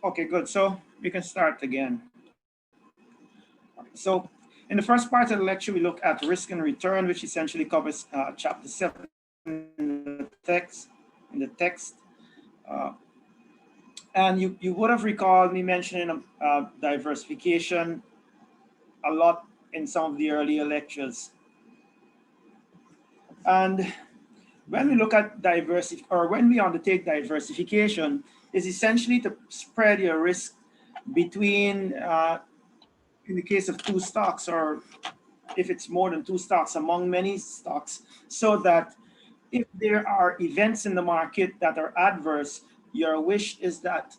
Okay, good. So we can start again. So in the first part of the lecture, we look at risk and return, which essentially covers chapter 7 in the text. Uh, and you would have recalled me mentioning diversification a lot in some of the earlier lectures. And when we look at when we undertake diversification, is essentially to spread your risk between, in the case of two stocks, or if it's more than two stocks, among many stocks, so that if there are events in the market that are adverse, your wish is that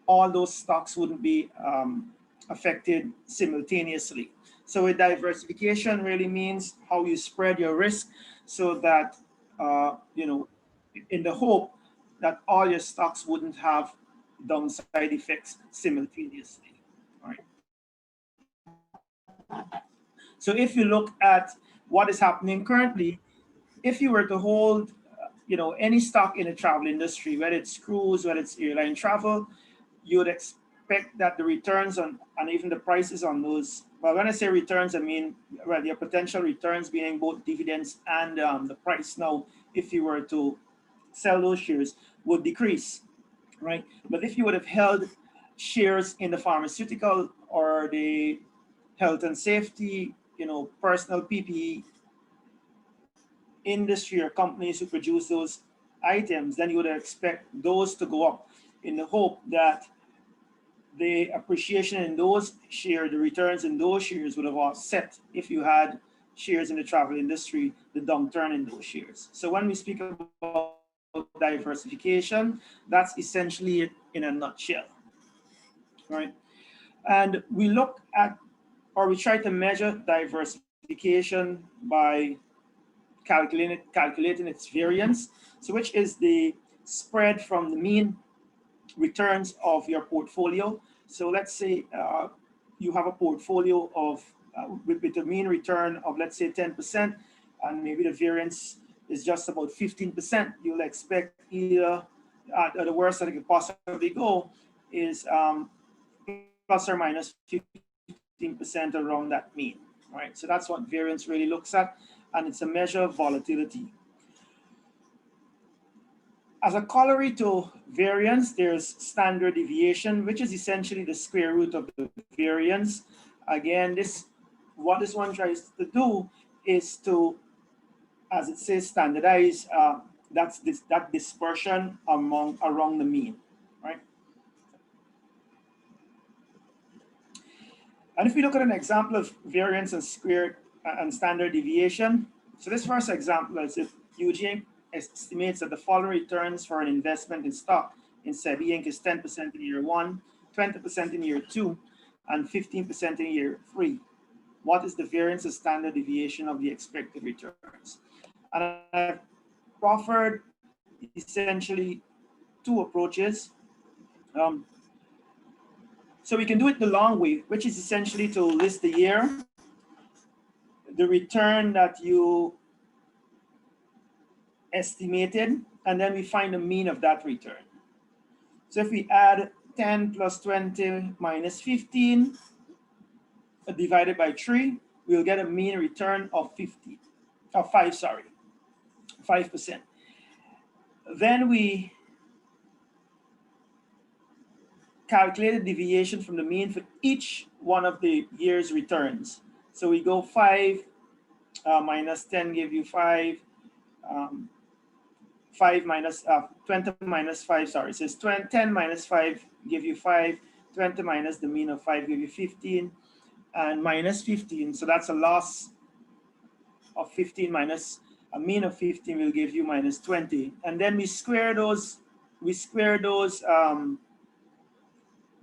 all those stocks wouldn't be affected simultaneously. So a diversification really means how you spread your risk so that, in the hope that all your stocks wouldn't have downside effects simultaneously. All right. So if you look at what is happening currently, if you were to hold, any stock in the travel industry, whether it's cruise, whether it's airline travel, you would expect that the returns on, and even the prices on those, well, when I say returns, I mean, well, your potential returns being both dividends and the price now, if you were to sell those shares, would decrease, right? But if you would have held shares in the pharmaceutical or the health and safety, personal PPE industry or companies who produce those items, then you would expect those to go up in the hope that the appreciation in those shares, the returns in those shares would have offset, if you had shares in the travel industry, the downturn in those shares. So when we speak about diversification, that's essentially it in a nutshell, right? And we look at, or we try to measure diversification by calculating its variance, so which is the spread from the mean returns of your portfolio. So let's say you have a portfolio of with a mean return of, let's say, 10%, and maybe the variance is just about 15%. You'll expect either the worst that it could possibly go is plus or minus 15% around that mean. Right? So that's what variance really looks at, and it's a measure of volatility. As a corollary to variance, there's standard deviation, which is essentially the square root of the variance. Again, what this one tries to do is to, as it says, standardize that dispersion around the mean, right? And if we look at an example of variance and standard deviation, so this first example is if Eugene estimates that the following returns for an investment in stock in SEBI Inc. is 10% in year 1, 20% in year 2, and 15% in year 3. What is the variance and standard deviation of the expected returns? And I've proffered essentially two approaches. So we can do it the long way, which is essentially to list the year, the return that you estimated, and then we find the mean of that return. So if we add 10 plus 20 minus 15 divided by 3, we'll get a mean return of 5%. Then we calculate the deviation from the mean for each one of the year's returns. So we go 5 minus 10 give you 5. 5 minus 20 minus 5, sorry, it says 10 minus 5 give you 5, 20 minus the mean of 5 give you 15, and minus 15, so that's a loss of 15 minus a mean of 15 will give you minus 20. And then we square those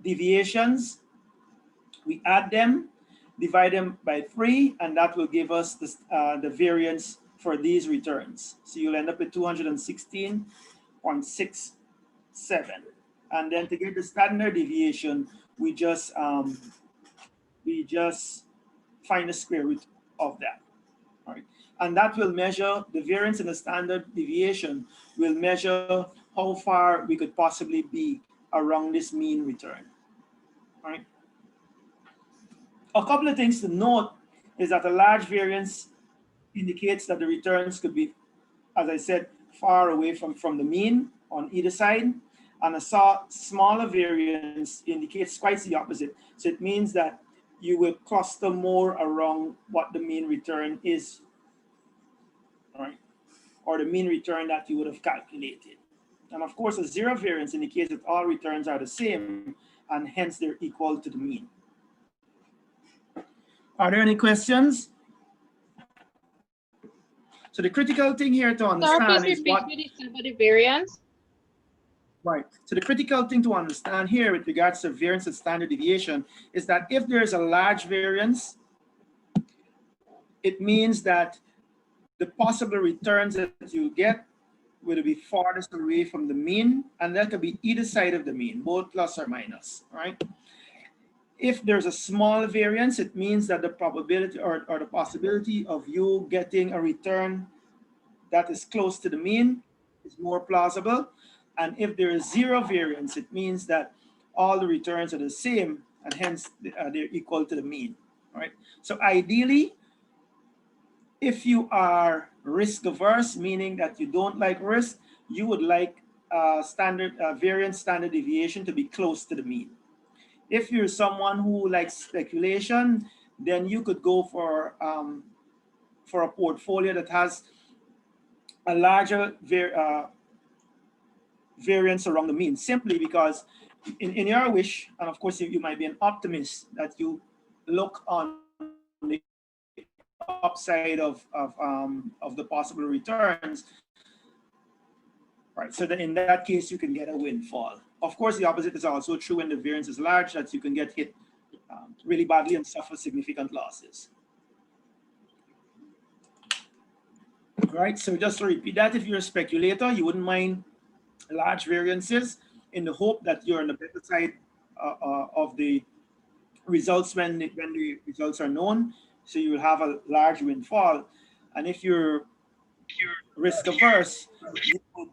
deviations, we add them, divide them by 3, and that will give us the variance for these returns. So you'll end up with 216.67. And then to get the standard deviation, we just find the square root of that. All right. And that will measure the variance in the standard deviation, will measure how far we could possibly be around this mean return, right? A couple of things to note is that a large variance indicates that the returns could be, as I said, far away from the mean on either side. And a smaller variance indicates quite the opposite. So it means that you will cluster more around what the mean return is, right? Or the mean return that you would have calculated. And of course, a zero variance indicates that all returns are the same and hence they're equal to the mean. Are there any questions? So the critical thing here to understand is what the variance. Right. So the critical thing to understand here with regards to variance and standard deviation is that if there's a large variance, it means that the possible returns that you get will be farthest away from the mean, and that could be either side of the mean, both plus or minus, right? If there's a small variance, it means that the probability or the possibility of you getting a return that is close to the mean is more plausible. And if there is zero variance, it means that all the returns are the same and hence they're equal to the mean, right? So ideally, if you are risk averse, meaning that you don't like risk, you would like variance standard deviation to be close to the mean. If you're someone who likes speculation, then you could go for a portfolio that has a larger variance around the mean, simply because in your wish, and of course you might be an optimist, that you look on the upside of the possible returns, right? So that in that case you can get a windfall. Of course, the opposite is also true when the variance is large, that you can get hit really badly and suffer significant losses. Right, so just to repeat that, if you're a speculator, you wouldn't mind large variances in the hope that you're on the better side of the results when the results are known. So you will have a large windfall. And if you're risk averse, you would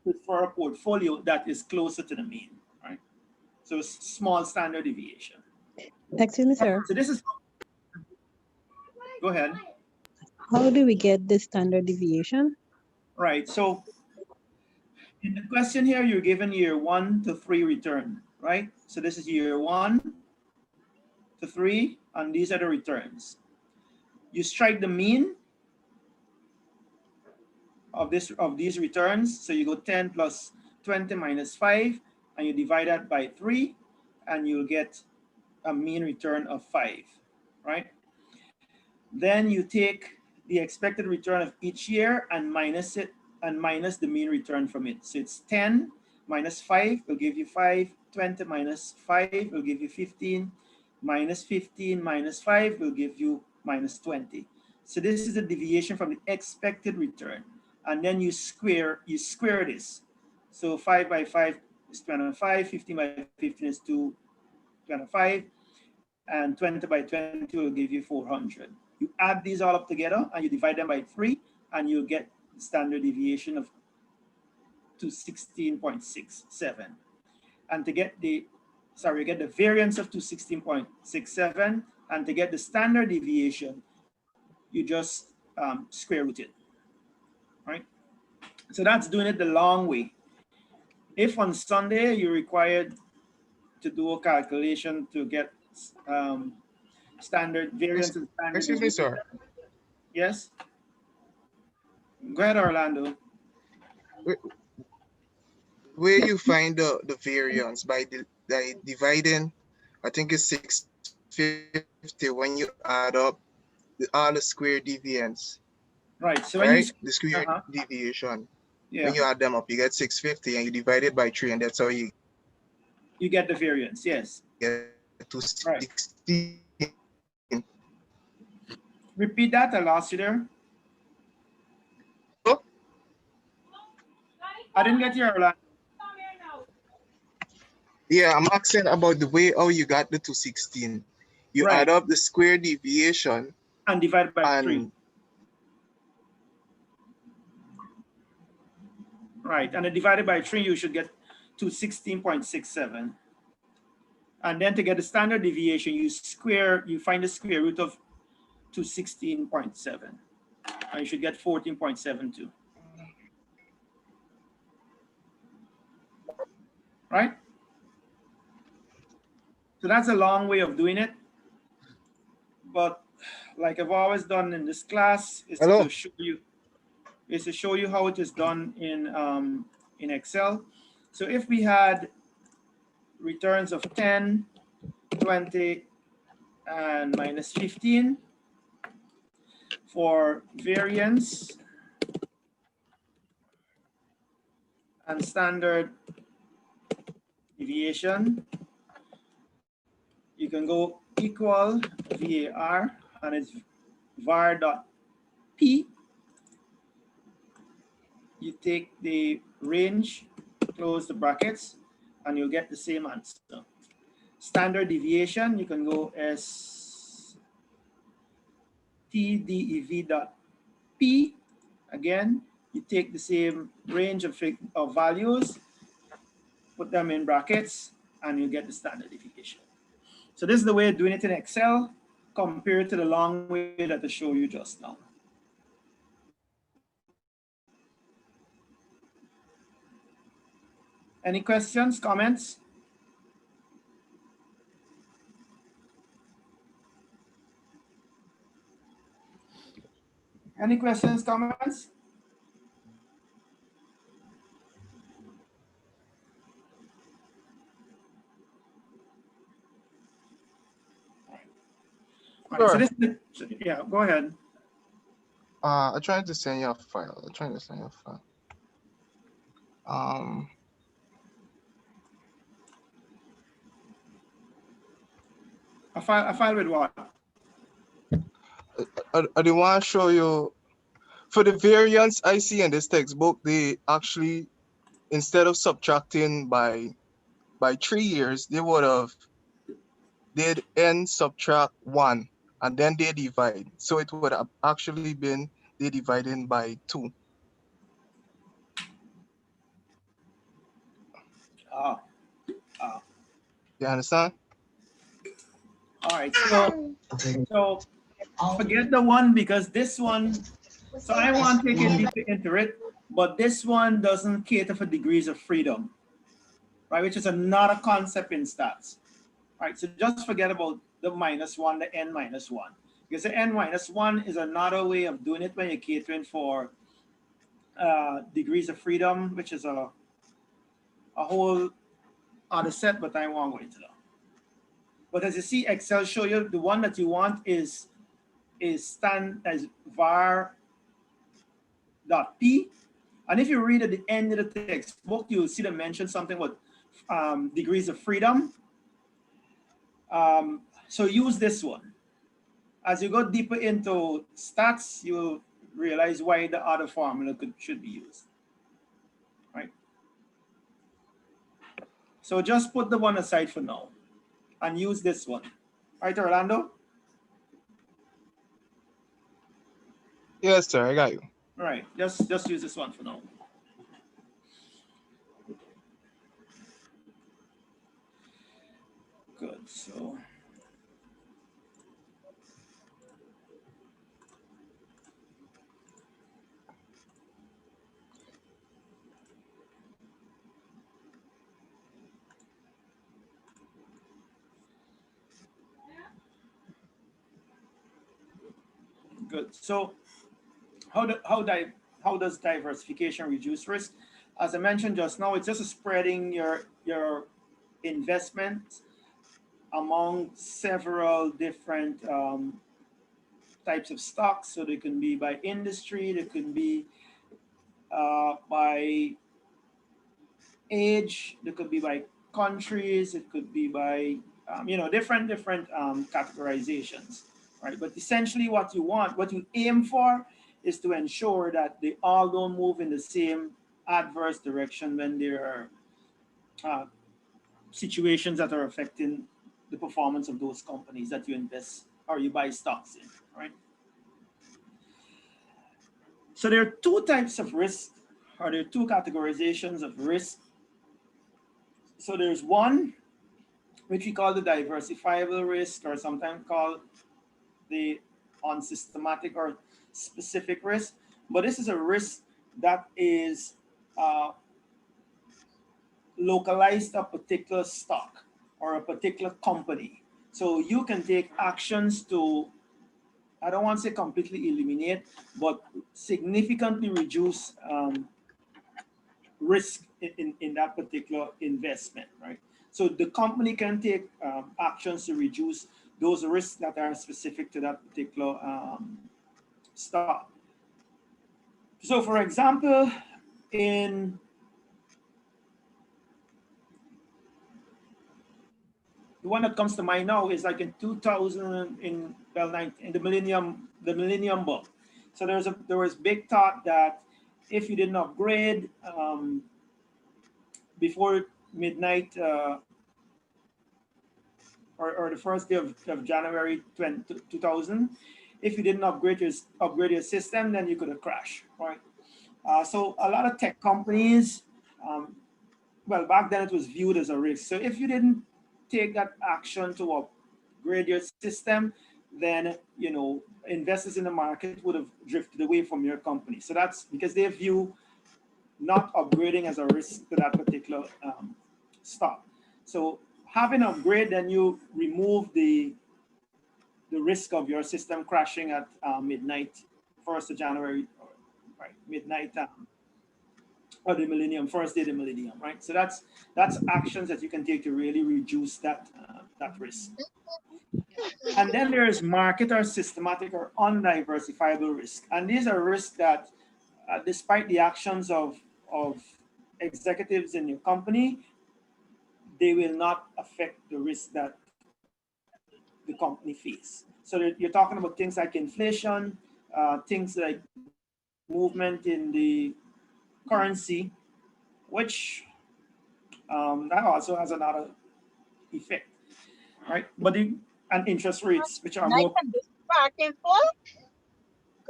prefer a portfolio that is closer to the mean, right? So small standard deviation. Excuse me, sir. So this is, go ahead. How do we get the standard deviation? Right, so in the question here, you're given year 1 to 3 return, right? So this is year 1 to 3, and these are the returns. You strike the mean of these returns. So you go 10 plus 20 minus 5, and you divide that by 3, and you'll get a mean return of 5, right? Then you take the expected return of each year and minus it, and minus the mean return from it. So it's 10 minus 5 will give you 5, 20 minus 5 will give you 15, minus 15 minus 5 will give you minus 20. So this is the deviation from the expected return. And then you square this. So 5 by 5 is 25, 15 by 15 is 225, and 20 by 20 will give you 400. You add these all up together and you divide them by 3, and you'll get the standard deviation of 216.67. And to get the variance of 216.67, and to get the standard deviation, you just square root it, right? So that's doing it the long way. If on Sunday you're required to do a calculation to get standard variance and standard. Excuse me, sir. Yes. Go ahead, Orlando. Where you find the variance by dividing, I think it's 650 when you add up all the square deviance. Right. So right, the square deviation. Yeah. When you add them up, you get 650, and you divide it by 3, and that's how you get the variance. Yes. Get to 16. Right. Repeat that. I lost you there. Oh? I didn't get your Orlando. Yeah, I'm asking about the way how you got the 216. You add up the square deviation and divide by 3. Right, and then divided by 3, you should get to 16.67. And then to get the standard deviation, you find the square root of 216.7. And you should get 14.72. Right? So that's a long way of doing it. But like I've always done in this class, is Hello. to show you how it is done in Excel. So if we had returns of 10, 20, and minus 15 for variance and standard deviation, you can go equal var, and it's var.p. You take the range, close the brackets, and you'll get the same answer. Standard deviation, you can go as tdev.p. Again, you take the same range of values, put them in brackets, and you get the standard deviation. So this is the way of doing it in Excel compared to the long way that I showed you just now. Any questions, comments? Any questions, comments? All right, so this is yeah, go ahead. I'm trying to send you a file. A file with what? I do want to show you for the variance I see in this textbook. They actually, instead of subtracting by 3 years, they would have did n subtract 1 and then they divide. So it would have actually been they dividing by 2. You understand? All right, so forget the one, because this one, so I want to take it deeper into it, but this one doesn't cater for degrees of freedom, right? Which is another concept in stats, right? So just forget about the -1, the n minus 1, because the n minus 1 is another way of doing it when you're catering for degrees of freedom, which is a whole other set, but I won't go into that. But as you see, Excel show you the one that you want is stand as var.p. And if you read at the end of the textbook, you'll see them mention something about degrees of freedom. So use this one. As you go deeper into stats, you'll realize why the other formula should be used, right? So just put the one aside for now and use this one. Right, Orlando? Yes, sir, I got you. All right, just use this one for now. Good, so. Good. So how does diversification reduce risk? As I mentioned just now, it's just spreading your investments among several different types of stocks. So they can be by industry, they can be by age, they could be by countries, it could be by different categorizations, right? But essentially, what you aim for, is to ensure that they all don't move in the same adverse direction when there are situations that are affecting the performance of those companies that you invest or you buy stocks in, right? So there are two types of risk, or there are two categorizations of risk So there's one which we call the diversifiable risk, or sometimes called the unsystematic or specific risk. But this is a risk that is uh, localized to a particular stock or a particular company. So you can take actions to, I don't want to say completely eliminate, but significantly reduce risk in that particular investment, right? So the company can take actions to reduce those risks that are specific to that particular stock. So for example, in the one that comes to mind now is like in 2000, in well, in the millennium bug. So there was big thought that if you didn't upgrade before midnight or the first day of January 2000, if you didn't upgrade your system, then you could have crashed, right? So a lot of tech companies, um, well, back then it was viewed as a risk. So if you didn't take that action to upgrade your system, then investors in the market would have drifted away from your company. So that's because they view not upgrading as a risk to that particular stock. So having an upgrade, then you remove the risk of your system crashing at midnight, 1st of January, right? Midnight or the millennium, first day of the millennium, right? So that's actions that you can take to really reduce that risk. And then there's market or systematic or undiversifiable risk. And these are risks that, despite the actions of executives in your company, they will not affect the risk that the company face. So you're talking about things like inflation, things like movement in the currency, which that also has another effect, right? But and interest rates, which are more,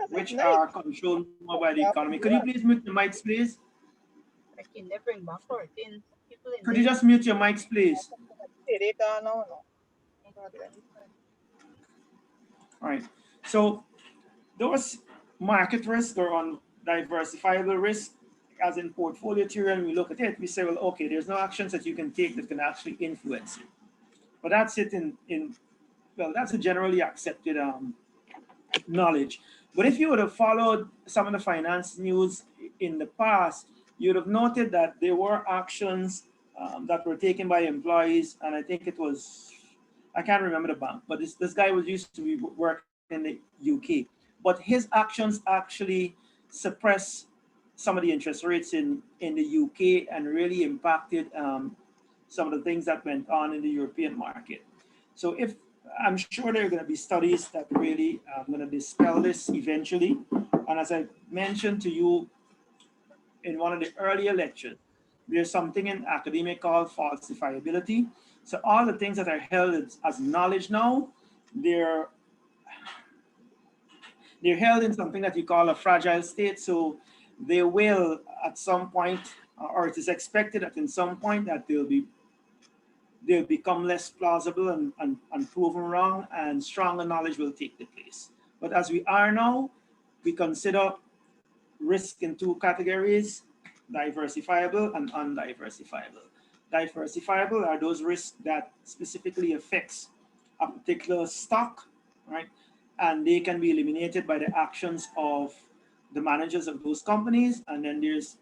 which are controlled more by the economy. Could you please mute the mics, please? Could you just mute your mics, please? All right. So those market risk or undiversifiable risk, as in portfolio theory, and we look at it, we say, well, okay, there's no actions that you can take that can actually influence it. But that's it well, that's a generally accepted knowledge. But if you would have followed some of the finance news in the past, you would have noted that there were actions that were taken by employees, and I think it was, I can't remember the bank, but this guy was used to be working in the UK. But his actions actually suppressed some of the interest rates in the UK and really impacted some of the things that went on in the European market. So if I'm sure there are going to be studies that really are going to dispel this eventually. And as I mentioned to you in one of the earlier lectures, there's something in academia called falsifiability. So all the things that are held as knowledge now, they're held in something that you call a fragile state. So they will at some point, or it is expected that in some point that they'll become less plausible and proven wrong, and stronger knowledge will take the place. But as we are now, we consider risk in two categories: diversifiable and undiversifiable. Diversifiable are those risks that specifically affects a particular stock, right? And they can be eliminated by the actions of the managers of those companies. And then there's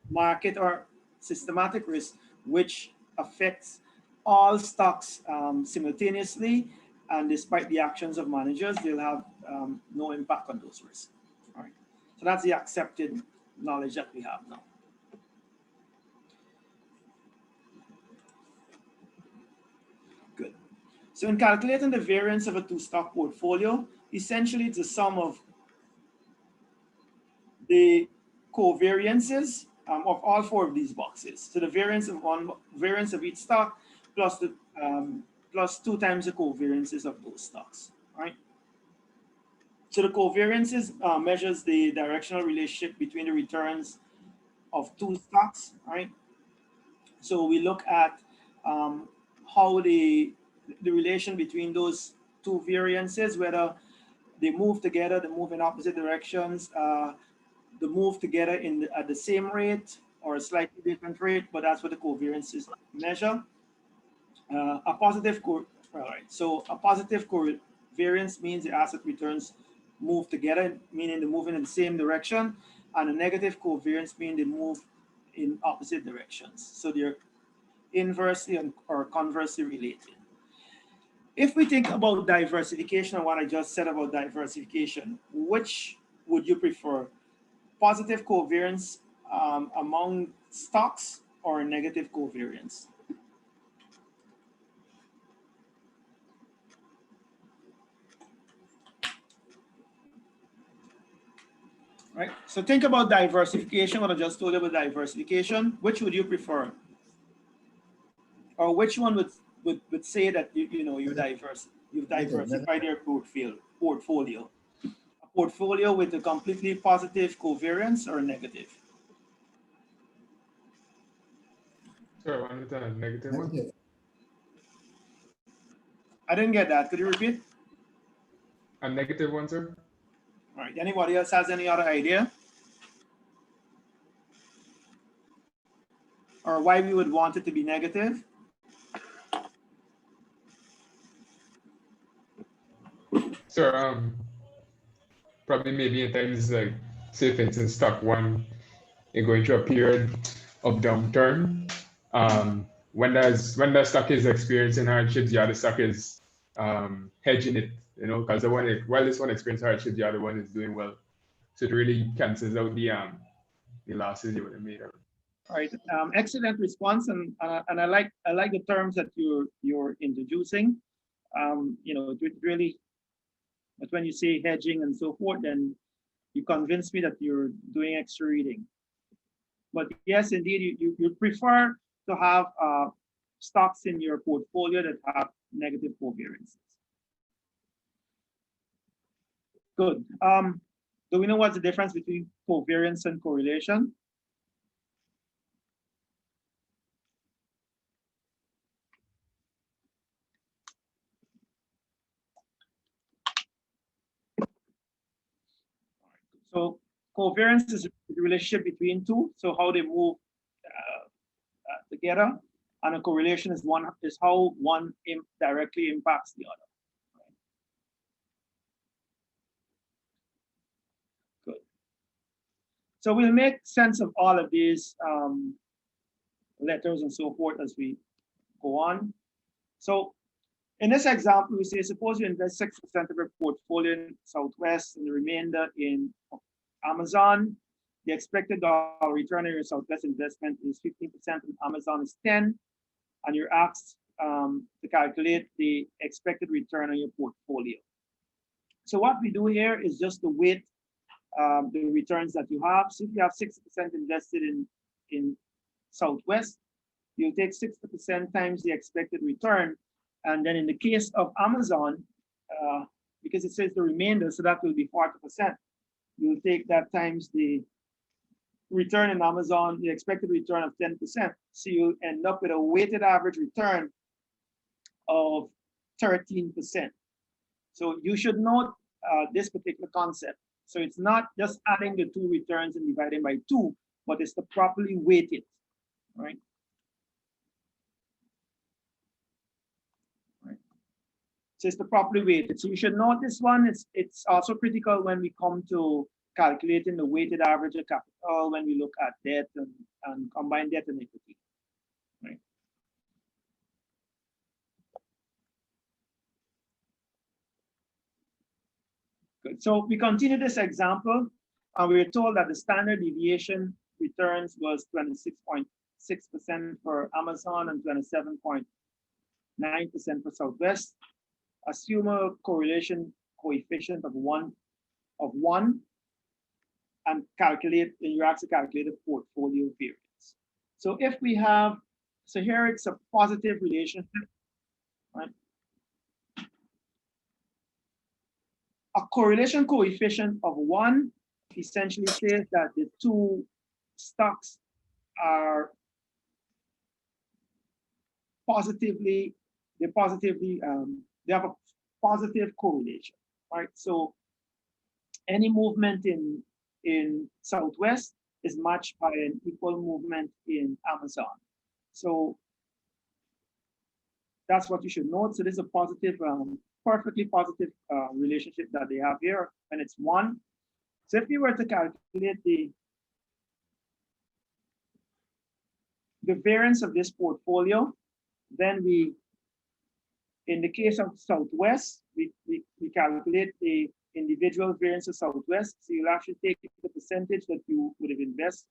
market or systematic risk, which affects all stocks simultaneously. And despite the actions of managers, they'll have no impact on those risks. All right. So that's the accepted knowledge that we have now. Good. So in calculating the variance of a two-stock portfolio, essentially it's the sum of the covariances of all four of these boxes. So the variance of each stock plus plus 2 times the covariances of those stocks, right? So the covariances measures the directional relationship between the returns of two stocks, right? So we look at how the relation between those two variances, whether they move together, they move in opposite directions, they move together at the same rate or a slightly different rate, but that's what the covariances measure. A positive all right. So a positive covariance means the asset returns move together, meaning they're moving in the same direction, and a negative covariance means they move in opposite directions. So they're inversely or conversely related. If we think about diversification and what I just said about diversification, which would you prefer? Positive covariance among stocks or negative covariance? Right. So think about diversification. What I just told you about diversification. Which would you prefer, or which one would say that you've diversified your portfolio? A portfolio with a completely positive covariance or negative? Sorry, one with a negative one. I didn't get that. Could you repeat? A negative one, sir. All right. Anybody else has any other idea? Or why we would want it to be negative? Sir, probably maybe in times like, say for instance, stock one, you're going through a period of downturn. When the stock is experiencing hardships, the other stock is hedging it, because while this one experiences hardship, the other one is doing well. So it really cancels out the losses you would have made. All right, excellent response, and I like the terms that you're introducing. It really, but when you say hedging and so forth, then you convince me that you're doing extra reading. But yes, indeed, you prefer to have stocks in your portfolio that have negative covariances. Good. Do we know what's the difference between covariance and correlation? So covariance is the relationship between two, so how they move together, and a correlation is how one directly impacts the other. Good. So we'll make sense of all of these letters and so forth as we go on. So in this example, we say, suppose you invest 6% of your portfolio in Southwest and the remainder in Amazon. The expected return on your Southwest investment is 15%, and Amazon is 10%, and you're asked to calculate the expected return on your portfolio. So what we do here is just to weight the returns that you have. So if you have 60% invested in Southwest, you'll take 60% times the expected return. And then in the case of Amazon, because it says the remainder, so that will be 40%. You'll take that times the return in Amazon, the expected return of 10%. So you end up with a weighted average return of 13%. So you should note this particular concept. So it's not just adding the two returns and dividing by 2, but it's to properly weight it, right? So it's the properly weighted. So you should note this one. It's also critical when we come to calculating the weighted average of capital, when we look at debt and combined debt and equity, right? Good. So we continue this example, and we were told that the standard deviation returns was 26.6% for Amazon and 27.9% for Southwest. Assume a correlation coefficient of one, and you have to calculate a portfolio variance. So if we have, so here it's a positive relationship, right? A correlation coefficient of 1 essentially says that the two stocks are positively, they have a positive correlation, right? So any movement in Southwest is matched by an equal movement in Amazon. So that's what you should note. So this is a positive, perfectly positive relationship that they have here, and it's 1. So if you were to calculate the variance of this portfolio, then in the case of Southwest, we calculate the individual variance of Southwest. So you'll actually take the percentage that you would have invested,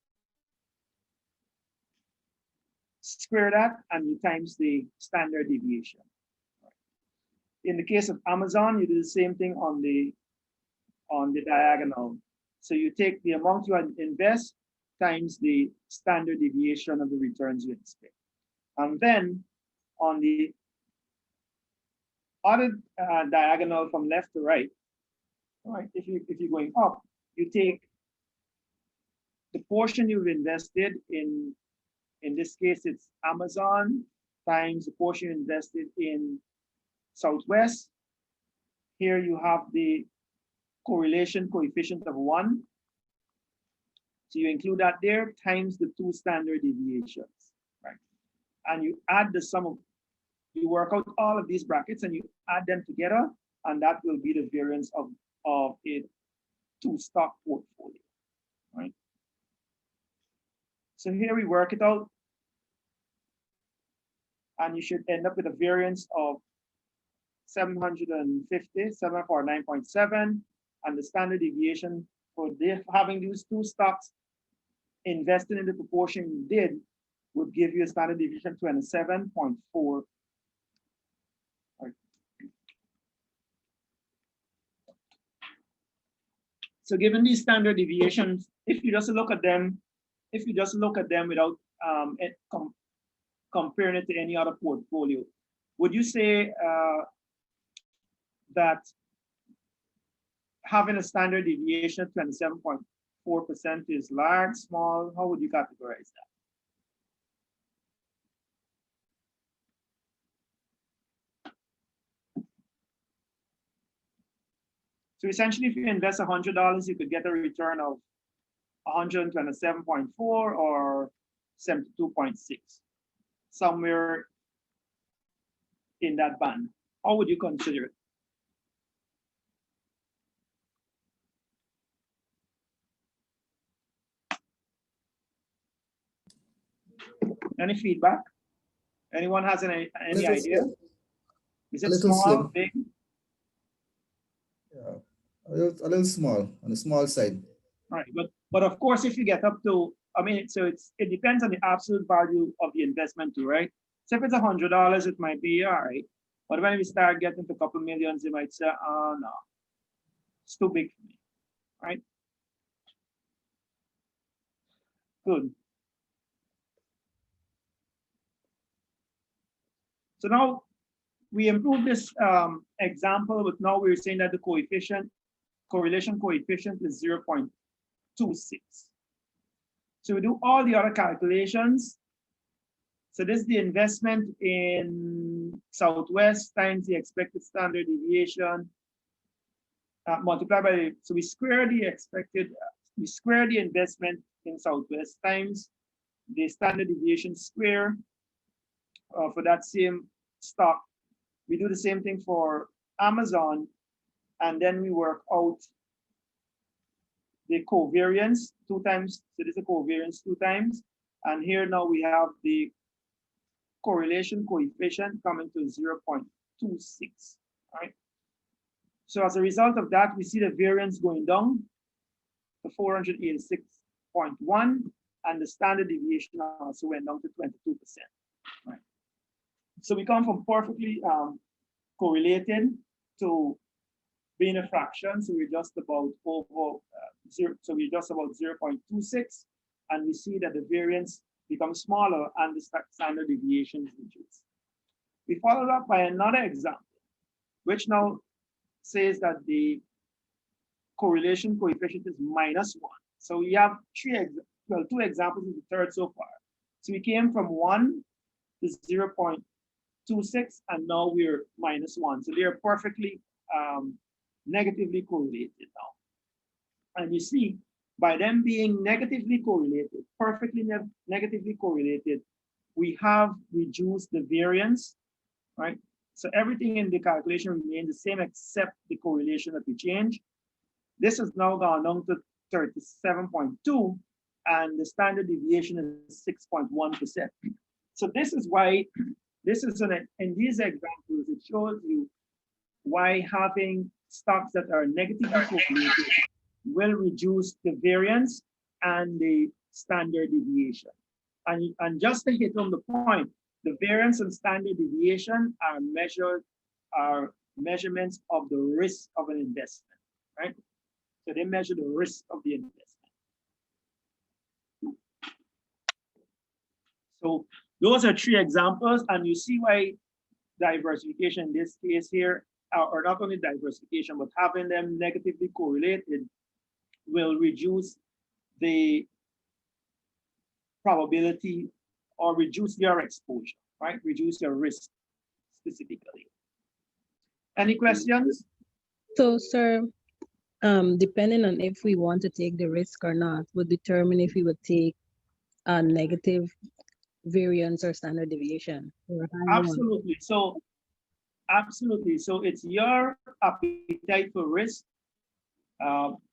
square that, and you times the standard deviation. In the case of Amazon, you do the same thing on the diagonal. So you take the amount you invest times the standard deviation of the returns you expect. And then on the other diagonal from left to right, if you're going up, you take the portion you've invested in this case, it's Amazon times the portion invested in Southwest. Here you have the correlation coefficient of 1. So you include that there times the 2 standard deviations, right? And you add the sum of, you work out all of these brackets and you add them together, and that will be the variance of a 2-stock portfolio, right? So here we work it out, and you should end up with a variance of 750, 7 for 9.7, and the standard deviation for having these 2 stocks invested in the proportion you did would give you a standard deviation 27.4. Right. So given these standard deviations, if you just look at them without comparing it to any other portfolio, would you say that having a standard deviation of 27.4% is large, small? How would you categorize that? So essentially, if you invest $100, you could get a return of 127.4 or 72.6, somewhere in that band. How would you consider it? Any feedback? Anyone has any idea? Is it small, slim. Big? Yeah, a little small, on the small side. All right, but of course, if you get up to, I mean, so it depends on the absolute value of the investment too, right? So if it's $100, it might be all right. But when we start getting to a couple millions, you might say, oh no, it's too big for me, right? Good. So now we improve this example, but now we're saying that the correlation coefficient is 0.26. So we do all the other calculations. So this is the investment in Southwest times the expected standard deviation multiplied by, so we square the investment in Southwest times the standard deviation square for that same stock. We do the same thing for Amazon, and then we work out the covariance 2 times. So this is a covariance 2 times. And here now we have the correlation coefficient coming to 0.26, right? So as a result of that, we see the variance going down to 486.1, and the standard deviation also went down to 22%, right? So we come from perfectly correlated to being a fraction, so we're just about over 0. So we're just about 0.26, and we see that the variance becomes smaller and the standard deviation is reduced. We followed up by another example, which now says that the correlation coefficient is -1. So we have 2 examples in the third so far. So we came from 1 to 0.26, 0.26, and now we're -1. So they're perfectly negatively correlated now. And you see, by them being negatively correlated, perfectly negatively correlated, we have reduced the variance, right? So everything in the calculation remains the same except the correlation that we change. This has now gone down to 37.2, and the standard deviation is 6.1%. So this is why, this is in these examples, it shows you why having stocks that are negatively correlated will reduce the variance and the standard deviation. And just to hit on the point, the variance and standard deviation are measurements of the risk of an investment, right? So they measure the risk of the investment. So those are 3 examples, and you see why diversification in this case here, or not only diversification, but having them negatively correlated will reduce the probability or reduce your exposure, right? Reduce your risk specifically. Any questions? So, sir, depending on if we want to take the risk or not, would determine if we would take a negative variance or standard deviation. Absolutely. So, absolutely. So it's your appetite for risk.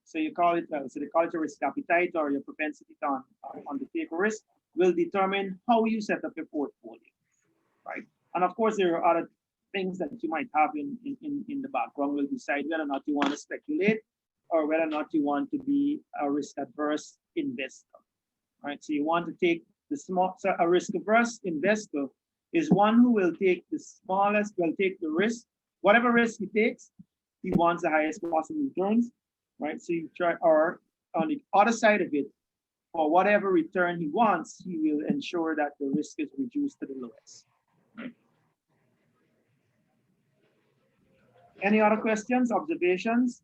So you call it, so they call it a risk appetite, or your propensity on the take risk will determine how you set up your portfolio, right? And of course, there are other things that you might have in the background will decide whether or not you want to speculate or whether or not you want to be a risk adverse investor, right? So you want to take the small, so a risk adverse investor is one who will take the smallest, will take the risk, whatever risk he takes, he wants the highest possible returns, right? So you try, or on the other side of it, for whatever return he wants, he will ensure that the risk is reduced to the lowest. Right? Any other questions, observations?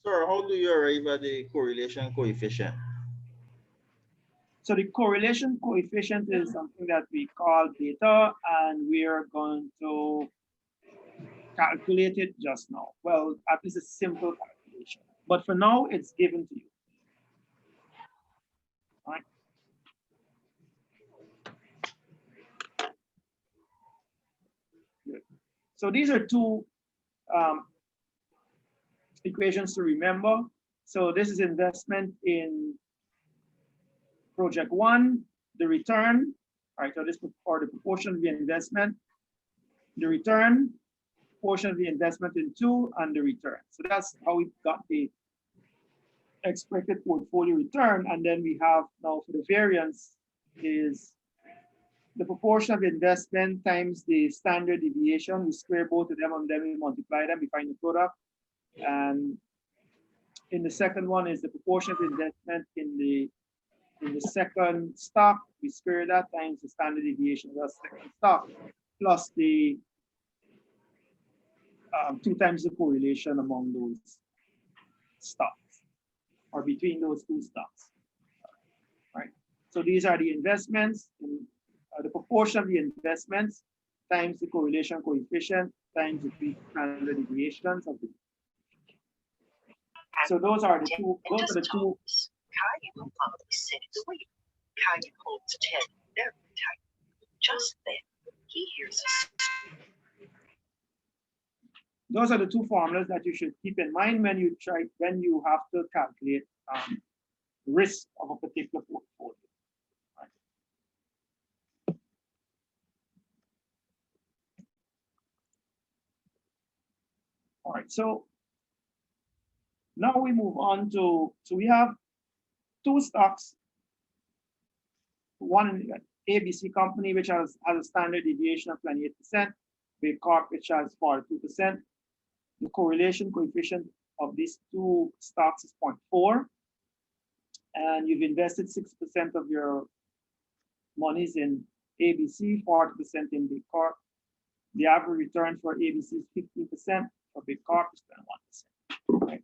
Sir, how do you arrive at the correlation coefficient? So the correlation coefficient is something that we call beta, and we are going to calculate it just now. Well, at least a simple calculation. But for now, it's given to you. All right. Good. So these are 2 equations to remember. So this is investment in project 1, the return, all right, so this, or the proportion of the investment, the return, portion of the investment in 2, and the return. So that's how we got the expected portfolio return. And then we have now for the variance is the proportion of investment times the standard deviation. We square both of them and then we multiply them, we find the product. And in the second one is the proportion of investment in the second stock. We square that times the standard deviation of that second stock, plus the 2 times the correlation among those stocks, or between those 2 stocks, right? So these are the investments, the proportion of the investments times the correlation coefficient times the 3 standard deviations of the. So those are the 2. Those are the 2. Caillou will probably sit in the wheel. Caillou holds Ted very tight. Just then, he hears a. Those are the 2 formulas that you should keep in mind when you have to calculate risk of a particular portfolio. Right. All right, so now we move on to, so we have 2 stocks, one in ABC company, which has a standard deviation of 28%, Big Corp, which has 42%. The correlation coefficient of these 2 stocks is 0.4. And you've invested 6% of your monies in ABC, 40% in Big Corp. The average return for ABC is 15%, for Big Corp is 21%. Right?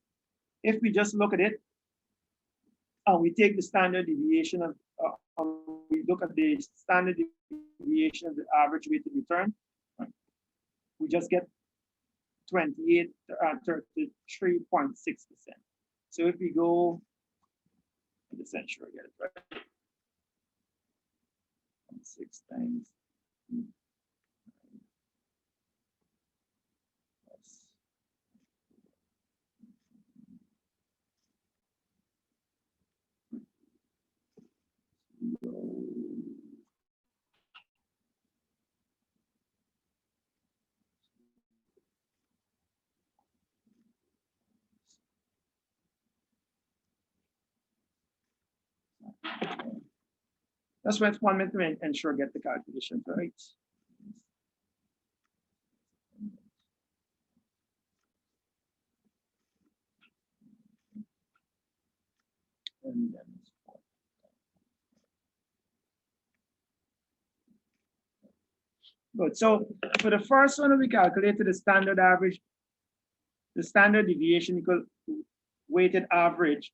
If we just look at it, and we take the standard deviation of, we look at the standard deviation of the average weighted return, right? just get 33.6%. So if we go, let's ensure I get it right. 6 times That's why 1 minute to ensure get the calculation right. And then good. So for the first one, we calculated the standard average, the standard deviation equal to weighted average.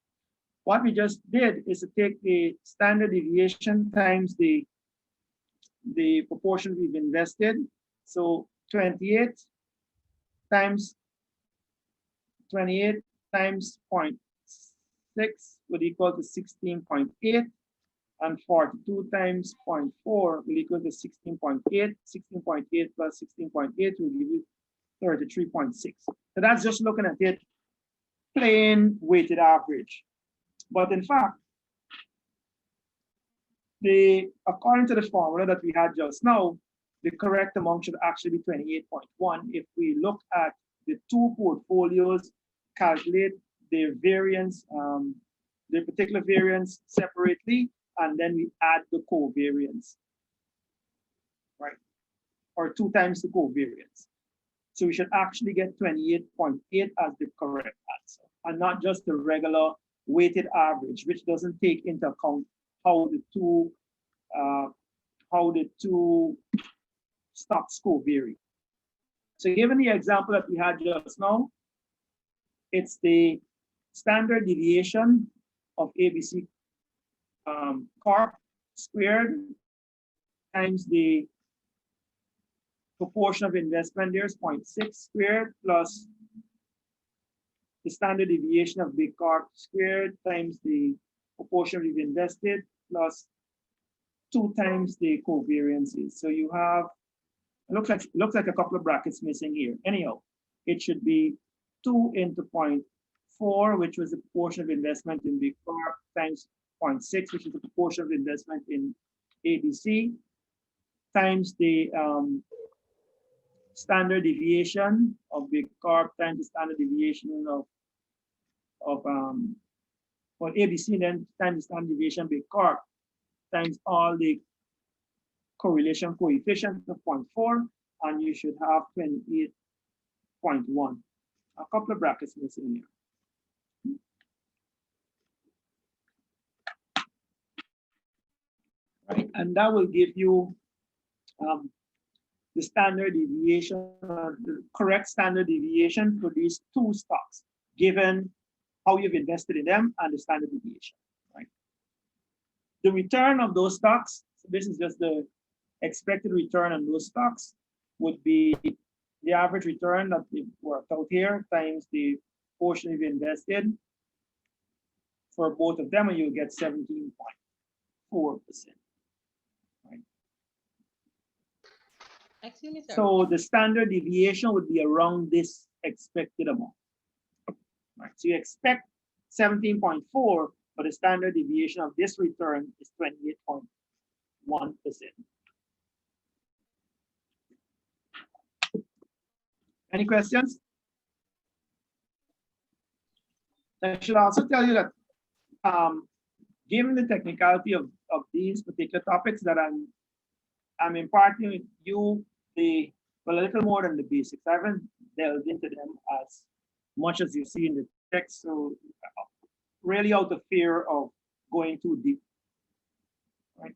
What we just did is to take the standard deviation times the proportion we've invested. So 28 times 0.6 would equal to 16.8, and 42 times 0.4 will equal to 16.8. 16.8 plus 16.8 will give you 33.6. So that's just looking at it plain weighted average. But in fact, according to the formula that we had just now, the correct amount should actually be 28.1. If we look at the two portfolios, calculate the variance, the particular variance separately, and then we add the covariance, right? Or 2 times the covariance. So we should actually get 28.8 as the correct answer, and not just the regular weighted average, which doesn't take into account how the two stocks covary. So given the example that we had just now, it's the standard deviation of ABC Corp squared times the proportion of investment there is 0.6 squared plus the standard deviation of Big Corp squared times the proportion we've invested plus 2 times the covariances. So you have, it looks like a couple of brackets missing here. Anyhow, it should be 2 into 0.4, which was the proportion of investment in Big Corp, times 0.6, which is the proportion of investment in ABC, times the standard deviation of Big Corp times the standard deviation of ABC, then times the standard deviation Big Corp times all the correlation coefficients of 0.4, and you should have 28.1. A couple of brackets missing here. Right, and that will give you the standard deviation, the correct standard deviation for these two stocks, given how you've invested in them and the standard deviation. Right. The return of those stocks, so this is just the expected return on those stocks, would be the average return that we worked out here times the portion you've invested for both of them, and you'll get 17.4%. Right. Excuse me, sir. So the standard deviation would be around this expected amount. Right. So you expect 17.4, but the standard deviation of this return is 28.1%. Any questions? I should also tell you that given the technicality of these particular topics that I'm imparting with you a little more than the basics. I haven't delved into them as much as you see in the text, so really out of fear of going too deep. Right.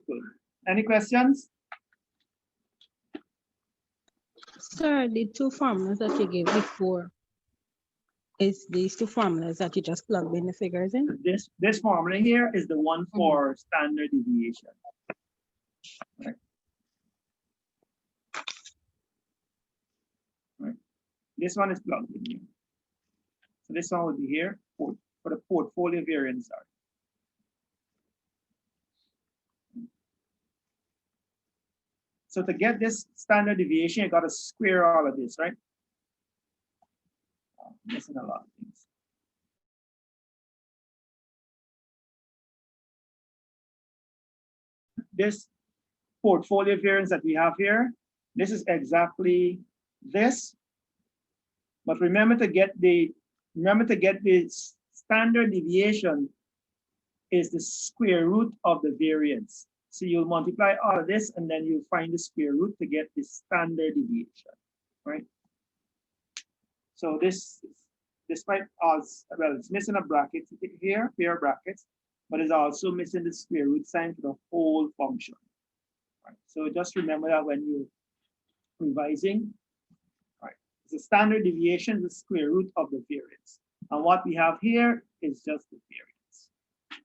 Good. Any questions? Sir, the two formulas that you gave before, is these two formulas that you just plugged in the figures in? This formula here is the one for standard deviation. Right. This one is plugged in here. So this one would be here for the portfolio variance. Sorry. So to get this standard deviation, you got to square all of this, right? Missing a lot of things. This portfolio variance that we have here, this is exactly this. But remember to get the standard deviation is the square root of the variance. So you'll multiply all of this and then you'll find the square root to get the standard deviation, right? So this, despite us, well, it's missing a bracket here, pair of brackets, but it's also missing the square root sign for the whole function. Right? So just remember that when you're revising, right? The standard deviation, the square root of the variance. And what we have here is just the variance.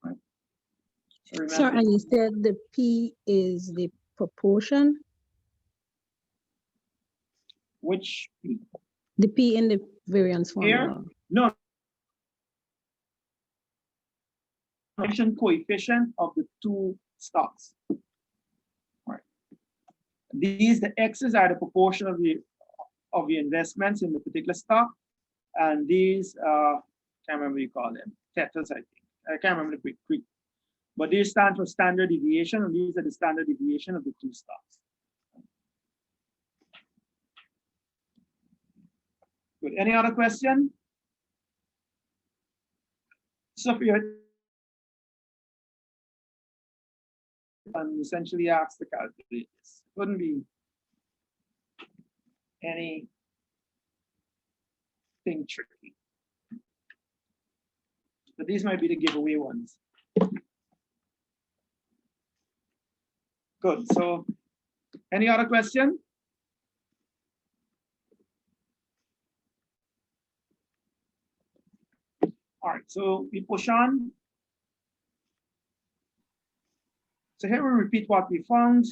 Right? So remember, Sir, and you said the P is the proportion? which P? The P in the variance Here? formula. No. Coefficient of the two stocks. Right. These, the X's are the proportion of the investments in the particular stock, and these can't remember what you call them, theta's, I think. I can't remember the Greek. But these stand for standard deviation, and these are the standard deviation of the two stocks. Good. Any other question? So for your and essentially ask to calculate this. Couldn't be anything tricky. But these might be the giveaway ones. Good. So any other question? All right, so we push on. So here we repeat what we found.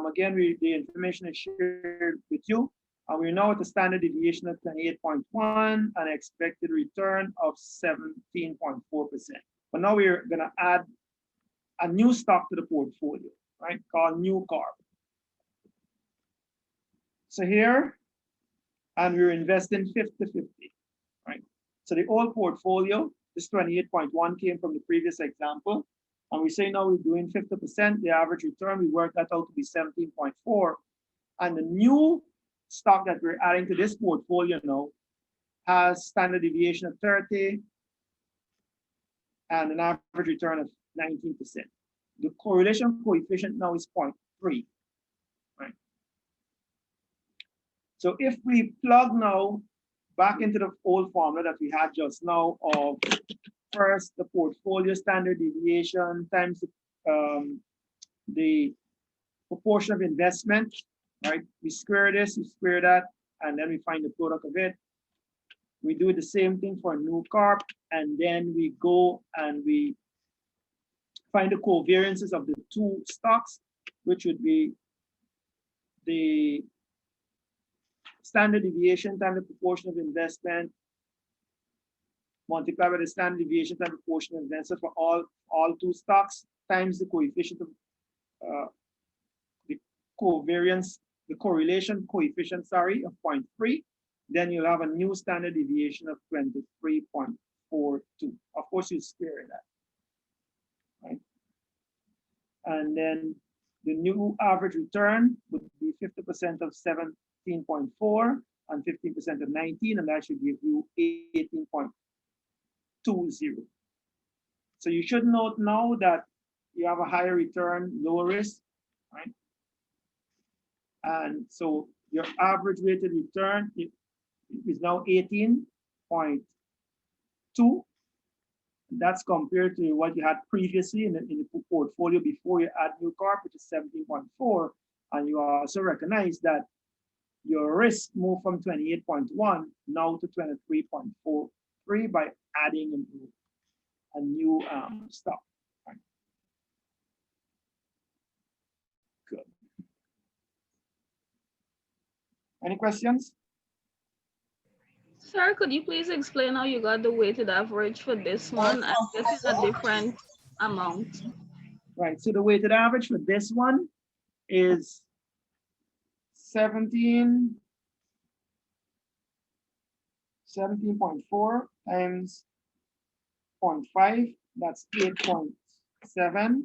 Again, the information is shared with you. We know at the standard deviation of 28.1 and expected return of 17.4%. But now we're going to add a new stock to the portfolio, right? Called new carb. So here, and we're investing 50-50, right? So the old portfolio, this 28.1 came from the previous example. And we say now we're doing 50%, the average return, we work that out to be 17.4. And the new stock that we're adding to this portfolio now has standard deviation of 30 and an average return of 19%. The correlation coefficient now is 0.3, right? So if we plug now back into the old formula that we had just now of first the portfolio standard deviation times the proportion of investment, right? We square this, we square that, and then we find the product of it. We do the same thing for new carp, and then we go and we find the covariances of the two stocks, which would be the standard deviation times the proportion of investment multiplied by the standard deviation times proportion of investment for all two stocks times the coefficient of the covariance, the correlation coefficient, sorry, of 0.3. Then you'll have a new standard deviation of 23.42. Of course, you square that, right? And then the new average return would be 50% of 17.4 and 15% of 19, and that should give you 18.20. So you should note now that you have a higher return, lower risk, right? And so your average weighted return is now 18.2. That's compared to what you had previously in the portfolio before you add new carp, which is 17.4. And you also recognize that your risk moved from 28.1 now to 23.43 by adding a new stock. Right. Good. Any questions? Sir, could you please explain how you got the weighted average for this one? I'm getting a different amount. Right, so the weighted average for this one is 17.4 times 0.5, that's 8.7,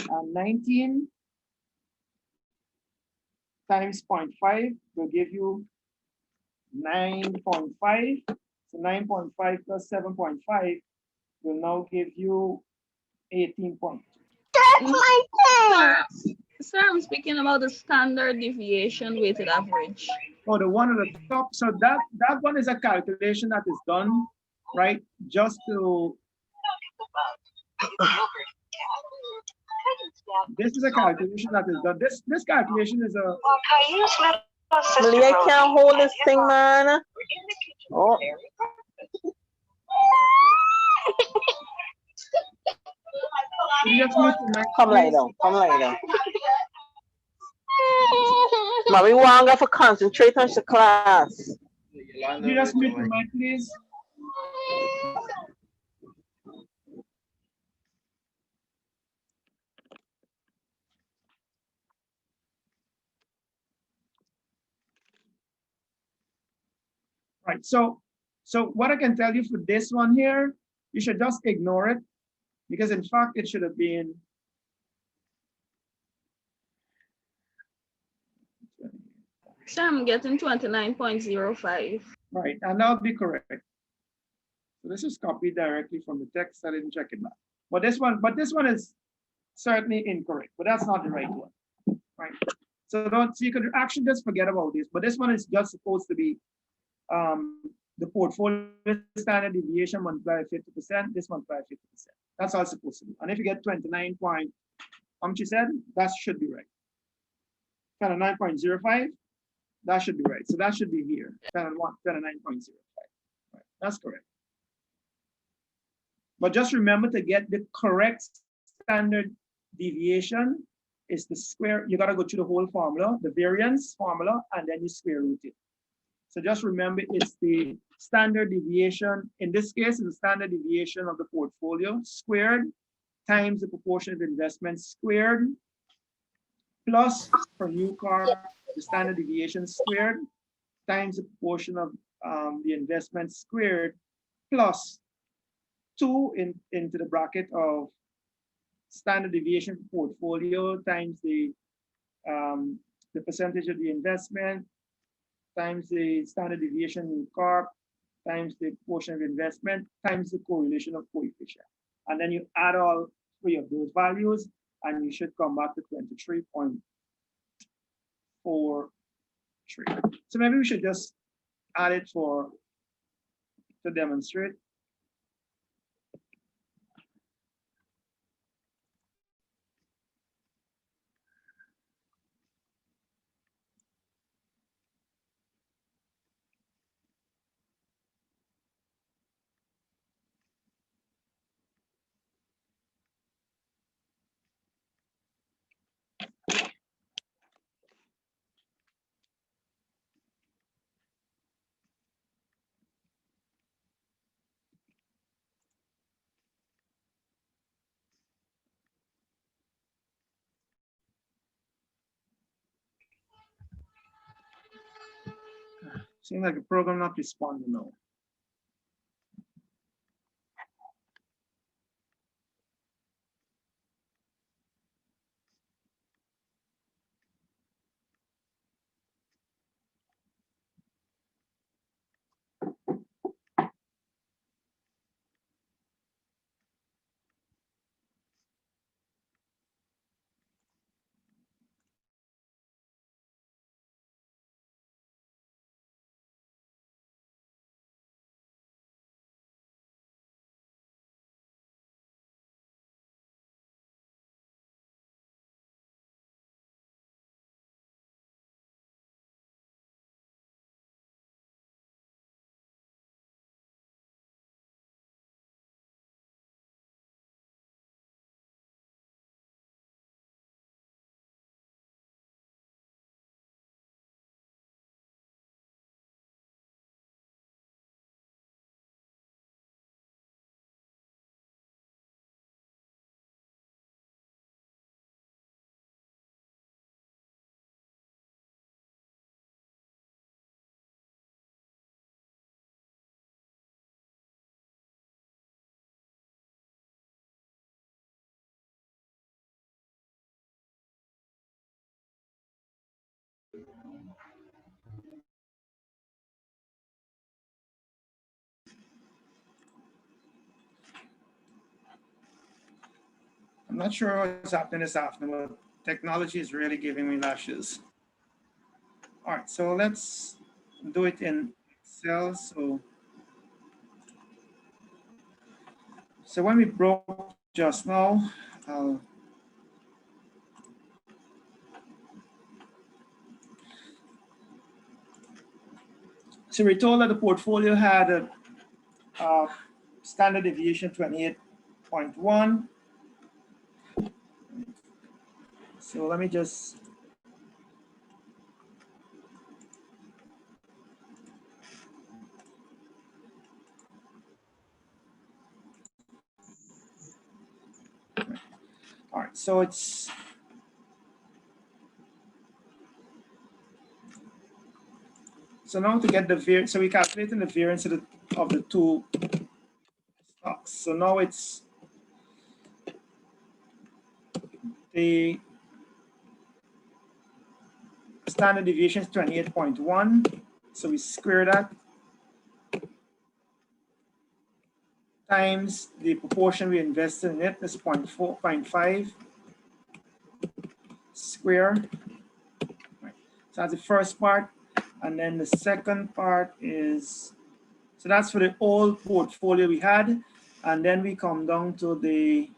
and 19 times 0.5 will give you 9.5. So 9.5 plus 7.5 will now give you 18.2. Sir, I'm speaking about the standard deviation weighted average. Oh, the one at the top. So that one is a calculation that is done, right? Just to, this is a calculation that is done. This calculation is a. Malia can't hold this thing, man. Oh. Come lie down. Come lie down. Mommy want to concentrate on the class. You just mute the mic, please. Right. So what I can tell you for this one here, you should just ignore it, because in fact it should have been. So I'm getting 29.05. Right, and that'll be correct. So this is copied directly from the text. I didn't check it back. But this one is certainly incorrect, but that's not the right one. Right. So you could actually just forget about this, but this one is just supposed to be the portfolio standard deviation multiplied by 50%, this multiplied by 50%. That's all it's supposed to be. And if you get 29 point, how much you said, that should be right. 29.05, that should be right. So that should be here, 29.05. Right. That's correct. But just remember, to get the correct standard deviation is the square. You got to go through the whole formula, the variance formula, and then you square root it. So just remember, it's the standard deviation. In this case, it's the standard deviation of the portfolio squared times the proportion of investment squared plus for new car, the standard deviation squared times the proportion of the investment squared plus 2 into the bracket of standard deviation portfolio times the percentage of the investment times the standard deviation in CARP times the portion of investment times the correlation of coefficient. And then you add all 3 of those values and you should come back to 23.43. So maybe we should just add it to demonstrate. Seems like the program not responding now. not sure what's happening this afternoon, but technology is really giving me lashes. All right, so let's do it in Excel. So when we broke just now, so we told that the portfolio had a standard deviation 28.1. So let me just all right, so it's now to get the variance, so we calculating the variance of the two stocks. So now it's the standard deviation is 28.1. So we square that times the proportion we invested in it is 0.5 square. Right. So that's the first part. And then the second part is, so that's for the old portfolio we had. And then we come down to the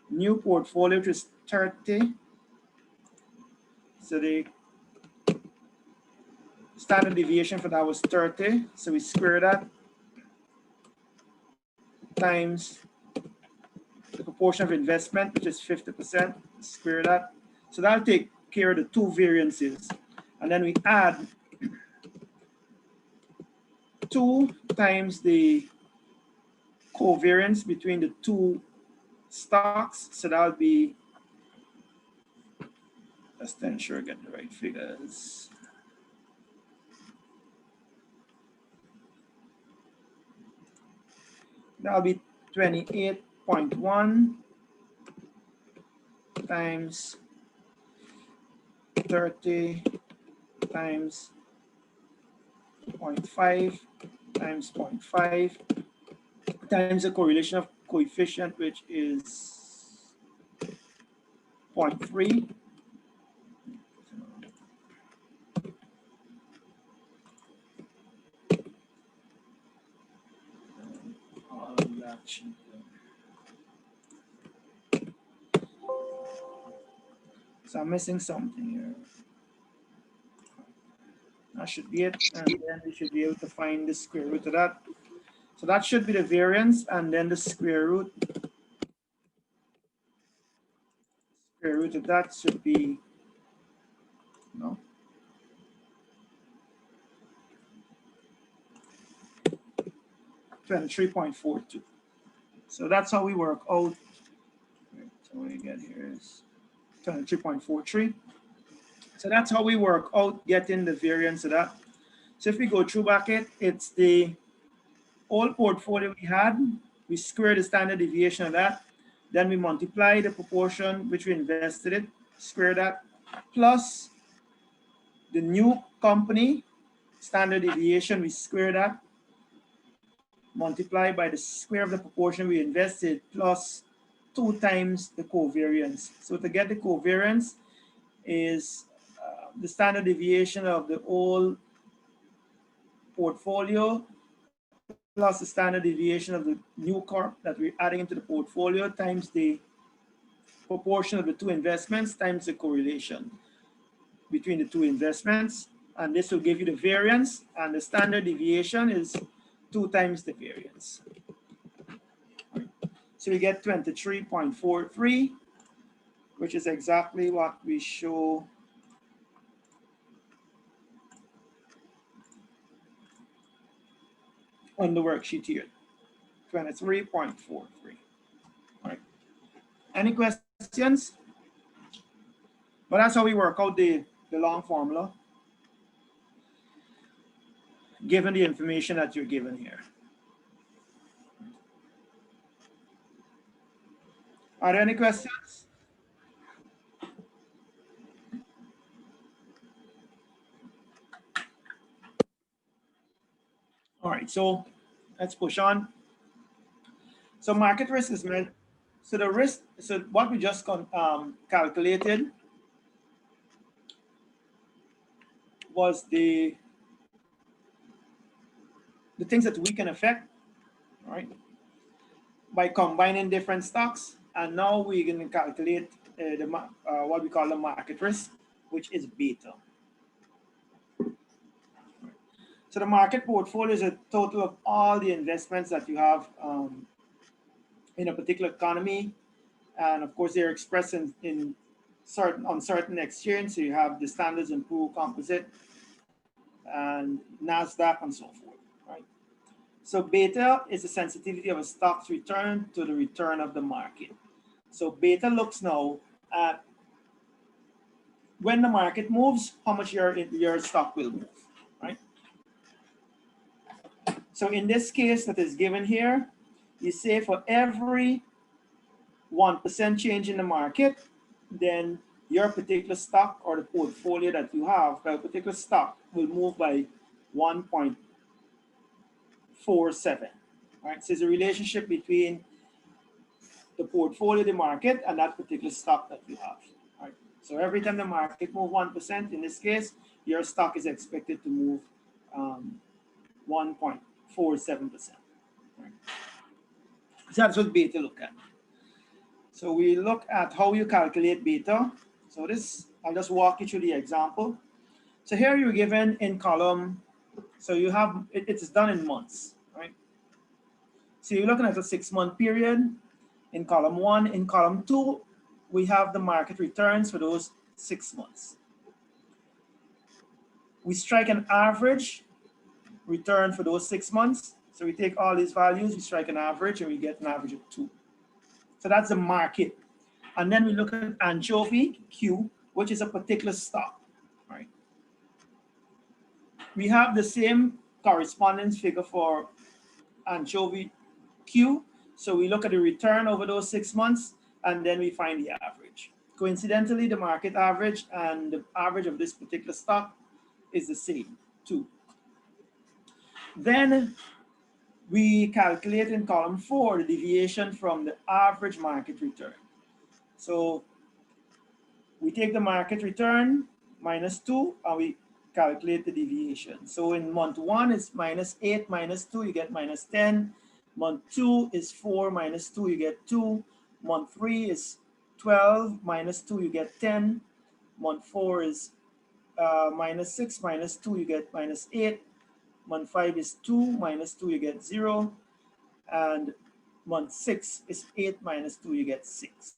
new portfolio, which is 30. So the standard deviation for that was 30. So we square that times the proportion of investment, which is 50%, square that. So that'll take care of the two variances. And then we add 2 times the covariance between the two stocks. So that'll be, let's then ensure I get the right figures. That'll be 28.1 times 30 times 0.5 times 0.5 times the correlation of coefficient, which is 0.3. So I'm missing something here. That should be it. And then we should be able to find the square root of that. So that should be the variance, and then the square root. Square root of that should be, no. 23.42. So that's how we work out. So what we get here is 23.43. So that's how we work out getting the variance of that. So if we go through bracket, it's the old portfolio we had, we square the standard deviation of that, then we multiply the proportion which we invested it, square that, plus the new company standard deviation, we square that, multiply by the square of the proportion we invested, plus 2 times the covariance. So to get the covariance is the standard deviation of the old portfolio plus the standard deviation of the new corp that we're adding into the portfolio times the proportion of the two investments times the correlation between the two investments. And this will give you the variance, and the standard deviation is 2 times the variance. So we get 23.43, which is exactly what we show on the worksheet here, 23.43. All right. Any questions? But that's how we work out the long formula, given the information that you're given here. Are there any questions? All right, so let's push on. So market risk is meant, So the risk, so what we just calculated was the things that we can affect, right, by combining different stocks. And now we're going to calculate what we call the market risk, which is beta. So the market portfolio is a total of all the investments that you have in a particular economy. And of course, they're expressed in certain exchange. So you have the Standards and Poor's Composite and NASDAQ and so forth, right? So beta is the sensitivity of a stock's return to the return of the market. So beta looks now at when the market moves, how much your stock will move, right? So in this case that is given here, you say for every 1% change in the market, then your particular stock or the portfolio that you have, that particular stock will move by 1.47, right? So it's a relationship between the portfolio, the market, and that particular stock that you have, right? So every time the market moves 1%, in this case, your stock is expected to move 1.47%, right? So that's what beta look at. So we look at how you calculate beta. So this, I'll just walk you through the example. So here you're given in column, so you have, it's done in months, right? So you're looking at a 6-month period in column 1. In column 2, we have the market returns for those 6 months. We strike an average return for those 6 months. So we take all these values, we strike an average, and we get an average of 2. So that's the market. And then we look at anchovy Q, which is a particular stock, right? We have the same correspondence figure for anchovy Q. So we look at the return over those 6 months, and then we find the average. Coincidentally, the market average and the average of this particular stock is the same, 2. Then we calculate in column 4 the deviation from the average market return. So we take the market return minus 2 and we calculate the deviation. So in month 1 is -8 minus 2, you get -10. Month 2 is 4 minus 2, you get 2. Month 3 is 12 minus 2, you get 10. Month 4 is -6 minus 2, you get -8. Month 5 is 2 minus 2, you get 0. And month 6 is 8 minus 2, you get 6.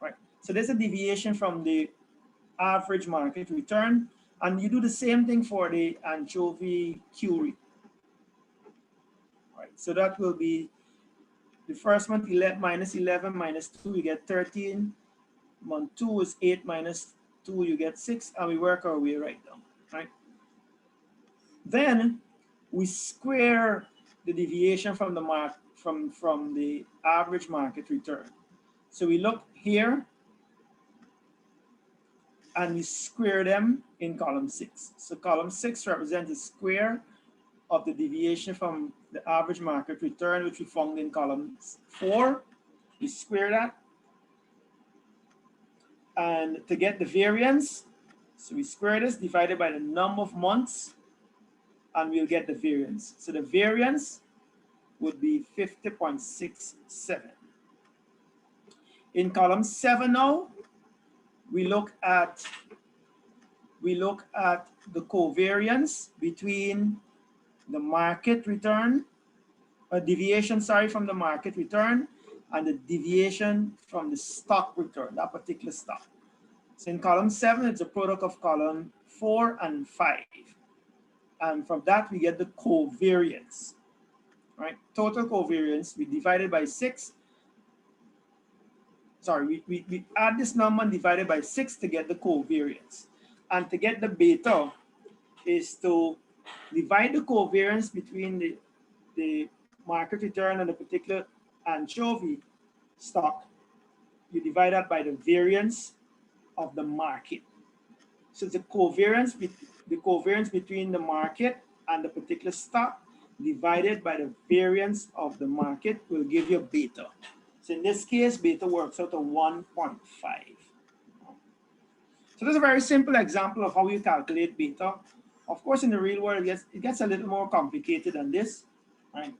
Right. So there's a deviation from the average market return. And you do the same thing for the anchovy Q. Right. So that will be the first month, minus 11 minus 2, you get 13. Month 2 is 8 minus 2, you get 6. And we work our way right down. Right. Then we square the deviation from the from the average market return. So we look here and we square them in column 6. So column 6 represents the square of the deviation from the average market return, which we found in column 4. We square that. And to get the variance, so we square this divided by the number of months, and we'll get the variance. So the variance would be 50.67. In column 7 now, we look at the covariance between the market return, deviation, sorry, from the market return, and the deviation from the stock return, that particular stock. So in column 7, it's a product of column 4 and 5. And from that, we get the covariance, right? Total covariance, we divide it by 6. Sorry, we add this number and divide it by 6 to get the covariance. And to get the beta is to divide the covariance between the market return and the particular anchovy stock. You divide that by the variance of the market. So the covariance between the market and the particular stock divided by the variance of the market will give you beta. So in this case, beta works out to 1.5. So this is a very simple example of how you calculate beta. Of course, in the real world, it gets a little more complicated than this, right?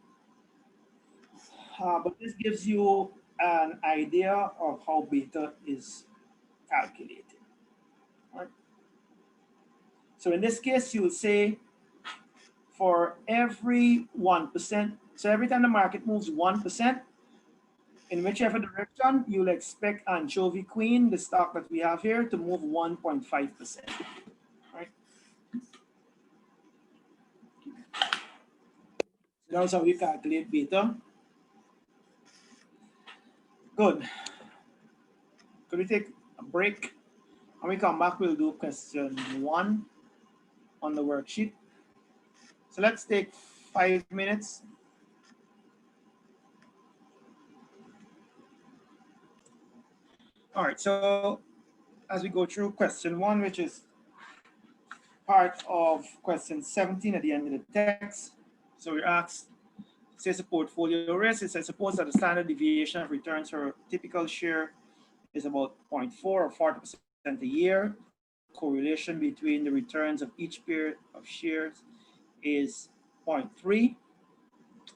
But this gives you an idea of how beta is calculated. Right? So in this case, you will say for every 1%, so every time the market moves 1%, in whichever direction, you'll expect Anchovy Queen, the stock that we have here, to move 1.5%. Right? So that's how we calculate beta. Good. Could we take a break? When we come back, we'll do question 1 on the worksheet. So let's take 5 minutes. All right, so as we go through question 1, which is part of question 17 at the end of the text. So we're asked, it says a portfolio risk. It says suppose that the standard deviation of returns for a typical share is about 0.4 or 40% a year. Correlation between the returns of each pair of shares is 0.3.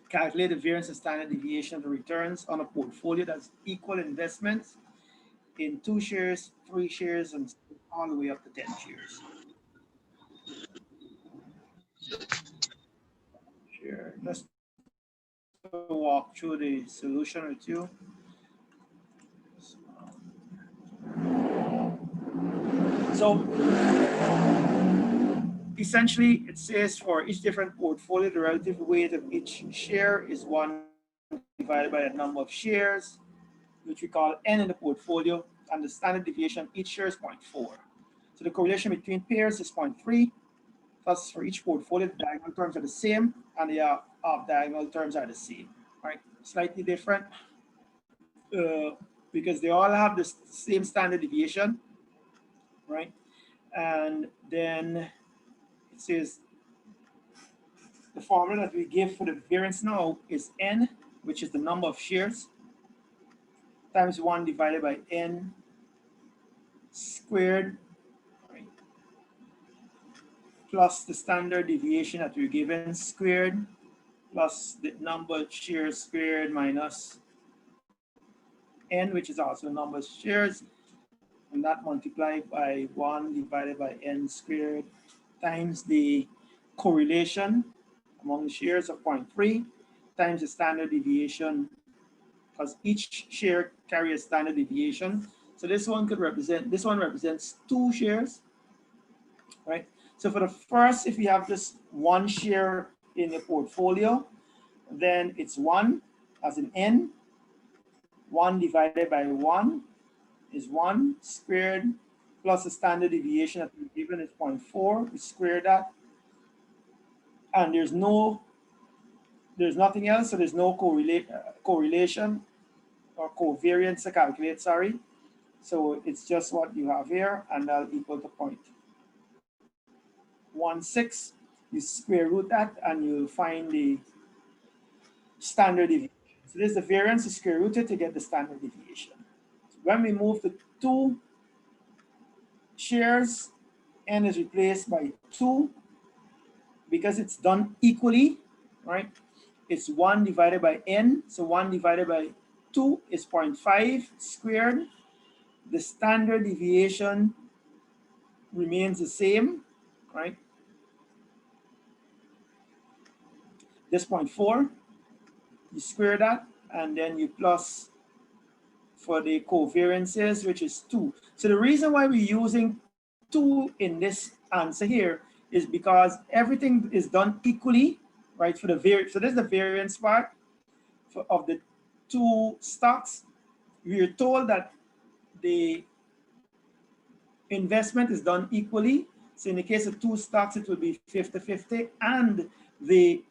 Calculate the variance and standard deviation of the returns on a portfolio that's equal investments in 2 shares, 3 shares, and all the way up to 10 shares. Sure. Let's walk through the solution with you. So essentially, it says for each different portfolio, the relative weight of each share is 1 divided by the number of shares, which we call N in the portfolio, and the standard deviation of each share is 0.4. So the correlation between pairs is 0.3. Thus, for each portfolio, the diagonal terms are the same, and the off-diagonal terms are the same. Right? Slightly different because they all have the same standard deviation, right? And then it says the formula that we give for the variance now is N, which is the number of shares, times 1 divided by N squared, right, plus the standard deviation that we're given squared, plus the number of shares squared minus N, which is also the number of shares, and that multiplied by 1 divided by N squared times the correlation among the shares of 0.3 times the standard deviation, because each share carries a standard deviation. So this one represents 2 shares, right? So for the first, if you have just 1 share in the portfolio, then it's 1 as in N. 1 divided by 1 is 1 squared plus the standard deviation that we're given is 0.4. We square that, and there's nothing else, so there's no correlation or covariance to calculate, sorry. So it's just what you have here, and that'll equal to 0.16. You square root that, and you'll find the standard deviation. So this is the variance, you square root it to get the standard deviation. When we move to 2 shares, N is replaced by 2 because it's done equally, right? It's 1 divided by N, so 1 divided by 2 is 0.5 squared. The standard deviation remains the same, right? This 0.4, you square that, and then you plus for the covariances, which is 2. So the reason why we're using 2 in this answer here is because everything is done equally, right? For the variance, so this is the variance part of the 2 stocks. We are told that the investment is done equally. So in the case of 2 stocks, it will be 50-50, and the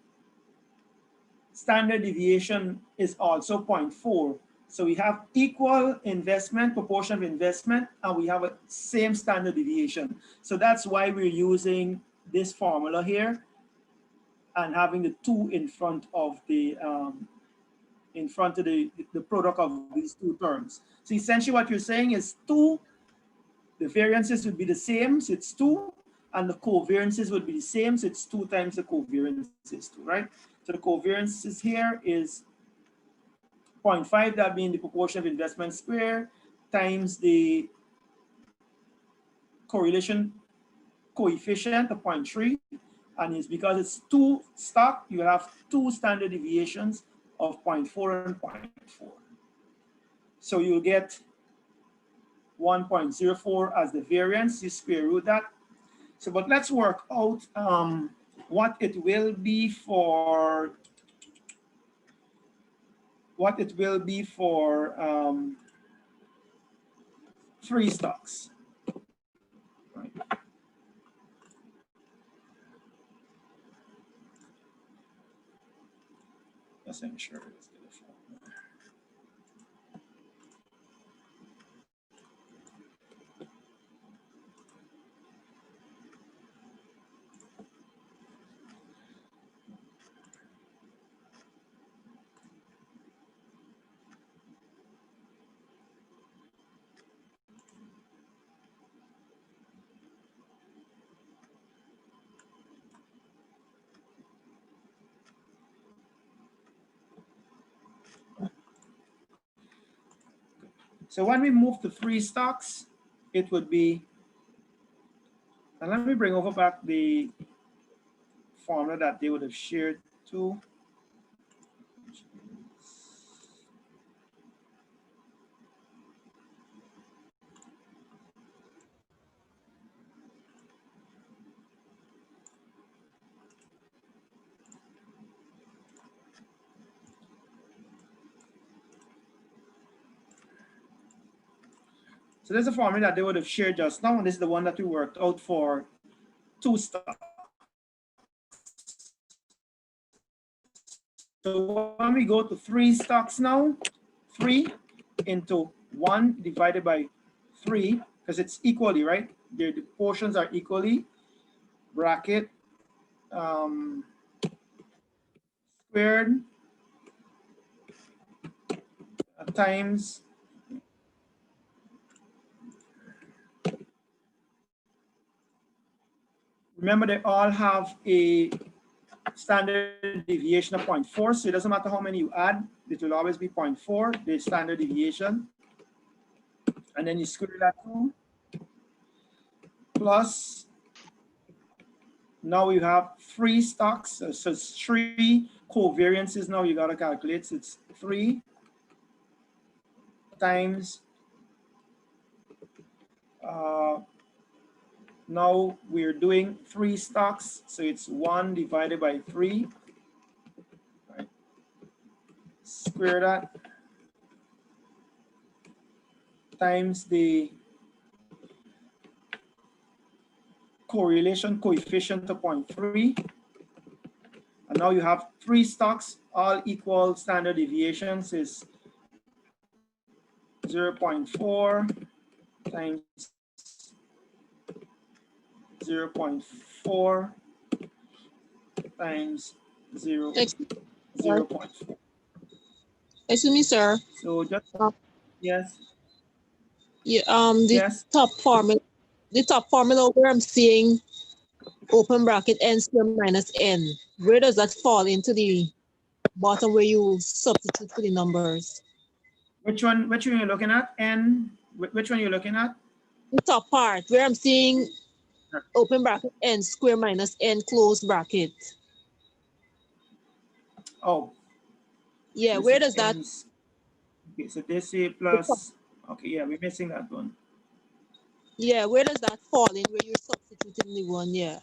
standard deviation is also 0.4. So we have equal investment, proportion of investment, and we have a same standard deviation. So that's why we're using this formula here and having the 2 in front of the product of these two terms. So essentially what you're saying is 2, the variances would be the same, so it's 2, and the covariances would be the same, so it's 2 times the covariances 2, right? So the covariances here is 0.5, that being the proportion of investment square, times the correlation coefficient of 0.3, and it's because it's 2 stock, you have 2 standard deviations of 0.4 and 0.4. So you'll get 1.04 as the variance, you square root that. So, but let's work out what it will be for three stocks. Right. Just ensure it's the formula. So when we move to 3 stocks, it would be, and let me bring over back the formula that they would have shared too. So there's a formula that they would have shared just now, and this is the one that we worked out for 2 stocks. So when we go to 3 stocks now, 3 into 1 divided by 3, because it's equally, right? The portions are equally, bracket, squared times remember they all have a standard deviation of 0.4, so it doesn't matter how many you add, it will always be 0.4, the standard deviation. And then you square that 2 plus, now you have 3 stocks, so it's 3 covariances now you got to calculate, so it's 3 times, now we're doing 3 stocks, so it's 1 divided by 3, right? Square that times the correlation coefficient of 0.3, and now you have 3 stocks, all equal standard deviations is 0.4 times 0.4 times 0.4. Excuse me, sir. So just yes. Yeah, the yes. top formula where I'm seeing open bracket n square minus n. Where does that fall into the bottom where you substitute for the numbers? Which one you're looking at? N. Which one you're looking at? The top part where I'm seeing open bracket n square minus n close bracket. Oh. Yeah, where does that? Okay, so this is plus. Okay, yeah, we're missing that one. Yeah, where does that fall in where you're substituting the one? Yeah.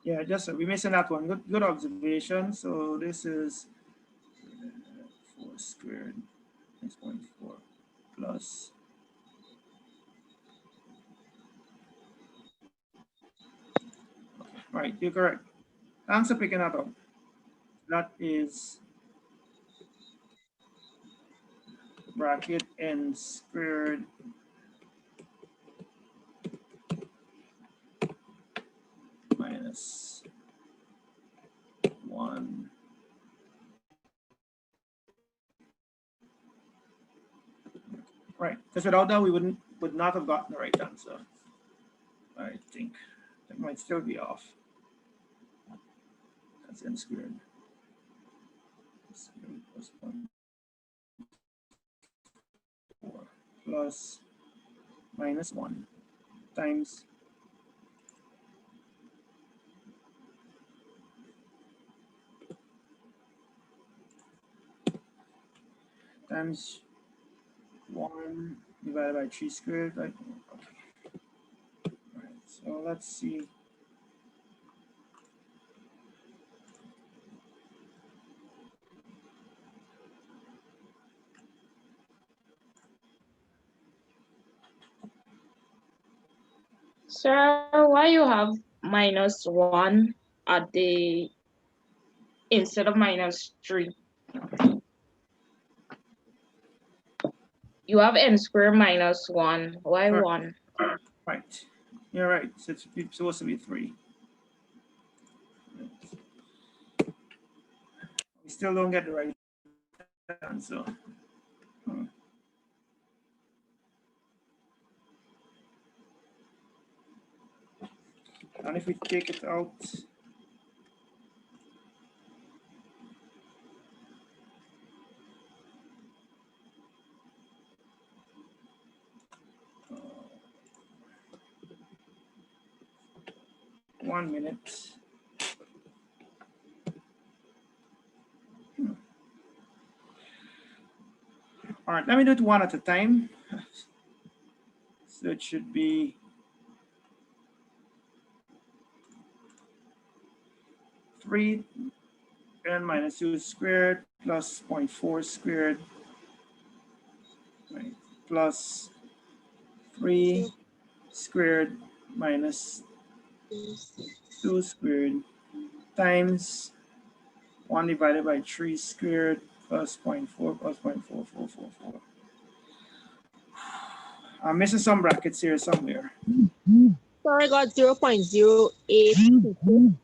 Yeah, just we're missing that one. Good observation. So this is 4 squared 6.4 plus. Okay, right, you're correct. Thanks for picking that up. That is bracket n squared minus Right, because without that, we would not have gotten the right answer. I think that might still be off. That's n squared. Squared plus 0.4 plus minus 1 times times 1 divided by 3 squared, right? Okay. All right, so let's see. Sir, why you have -1 at the instead of -3? You have n squared -1. Why All right. 1? Right. You're right. So it's supposed to be 3. We still don't get the right answer. And if we take it out, uh, 1 minute. All right, let me do it one at a time. So it should be 3 n minus 2 squared plus 0.4 squared, right, plus 3 squared minus 2 squared times 1 divided by 3 squared plus 0.4 plus 0.4444. I'm missing some brackets here somewhere. So I got 0.08.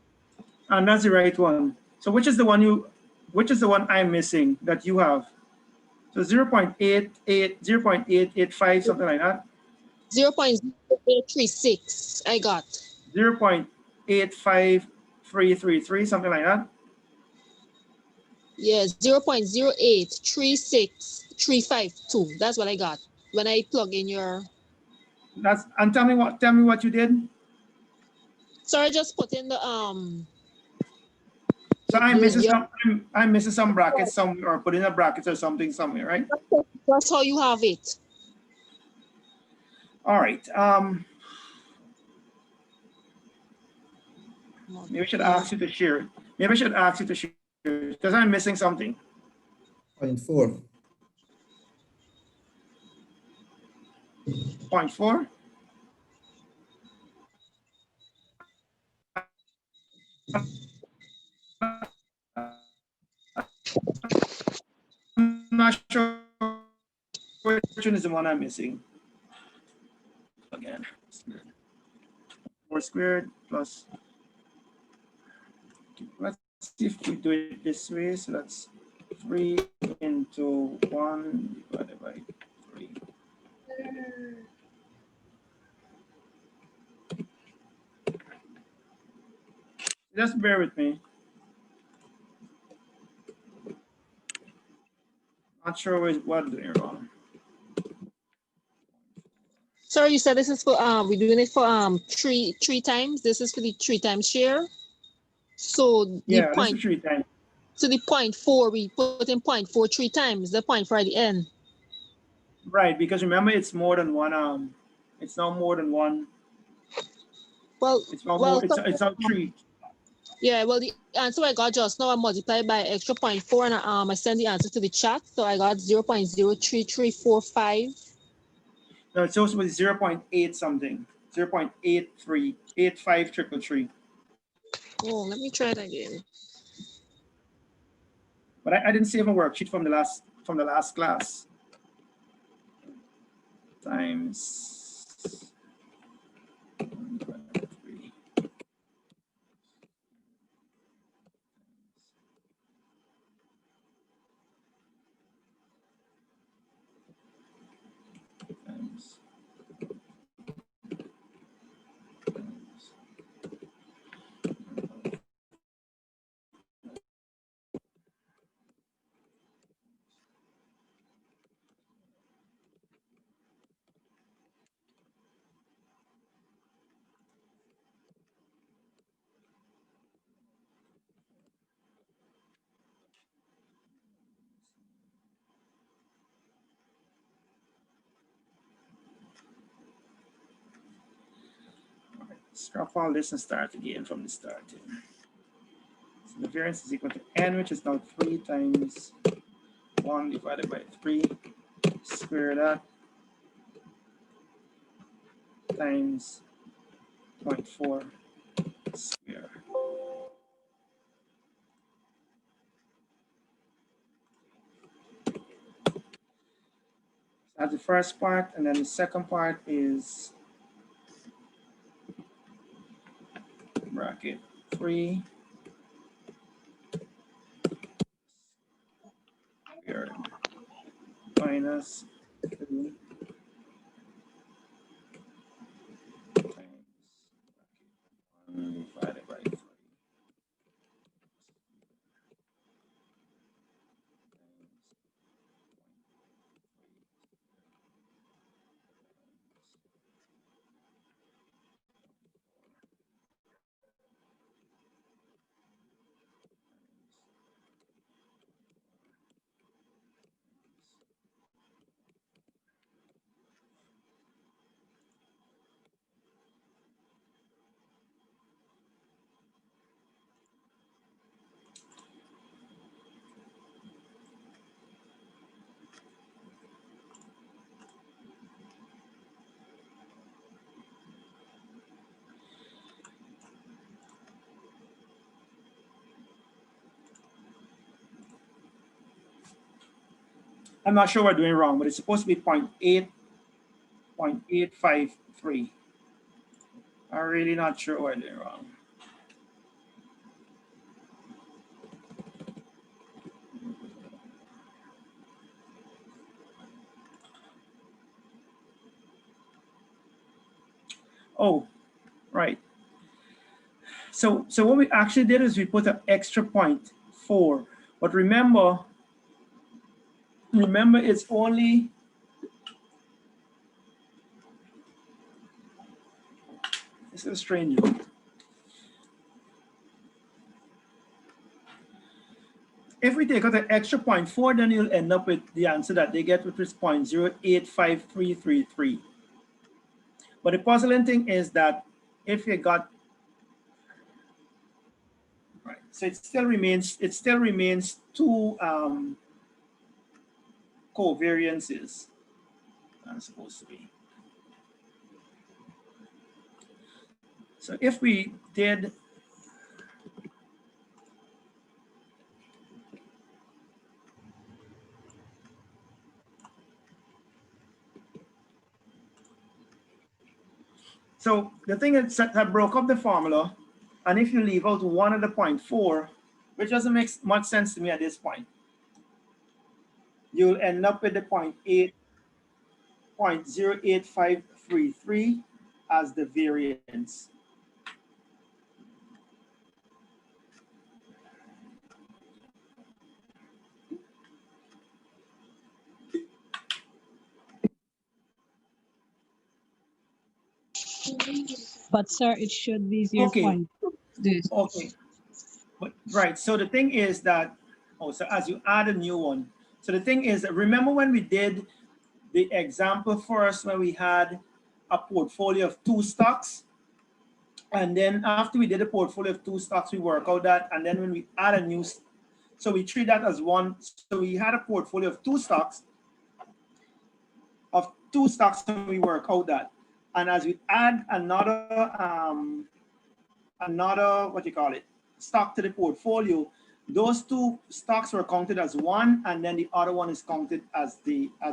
And that's the right one. So which is the one I'm missing that you have? So 0.885, something like that. 0.0836 I got. 0.85333, something like that. Yes, 0.0836352. That's what I got when I plug in your. That's, and tell me what you did. So I just put in the So I'm missing some brackets somewhere, or put in a bracket or something somewhere, right? That's how you have it. All right. Maybe I should ask you to share it. Maybe I should ask you to share it because I'm missing something. 0.4. 0.4. I'm not sure which one is the one I'm missing. Again, 4 squared plus. Let's see if we do it this way. So that's 3 into 1 divided by 3. Just bear with me. Not sure what I'm doing wrong. Sorry, you said this is for we're doing it for three times. This is for the 3 times share. So the Yeah, this point. is 3 times. So the 0.4 we put in 0.4 3 times. The 0.4 at the end. Right, because remember it's more than one. It's not more than one. Well, it's not it's 3. Yeah, well, the answer I got just now I multiplied by extra 0.4 and I send the answer to the chat. So I got 0.03345. No, it's supposed to be 0.8 something. 0.83, 8533. Oh, let me try it again. But I didn't save a worksheet from the last class. Times 3. Scrap all this and start again from the starting. So the variance is equal to n, which is now 3 times 1 divided by 3, square that, times 0.4 square. That's the first part, and then the second part is bracket 3 squared minus 2 times 1 divided by 3 I'm not sure what we're doing wrong, but it's supposed to be 0.853. I'm really not sure what we're doing wrong. Oh, right. So what we actually did is we put an extra 0.4, but remember it's only, this is strange. If we take out the extra 0.4, then you'll end up with the answer that they get, which is 0.085333. But the puzzling thing is that if you got, right, so it still remains two covariances. That's supposed to be. So if we did so the thing is that I broke up the formula, and if you leave out one of the 0.4, which doesn't make much sense to me at this point, you'll end up with the 0.08533 as the variance. But sir, it should be Okay. 0.2. This. Okay. But right. So the thing is that, so as you add a new one. So the thing is that, remember when we did the example first, when we had a portfolio of 2 stocks, and then after we did a portfolio of 2 stocks, we work out that, and then when we add a new, so we treat that as one. So we had a portfolio of 2 stocks, and we work out that. And as we add another what you call it, stock to the portfolio, those 2 stocks were counted as one, and then the other one is counted as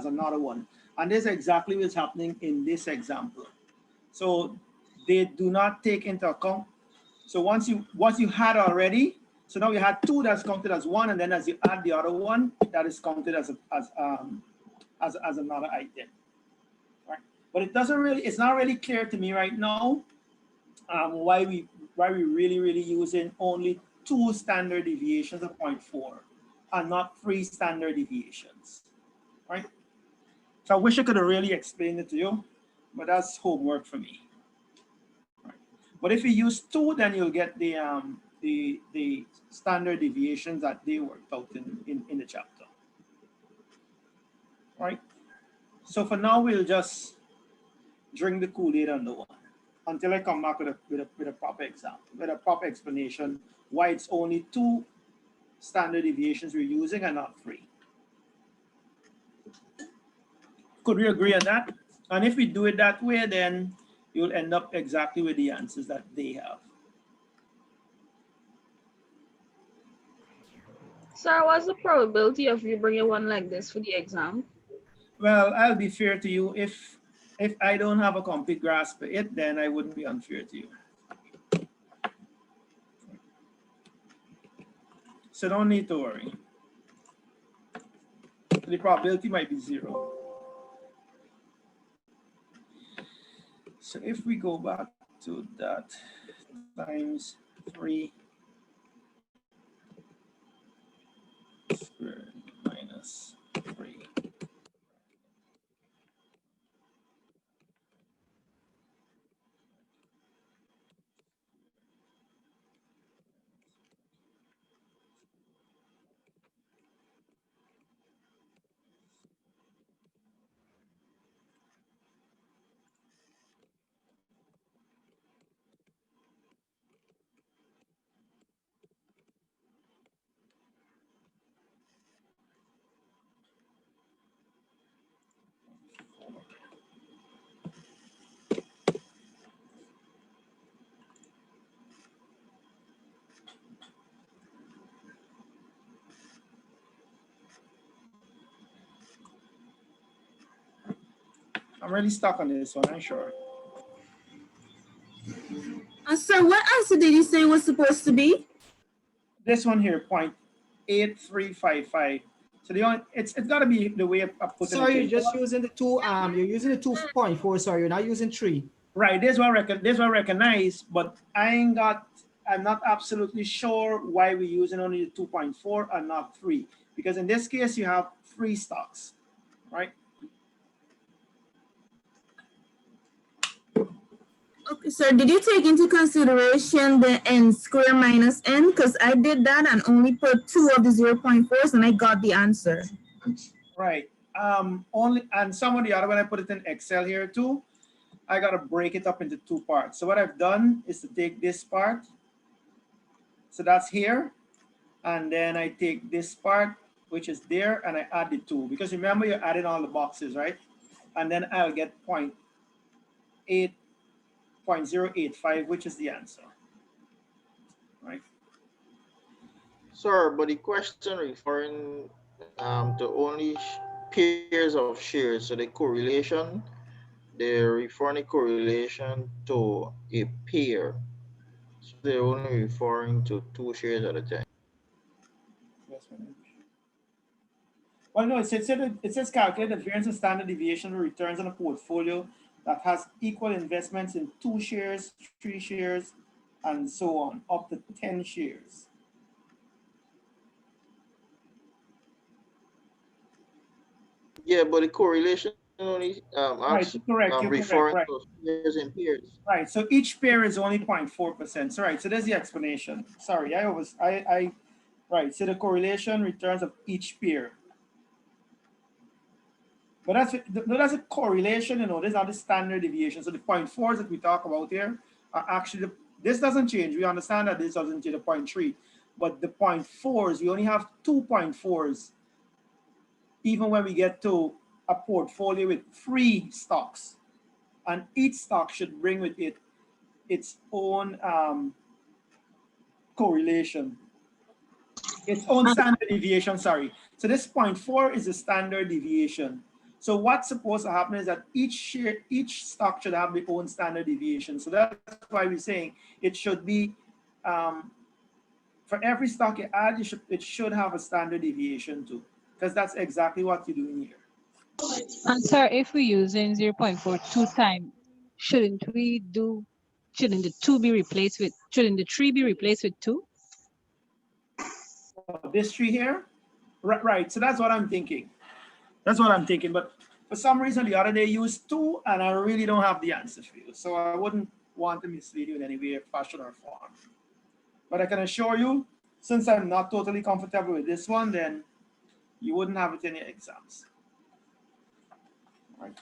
another one. And this is exactly what's happening in this example. So they do not take into account. So once you had already, so now you had 2 that's counted as one, and then as you add the other one, that is counted as another item. Right? But it's not really clear to me right now why we really using only 2 standard deviations of 0.4 and not 3 standard deviations, right? So I wish I could have really explained it to you, but that's homework for me. Right. But if you use 2, then you'll get the standard deviations that they worked out in the chapter. Right. So for now, we'll just drink the Kool-Aid on the one. until I come back with a proper example, with a proper explanation why it's only 2 standard deviations we're using and not 3. Could we agree on that? And if we do it that way, then you'll end up exactly with the answers that they have. Sir, what's the probability of you bringing one like this for the exam? Well, I'll be fair to you. If I don't have a complete grasp of it, then I wouldn't be unfair to you. So don't need to worry. The probability might be 0. So if we go back to that times 3 squared minus 3. I'm really stuck on this one, I'm sure. Sir, what answer did you say was supposed to be? This one here, 0.8355. So the only, it's got to be the way I put it. Sorry, you're just using the 2, you're using the 2.4, sorry, you're not using 3. Right, this one I recognize, but I'm not absolutely sure why we're using only the 2.4 and not 3. Because in this case, you have 3 stocks, right? Okay, sir, did you take into consideration the n square minus n? Because I did that and only put 2 of the 0.4s and I got the answer. Right. Only, and some of the other, when I put it in Excel here too, I got to break it up into 2 parts. So what I've done is to take this part. So that's here. And then I take this part, which is there, and I add the 2. Because remember, you're adding all the boxes, right? And then I'll get 0.085, which is the answer, right? Sir, but the question referring to only pairs of shares, so the correlation, they're referring the correlation to a pair. So they're only referring to 2 shares at a time. Well, no, it says calculate the variance and standard deviation of returns on a portfolio that has equal investments in 2 shares, 3 shares, and so on, up to 10 shares. Yeah, but the correlation only Right, correct, you're referring correct, to shares and pairs. right, so each pair is only 0.4%. So right, so there's the explanation. Sorry, right, so the correlation returns of each pair. But that's a correlation, you know, this is not the standard deviation. So the 0.4s that we talk about here are actually, this doesn't change. We understand that this doesn't change the 0.3, but the 0.4s, we only have 2 0.4s, even when we get to a portfolio with 3 stocks. And each stock should bring with it its own correlation, its own standard deviation, sorry. So this 0.4 is a standard deviation. So what's supposed to happen is that each stock should have their own standard deviation. So that's why we're saying it should be, for every stock you add, it should have a standard deviation too, because that's exactly what you're doing here. And sir, if we're using 0.4 2 times, shouldn't the 2 be replaced with, shouldn't the 3 be replaced with 2? This 3 here? Right, so that's what I'm thinking. That's what I'm thinking, but for some reason the other day used 2 and I really don't have the answer for you. So I wouldn't want to mislead you in any way, fashion, or form. But I can assure you, since I'm not totally comfortable with this one, then you wouldn't have it in your exams. Right.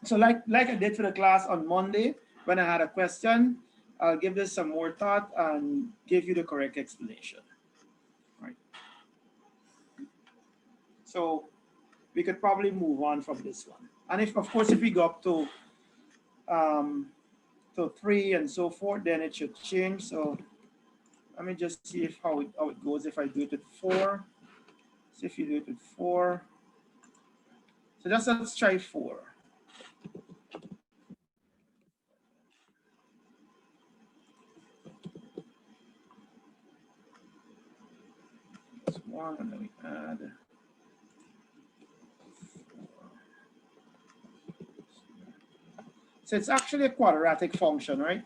So like I did for the class on Monday, when I had a question, I'll give this some more thought and give you the correct explanation. Right. So we could probably move on from this one. And if, of course, if we go up to 3 and so forth, then it should change. So let me just see if how it goes if I do it with 4. So if you do it with 4, so just let's try 4. That's 1, and then we add 4. So it's actually a quadratic function, right?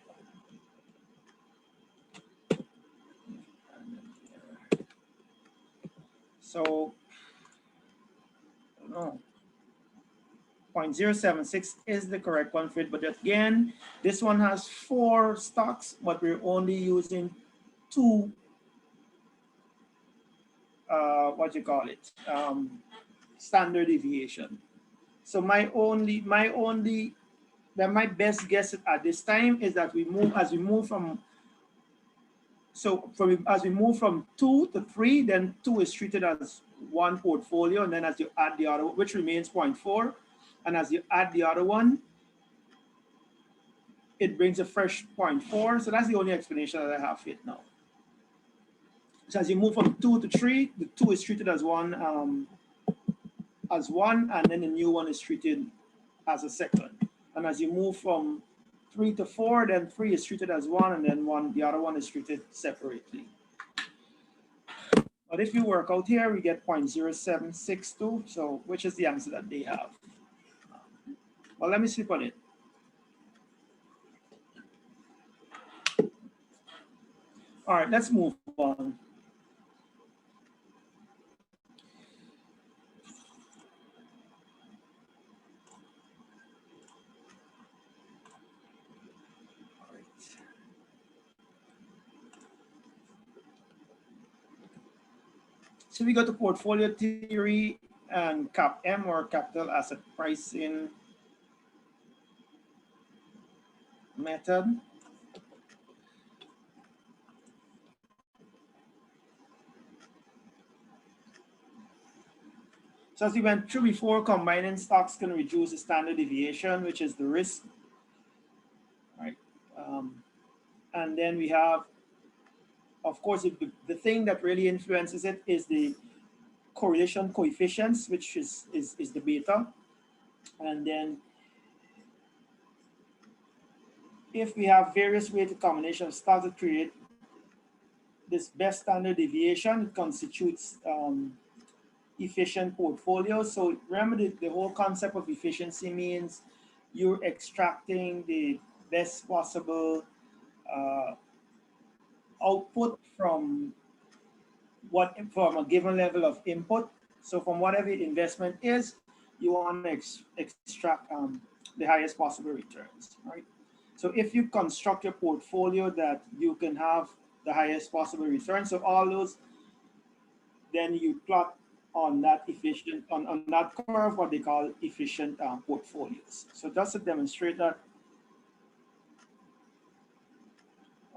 So, no, 0.076 is the correct one for it. But again, this one has 4 stocks, but we're only using 2, what you call it, standard deviation. So my best guess at this time is that as we move from 2 to 3, then 2 is treated as one portfolio, and then as you add the other, which remains 0.4, and as you add the other one, it brings a fresh 0.4. So that's the only explanation that I have it now. So as you move from 2 to 3, the 2 is treated as one, and then the new one is treated as a second. And as you move from 3 to 4, then 3 is treated as 1, and then the other one is treated separately. But if you work out here, we get 0.0762, so which is the answer that they have. Well, let me sleep on it. All right, let's move on. So we go to portfolio theory and CAPM, or capital asset pricing method. So as we went through before, combining stocks can reduce the standard deviation, which is the risk, right? And then we have, of course, the thing that really influences it is the correlation coefficients, which is the beta. And then if we have various weighted combination of stocks to create this best standard deviation, it constitutes efficient portfolios. So remember, the whole concept of efficiency means you're extracting the best possible output from a given level of input. So from whatever investment is, you want to extract the highest possible returns, right? So if you construct your portfolio that you can have the highest possible return, so all those, then you plot on that on that curve what they call efficient portfolios. So just to demonstrate that,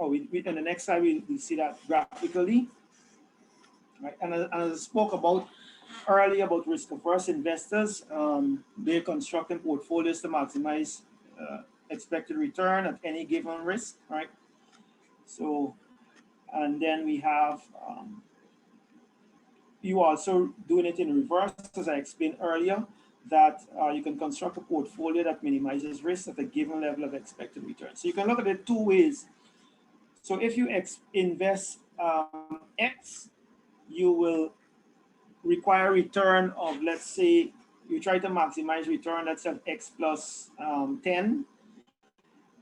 in the next slide we see that graphically, right? And as I spoke about earlier about risk-averse investors, they're constructing portfolios to maximize expected return at any given risk, right? So, and then we have you also doing it in reverse, as I explained earlier, that you can construct a portfolio that minimizes risk at a given level of expected return. So you can look at it 2 ways. So if you invest X, you will require return of, let's say, you try to maximize return, let's say X plus 10,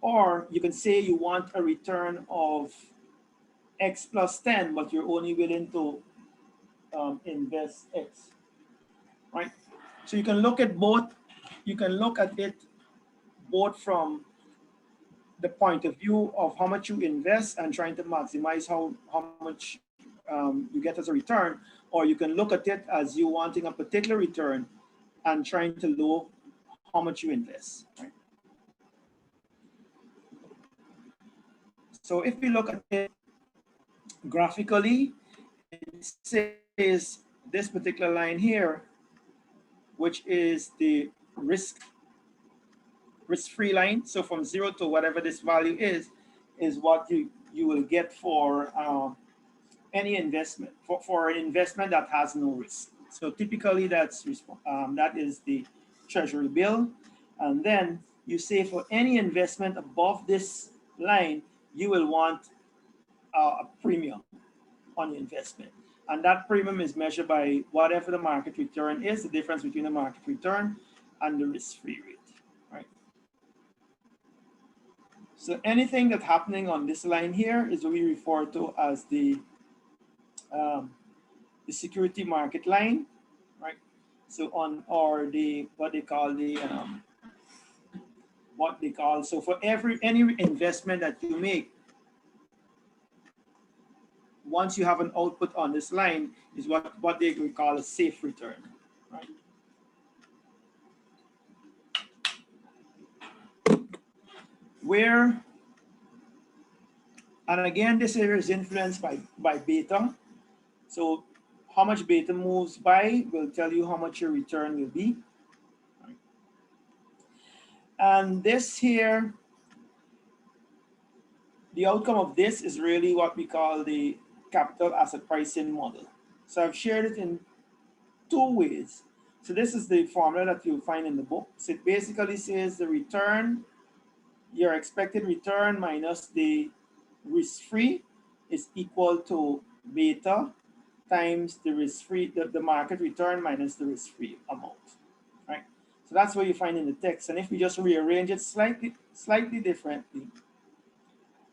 or you can say you want a return of X plus 10, but you're only willing to invest X, right? So you can look at both. You can look at it both from the point of view of how much you invest and trying to maximize how much you get as a return, or you can look at it as you wanting a particular return and trying to know how much you invest, right? So if we look at it graphically, it says this particular line here, which is the risk-free line. So from 0 to whatever this value is what you will get for any investment, for an investment that has no risk. So typically that is the treasury bill. And then you say for any investment above this line, you will want a premium on your investment. And that premium is measured by whatever the market return is, the difference between the market return and the risk-free rate, right? So anything that's happening on this line here is what we refer to as the security market line, right? So or what they call so for any investment that you make, once you have an output on this line is what they will call a safe return, right? And again, this area is influenced by beta. So how much beta moves by will tell you how much your return will be. Right? And this here, the outcome of this is really what we call the capital asset pricing model. So I've shared it in two ways. So this is the formula that you'll find in the book. So it basically says the return, your expected return minus the risk-free is equal to beta times the risk-free, the market return minus the risk-free amount, right? So that's what you find in the text. And if we just rearrange it slightly differently,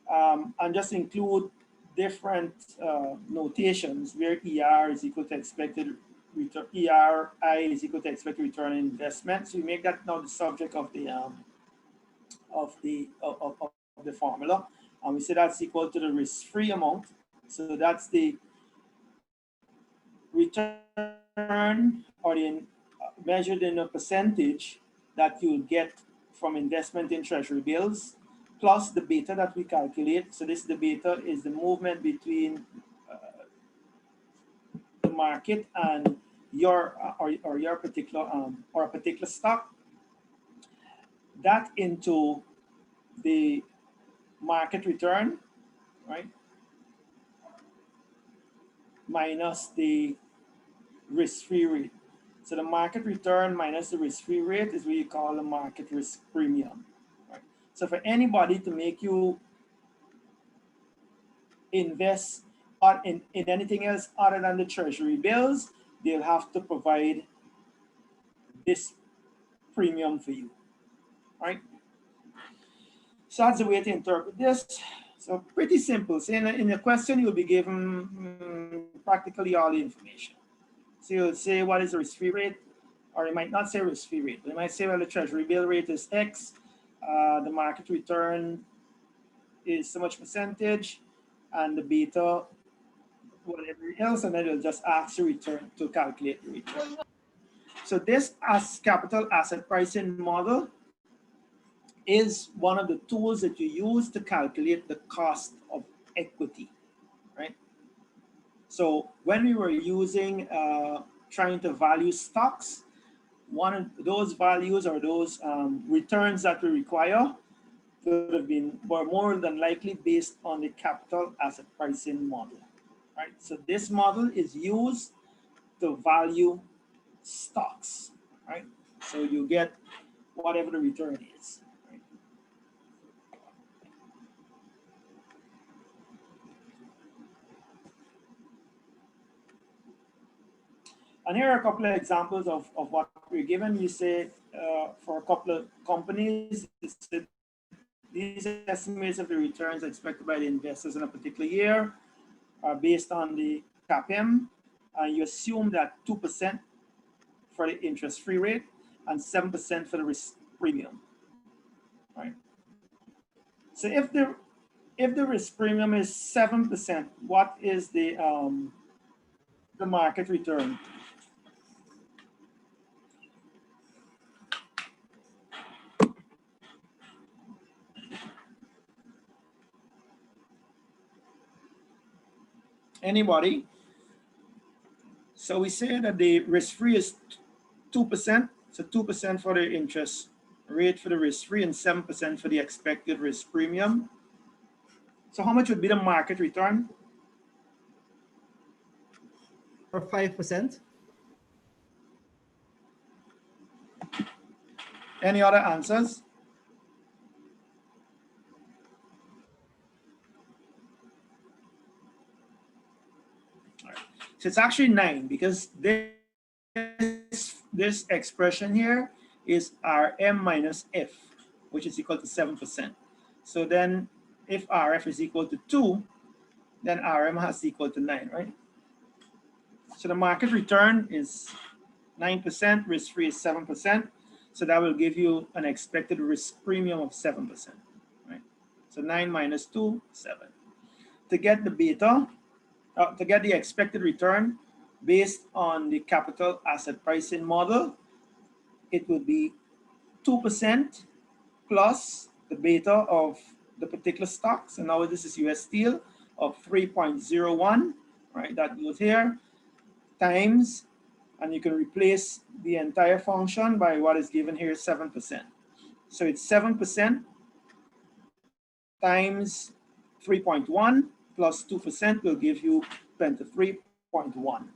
and just include different notations where ER is equal to expected return, ERI is equal to expected return on investment. So you make that now the subject of the formula, and we say that's equal to the risk-free amount. So that's the return, or measured in a percentage that you'll get from investment in treasury bills, plus the beta that we calculate. So the beta is the movement between the market and your particular or a particular stock. That into the market return, right? Minus the risk-free rate. So the market return minus the risk-free rate is what you call a market risk premium. Right? So for anybody to make you invest in anything else other than the treasury bills, they'll have to provide this premium for you, right? So that's the way to interpret this. So pretty simple. So in the question, you'll be given practically all the information. So you'll say, what is the risk-free rate? Or you might not say risk-free rate. They might say, well, the treasury bill rate is X. The market return is so much percentage, and the beta, whatever else, and then it'll just ask the return to calculate the return. So this as capital asset pricing model is one of the tools that you use to calculate the cost of equity, right? So when we were using, trying to value stocks, one of those values or those returns that we require were more than likely based on the capital asset pricing model, right? So this model is used to value stocks, right? So you get whatever the return is. Right? And here are a couple of examples of what we're given. You say for a couple of companies, these estimates of the returns expected by the investors in a particular year are based on the CAPM. You assume that 2% for the interest-free rate and 7% for the risk premium, right? So if the risk premium is 7%, what is the market return? Anybody? So we say that the risk-free is 2%. So 2% for the interest rate for the risk-free and 7% for the expected risk premium. So how much would be the market return? For 5%. Any other answers? All right. So it's actually 9 because this expression here is Rm minus F, which is equal to 7%. So then if Rf is equal to 2, then Rm has equal to 9, right? So the market return is 9%, risk-free is 7%. So that will give you an expected risk premium of 7%, right? So 9 minus 2, 7. To get the beta, to get the expected return based on the capital asset pricing model, it would be 2% plus the beta of the particular stock. So now this is US Steel of 3.01, right? That goes here, times, and you can replace the entire function by what is given here, 7%. So it's 7% times 3.1 plus 2% will give you 23.1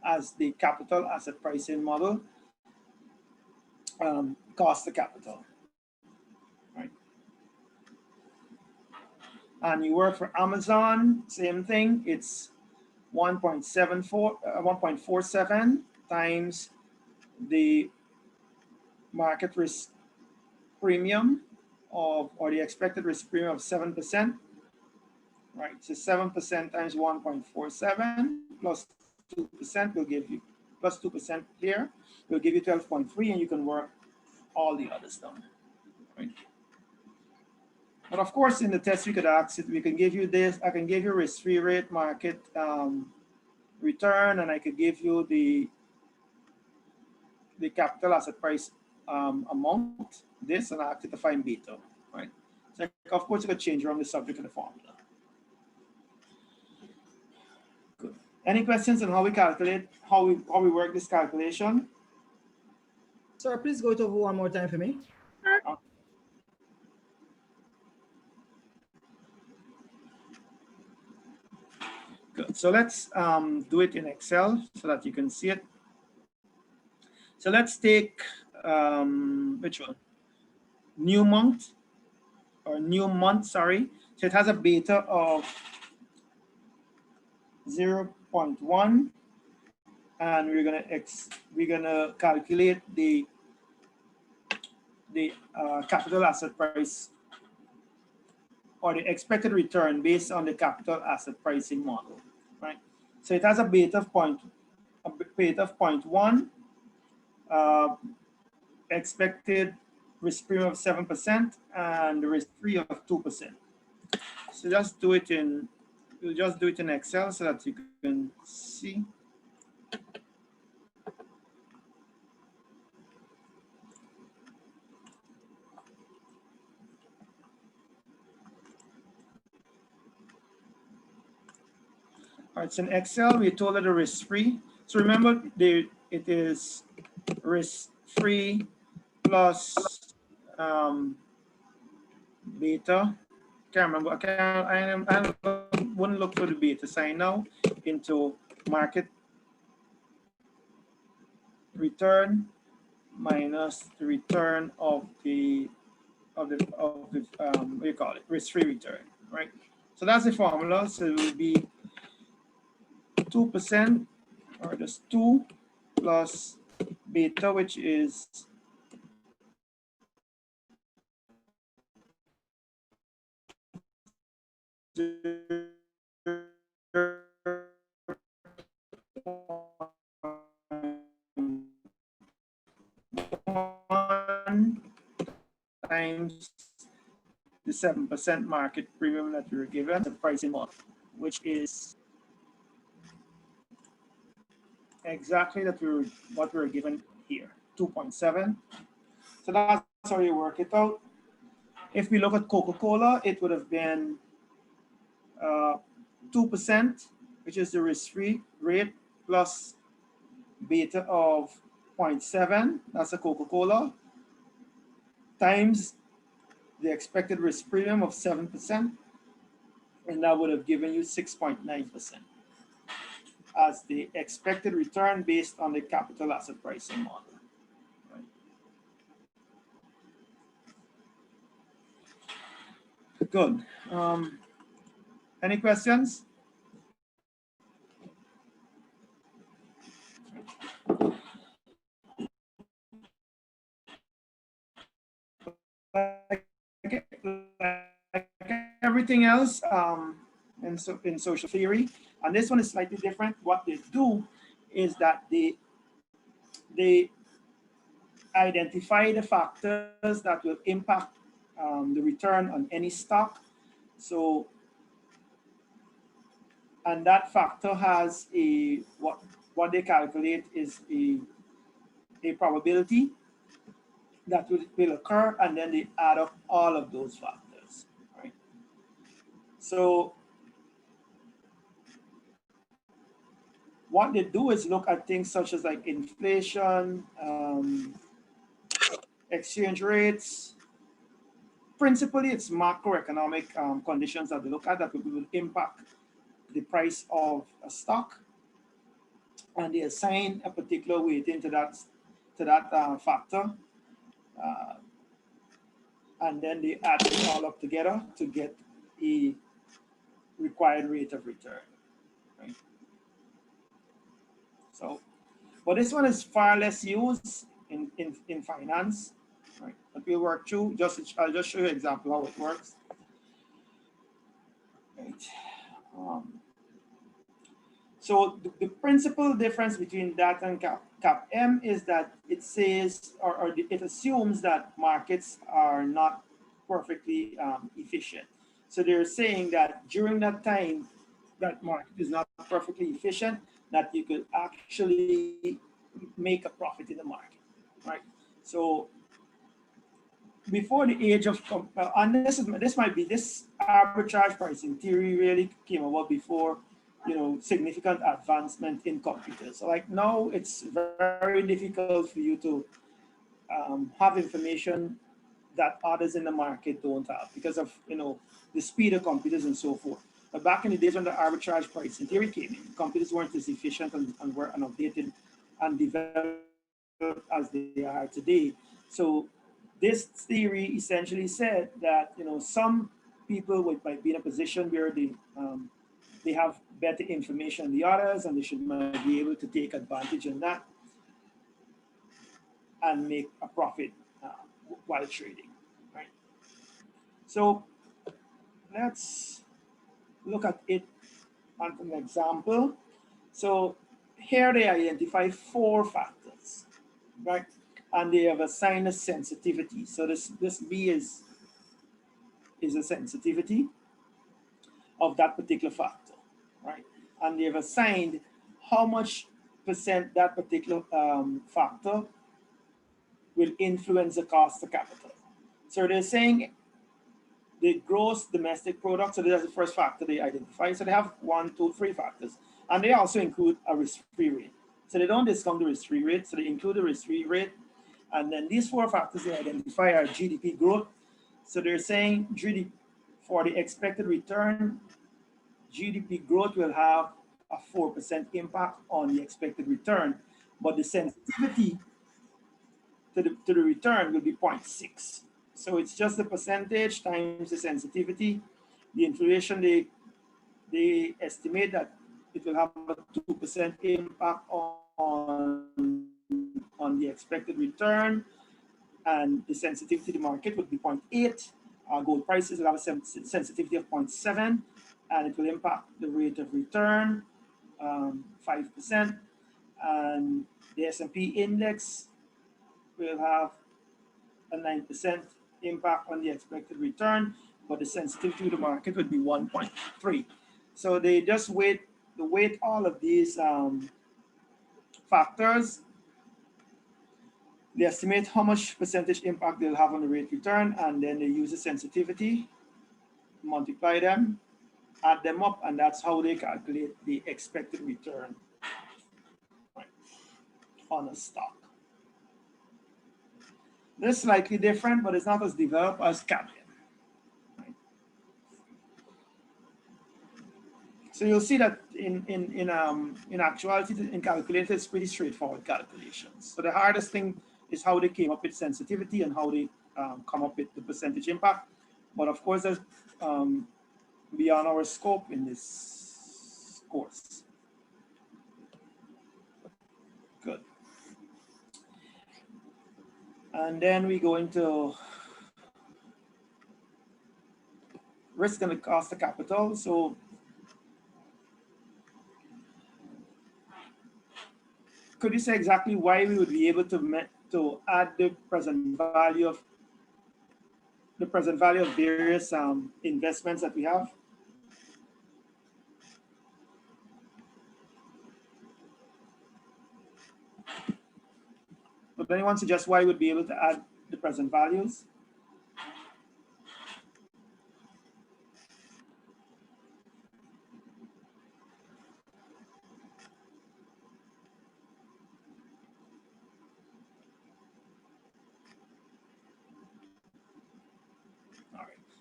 as the capital asset pricing model cost of capital, right? And you work for Amazon, same thing, it's 1.47 times the market risk premium of, or the expected risk premium of 7%, right? So 7% times 1.47 plus 2% will give you, plus 2% here, will give you 12.3, and you can work all the others down, right? But of course, in the test, we could ask it, we can give you this, I can give you risk-free rate, market return, and I could give you the capital asset price amount, this, and I ask it to find beta, right? So of course, you could change around the subject of the formula. Good. Any questions on how we calculate, how we work this calculation? Sir, please go to over one more time for me. Good. So let's do it in Excel so that you can see it. So let's take which one? New month, sorry. So it has a beta of 0.1, and we're gonna calculate the capital asset price or the expected return based on the capital asset pricing model, right? So it has a beta of 0.1, expected risk premium of 7%, and the risk-free of 2%. So we'll just do it in Excel so that you can see. All right, so in Excel, we told it a risk-free. So remember, it is risk-free plus beta. Can't remember. I wouldn't look for the beta sign now into market return minus the return of the what do you call it, risk-free return, right? So that's the formula. So it will be 2%, or just 2 plus beta, which is times the 7% market premium that we were given, the pricing model, which is exactly what we were given here, 2.7. So that's how you work it out. If we look at Coca-Cola, it would have been 2% which is the risk-free rate plus beta of 0.7, that's a Coca-Cola, times the expected risk premium of 7%, and that would have given you 6.9% as the expected return based on the capital asset pricing model. Right. Good. Any questions? Like everything else in social theory, and this one is slightly different. What they do is that they identify the factors that will impact the return on any stock. So, and that factor has a what they calculate is a probability that will occur, and then they add up all of those factors, right? So what they do is look at things such as like inflation, exchange rates. Principally, it's macroeconomic conditions that they look at that will impact the price of a stock, and they assign a particular weighting to that factor. And then they add it all up together to get a required rate of return, right? So, but this one is far less used in finance, right? But we'll work through, I'll just show you an example how it works. Right. So the principal difference between that and CAPM is that it says, or it assumes that markets are not perfectly efficient. So they're saying that during that time, that market is not perfectly efficient, that you could actually make a profit in the market, right? So before the age of, and this arbitrage pricing theory really came about before, significant advancement in computers. So like now it's very difficult for you to have information that others in the market don't have because of, the speed of computers and so forth. But back in the days when the arbitrage pricing theory came in, computers weren't as efficient and were updated and developed as they are today. So this theory essentially said that, some people might be in a position where they have better information than the others, and they should be able to take advantage of that and make a profit while trading, right? So let's look at it on an example. So here they identify 4 factors, right? And they have assigned a sensitivity. So this B is a sensitivity of that particular factor, right? And they've assigned how much percent that particular factor will influence the cost of capital. So they're saying the gross domestic product, so that's the first factor they identify. So they have 1, 2, 3 factors. And they also include a risk-free rate. So they don't discount the risk-free rate, so they include the risk-free rate. And then these 4 factors they identify are GDP growth. So they're saying for the expected return, GDP growth will have a 4% impact on the expected return, but the sensitivity to the return will be 0.6. So it's just the percentage times the sensitivity. The inflation, they estimate that it will have a 2% impact on the expected return, and the sensitivity to the market would be 0.8. Gold prices will have a sensitivity of 0.7, and it will impact the rate of return 5%, and the S&P index will have a 9% impact on the expected return, but the sensitivity to the market would be 1.3. So they just weight all of these factors. They estimate how much percentage impact they'll have on the rate return, and then they use the sensitivity, multiply them, add them up, and that's how they calculate the expected return on a stock. This is slightly different, but it's not as developed as Kaplan. So you'll see that in actuality, in calculator, it's pretty straightforward calculations. So the hardest thing is how they came up with sensitivity and how they come up with the percentage impact. But of course, that's beyond our scope in this course. Good. And then we go into risk and the cost of capital. So could you say exactly why we would be able to add the present value of various investments that we have? Would anyone suggest why we would be able to add the present values?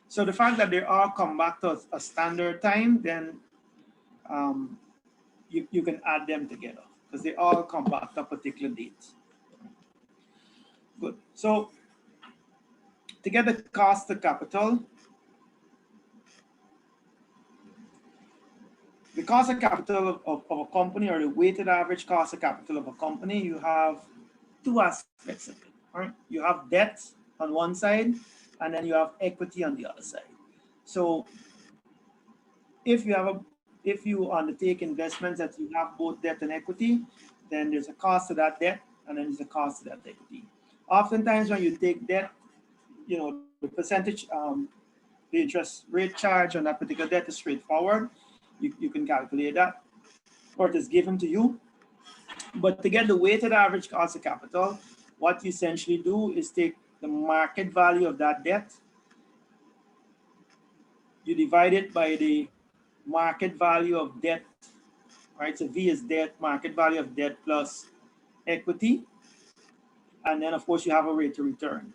So the fact that they all come back to a standard time, then you can add them together because they all come back to a particular date. Good. So to get the cost of capital, the cost of capital of a company, or the weighted average cost of capital of a company, you have two aspects of it. Right? You have debt on one side, and then you have equity on the other side. So if you undertake investments that you have both debt and equity, then there's a cost to that debt, and then there's a cost to that equity. Oftentimes when you take debt, the percentage, the interest rate charge on that particular debt is straightforward. You can calculate that, or it is given to you. But to get the weighted average cost of capital, what you essentially do is take the market value of that debt, you divide it by the market value of debt, right? So V is debt, market value of debt plus equity. And then of course you have a rate of return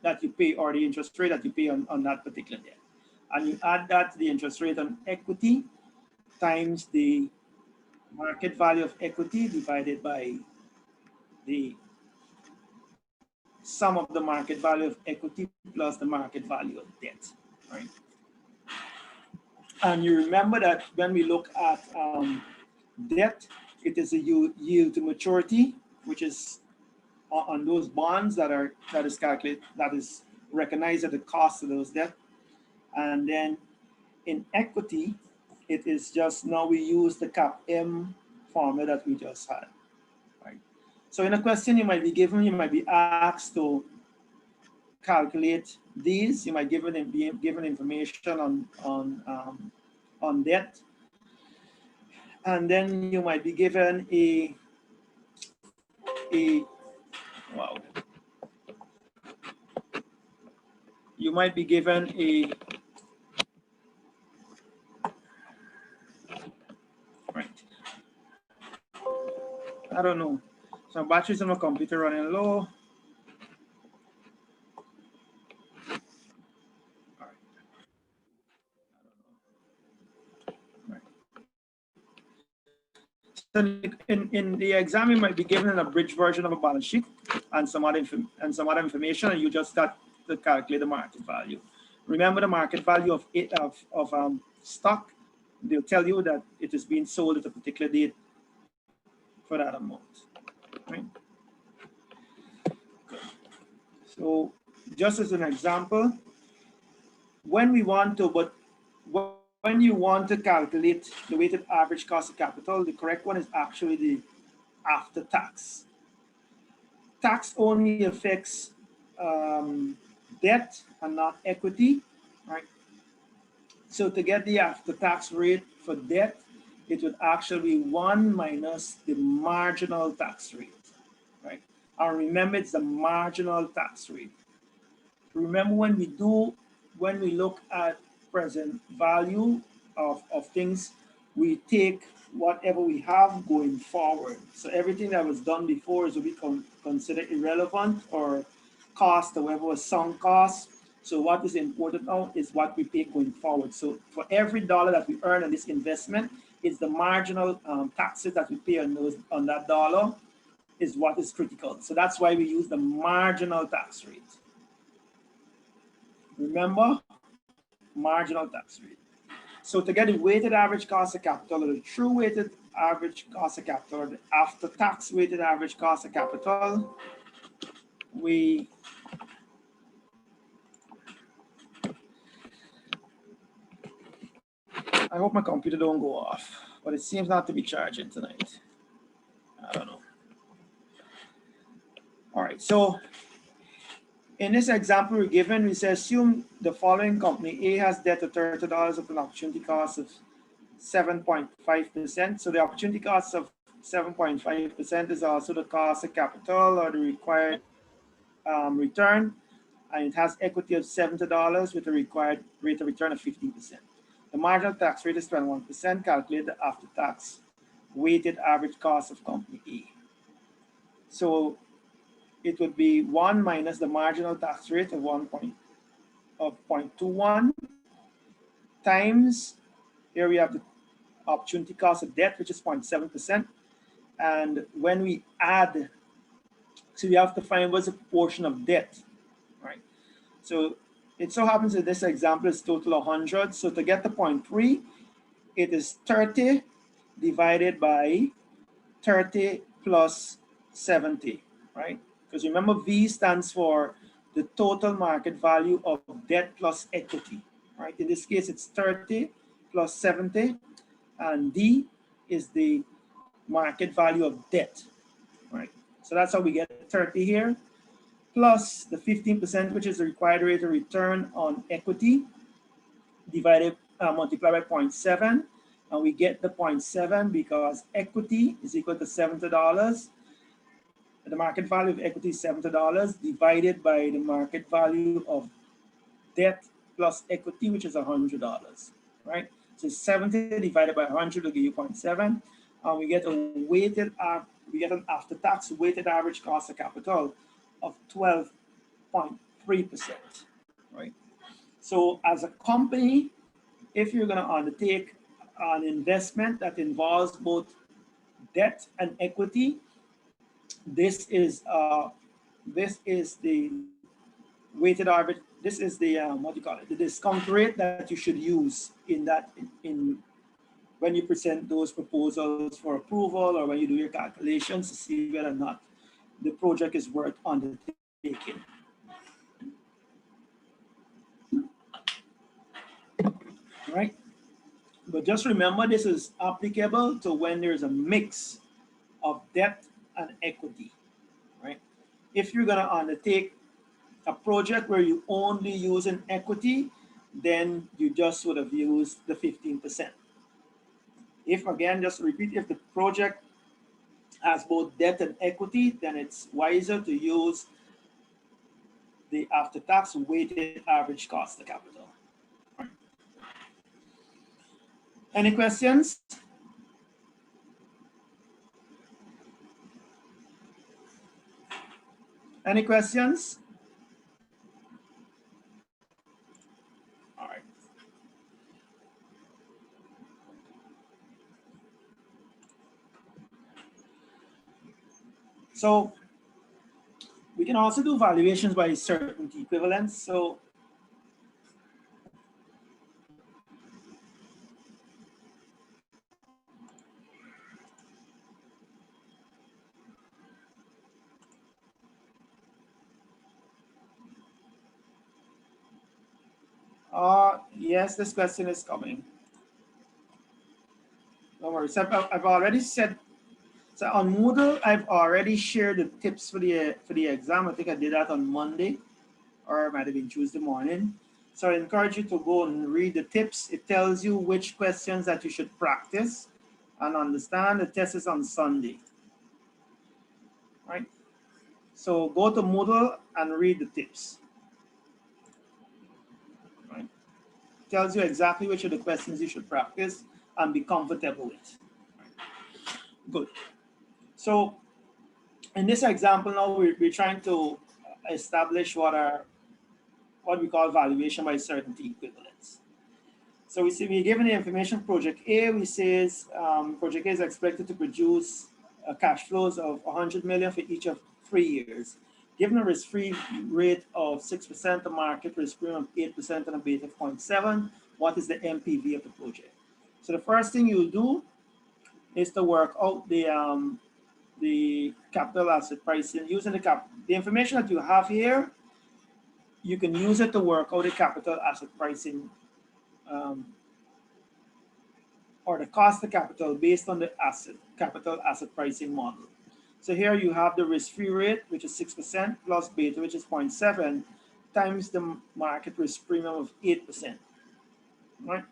that you pay, or the interest rate that you pay on that particular debt. And you add that to the interest rate on equity times the market value of equity divided by the sum of the market value of equity plus the market value of debt, right? And you remember that when we look at debt, it is a yield to maturity, which is on those bonds that is calculated, that is recognized at the cost of those debt. And then in equity, it is just, now we use the CAPM formula that we just had, right? So in a question you might be given, you might be asked to calculate these. You might be given information on debt, and then you might be given wow. You might be given right. I don't know. Some batteries on my computer running low. In the exam, you might be given an abridged version of a balance sheet and some other information, and you just start to calculate the market value. Remember the market value of stock. They'll tell you that it is being sold at a particular date for that amount. Right? So just as an example, when you want to calculate the weighted average cost of capital, the correct one is actually the after tax. Tax only affects debt and not equity, right? So to get the after tax rate for debt, it would actually be 1 minus the marginal tax rate, right? And remember, it's the marginal tax rate. Remember when we look at present value of things, we take whatever we have going forward. So everything that was done before is what we consider irrelevant or cost, or whatever was sunk cost. So what is important now is what we pay going forward. So for every dollar that we earn on this investment, it's the marginal taxes that we pay on that dollar is what is critical. So that's why we use the marginal tax rate. Remember, marginal tax rate. So to get the weighted average cost of capital, or the true weighted average cost of capital, or the after-tax weighted average cost of capital, I hope my computer don't go off, but it seems not to be charging tonight. I don't know. All right, so in this example we're given, we say assume the following company A has debt of $30 of an opportunity cost of 7.5%. So the opportunity cost of 7.5% is also the cost of capital or the required return, and it has equity of $70 with a required rate of return of 15%. The marginal tax rate is 21%, calculated after tax weighted average cost of company A. So it would be 1 minus the marginal tax rate of 0.21 times, here we have the opportunity cost of debt, which is 0.7%. And when we add, so we have to find what's the proportion of debt, right? So it so happens that this example is total 100. So to get the 0.3, it is 30 divided by 30 plus 70, right? Because remember, V stands for the total market value of debt plus equity, right? In this case, it's 30 plus 70, and D is the market value of debt, right? So that's how we get 30 here, plus the 15%, which is the required rate of return on equity, divided, multiplied by 0.7, and we get the 0.7 because equity is equal to $70. The market value of equity is $70 divided by the market value of debt plus equity, which is $100, right? So 70 divided by 100 will give you 0.7, and we get an after-tax weighted average cost of capital of 12.3%, right? So as a company, if you're going to undertake an investment that involves both debt and equity, this is the weighted average. This is the what do you call it? The discount rate that you should use in when you present those proposals for approval, or when you do your calculations to see whether or not the project is worth undertaking. Right? But just remember, this is applicable to when there's a mix of debt and equity, right? If you're gonna undertake a project where you only use an equity, then you just would have used the 15%. If, again, just to repeat, if the project has both debt and equity, then it's wiser to use the after-tax weighted average cost of capital. Any questions? Any questions? All right. So we can also do valuations by certainty equivalence. So yes, this question is coming. Don't worry. So I've already said, so on Moodle, I've already shared the tips for the exam. I think I did that on Monday, or it might have been Tuesday morning. So I encourage you to go and read the tips. It tells you which questions that you should practice and understand. The test is on Sunday, right? So go to Moodle and read the tips, right? tells you exactly which of the questions you should practice and be comfortable with. Good. So in this example now, we're trying to establish what we call valuation by certainty equivalence. So we see we're given the information project A, we says project A is expected to produce cash flows of 100 million for each of 3 years. Given a risk-free rate of 6%, a market risk premium of 8% and a beta of 0.7, what is the MPV of the project? So the first thing you'll do is to work out the capital asset pricing using the information that you have here. You can use it to work out the capital asset pricing or the cost of capital based on the capital asset pricing model. So here you have the risk-free rate, which is 6%, plus beta, which is 0.7, times the market risk premium of 8%, right?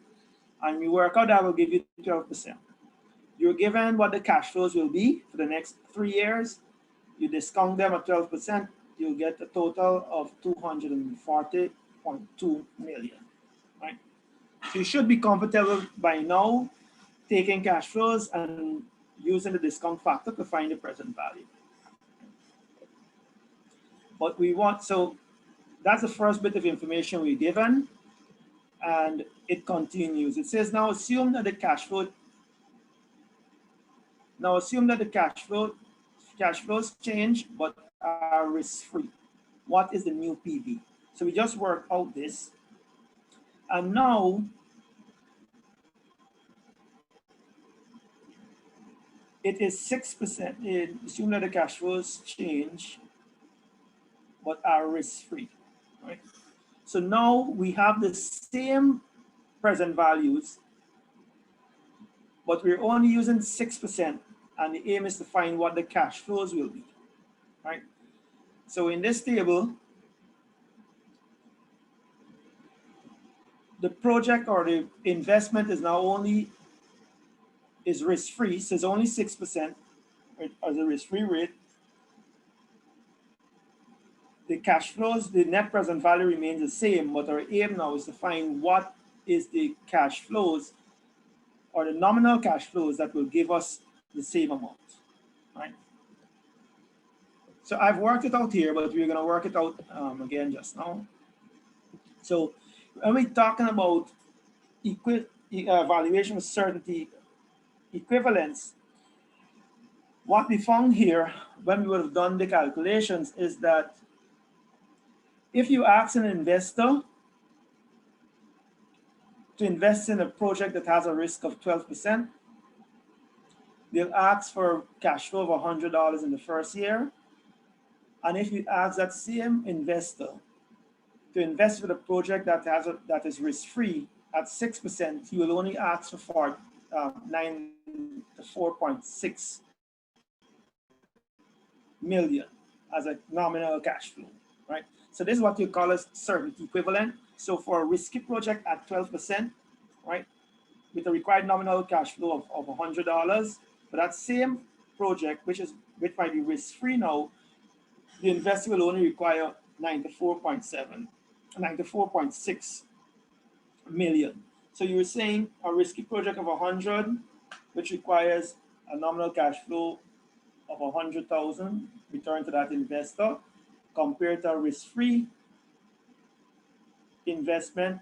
And you work out that will give you 12%. You're given what the cash flows will be for the next 3 years. You discount them at 12%, you'll get a total of 240.2 million, right? So you should be comfortable by now taking cash flows and using the discount factor to find the present value. But we want, so that's the first bit of information we're given, and it continues. It says, now assume that the cash flows change but are risk-free. What is the new PV? So we just worked out this, and now it is 6%. Assume that the cash flows change but are risk-free, right? So now we have the same present values, but we're only using 6%, and the aim is to find what the cash flows will be, right? So in this table, the project or the investment is now is risk-free, so it's only 6% as a risk-free rate. The cash flows, the net present value remains the same, but our aim now is to find what is the cash flows or the nominal cash flows that will give us the same amount, right? So I've worked it out here, but we're going to work it out again just now. So when we're talking about valuation with certainty equivalence, what we found here when we would have done the calculations is that if you ask an investor to invest in a project that has a risk of 12%, they'll ask for cash flow of $100 in the first year. And if you ask that same investor to invest with a project that is risk-free at 6%, he will only ask for 4.6 million as a nominal cash flow, right? So this is what you call a certainty equivalent. So for a risky project at 12%, right, with a required nominal cash flow of $100, for that same project, which might be risk-free now, the investor will only require 94.6 million. So you're saying a risky project of 100, which requires a nominal cash flow of 100,000 return to that investor, compared to a risk-free investment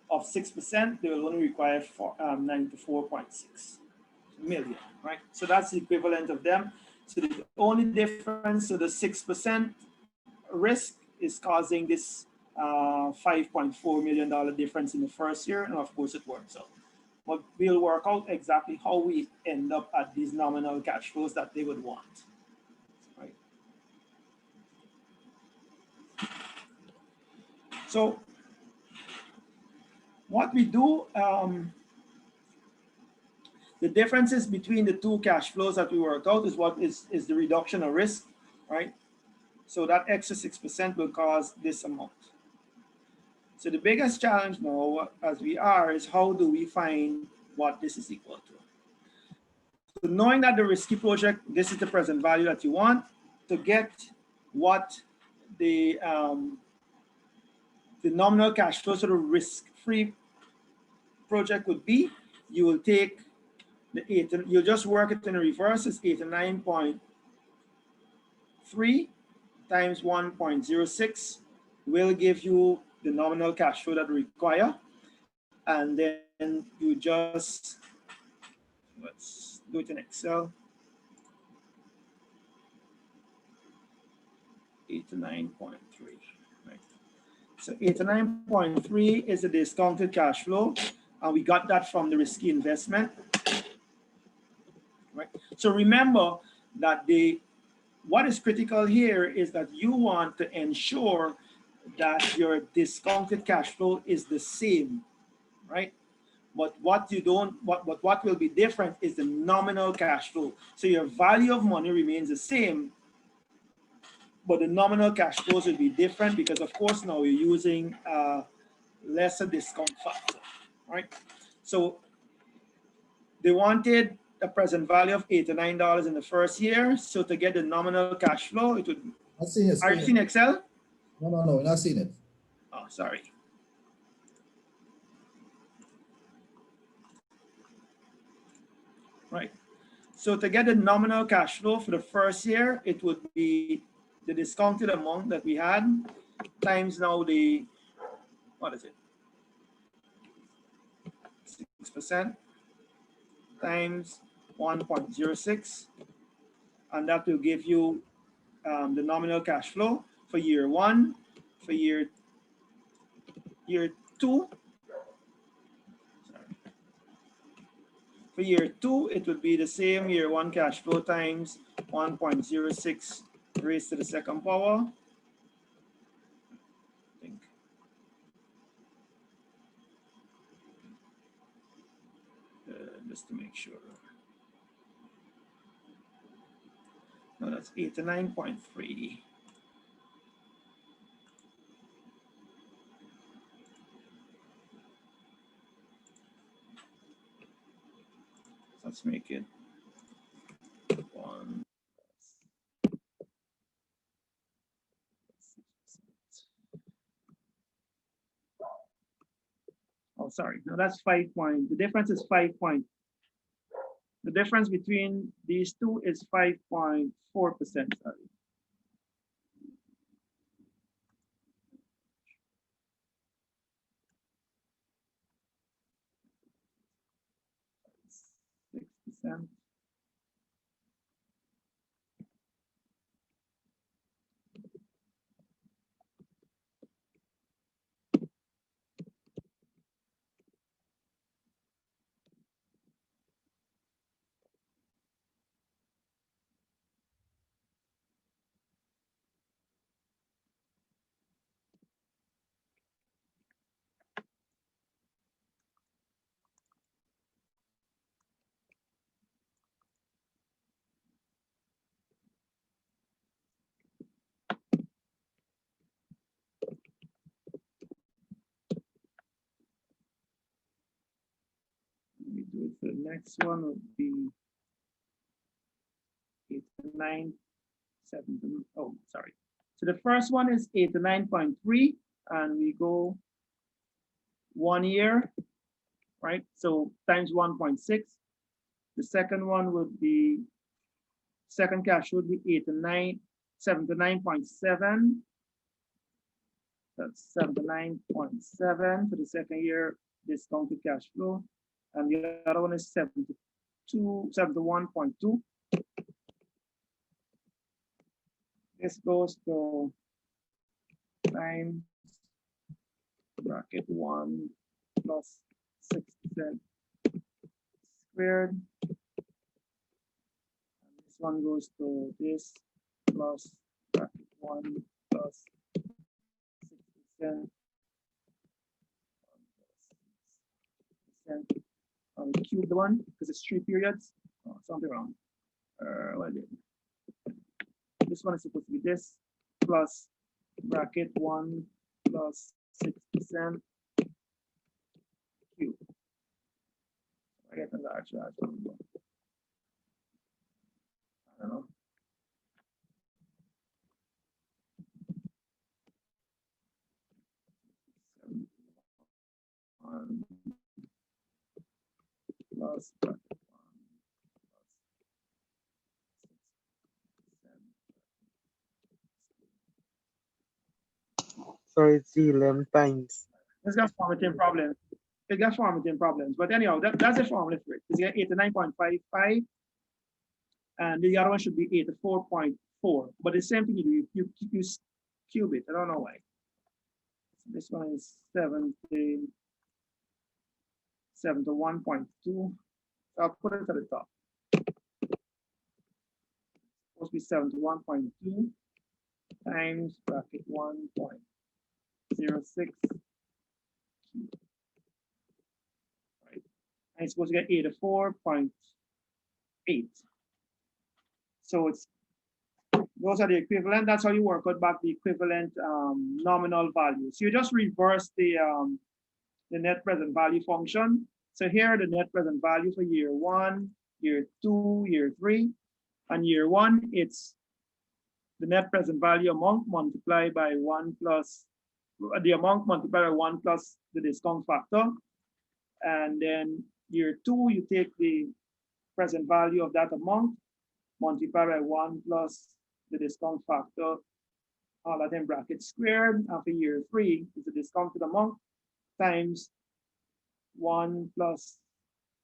of 6%, they will only require 94.6 million, right? So that's the equivalent of them. So the only difference to the 6% risk is causing this $5.4 million difference in the first year, and of course it works out. But we'll work out exactly how we end up at these nominal cash flows that they would want, right? So what we do, the differences between the two cash flows that we worked out is what is the reduction of risk, right? So that extra 6% will cause this amount. So the biggest challenge now, as we are, is how do we find what this is equal to? So knowing that the risky project, this is the present value that you want, to get what the nominal cash flow, so the risk-free project would be, you will take the you'll just work it in the reverse. It's 89.3 times 1.06 will give you the nominal cash flow that we require. And then you just, let's do it in Excel. 89.3, right? So 89.3 is the discounted cash flow, and we got that from the risky investment, right? So remember that what is critical here is that you want to ensure that your discounted cash flow is the same, right? But what will be different is the nominal cash flow. So your value of money remains the same, but the nominal cash flows will be different because, of course, now we're using a lesser discount factor, right? So they wanted a present value of $89 in the first year. So to get the nominal cash flow, it would. Not seeing it. Are you seeing Excel? No, we're not seeing it. Oh, sorry. Right. So to get the nominal cash flow for the first year, it would be the discounted amount that we had times now the, what is it? 6% times 1.06. And that will give you the nominal cash flow for year one, for year two. Sorry. For year two, it would be the same year one cash flow times 1.06 raised to the second power. I think. Just to make sure. No, that's 89.3. Let's make it 1. Oh, sorry. No, that's 5 point. The difference is 5 point. The difference between these two is 5.4%. Sorry. %. Let me do it. The next one would be 89.7. Oh, sorry. So the first one is 89.3, and we go 1 year, right? So times 1.6. The second one would be, second cash would be 79.7. That's 79.7 for the second year discounted cash flow. And the other one is 71.2. This goes to times bracket 1 plus 6% squared. And this one goes to this plus bracket 1 plus 6%. We cube the one because it's 3 periods. Oh, something wrong. What did? This one is supposed to be this plus bracket 1 plus 6% cube. I get a large number. I don't know. plus bracket 1 plus 6%. So it's 11 times. It's got formatting problems. It got formatting problems. But anyhow, that's the formula for it. It's got 89.55. And the other one should be 84.4. But the same thing you do, you cube it. I don't know why. This one is 71.2. I'll put it at the top. Supposed to be 71.2 times bracket 1.06. Right. And it's supposed to get 84.8. So it's those are the equivalent. That's how you work out back the equivalent nominal value. So you just reverse the net present value function. So here the net present value for year 1, year 2, year 3, and year 1 it's the net present value amount multiplied by 1 plus the amount multiplied by 1 plus the discount factor, and then year 2 you take the present value of that amount multiplied by 1 plus the discount factor, all that in brackets squared. After year 3 is the discounted amount times 1 plus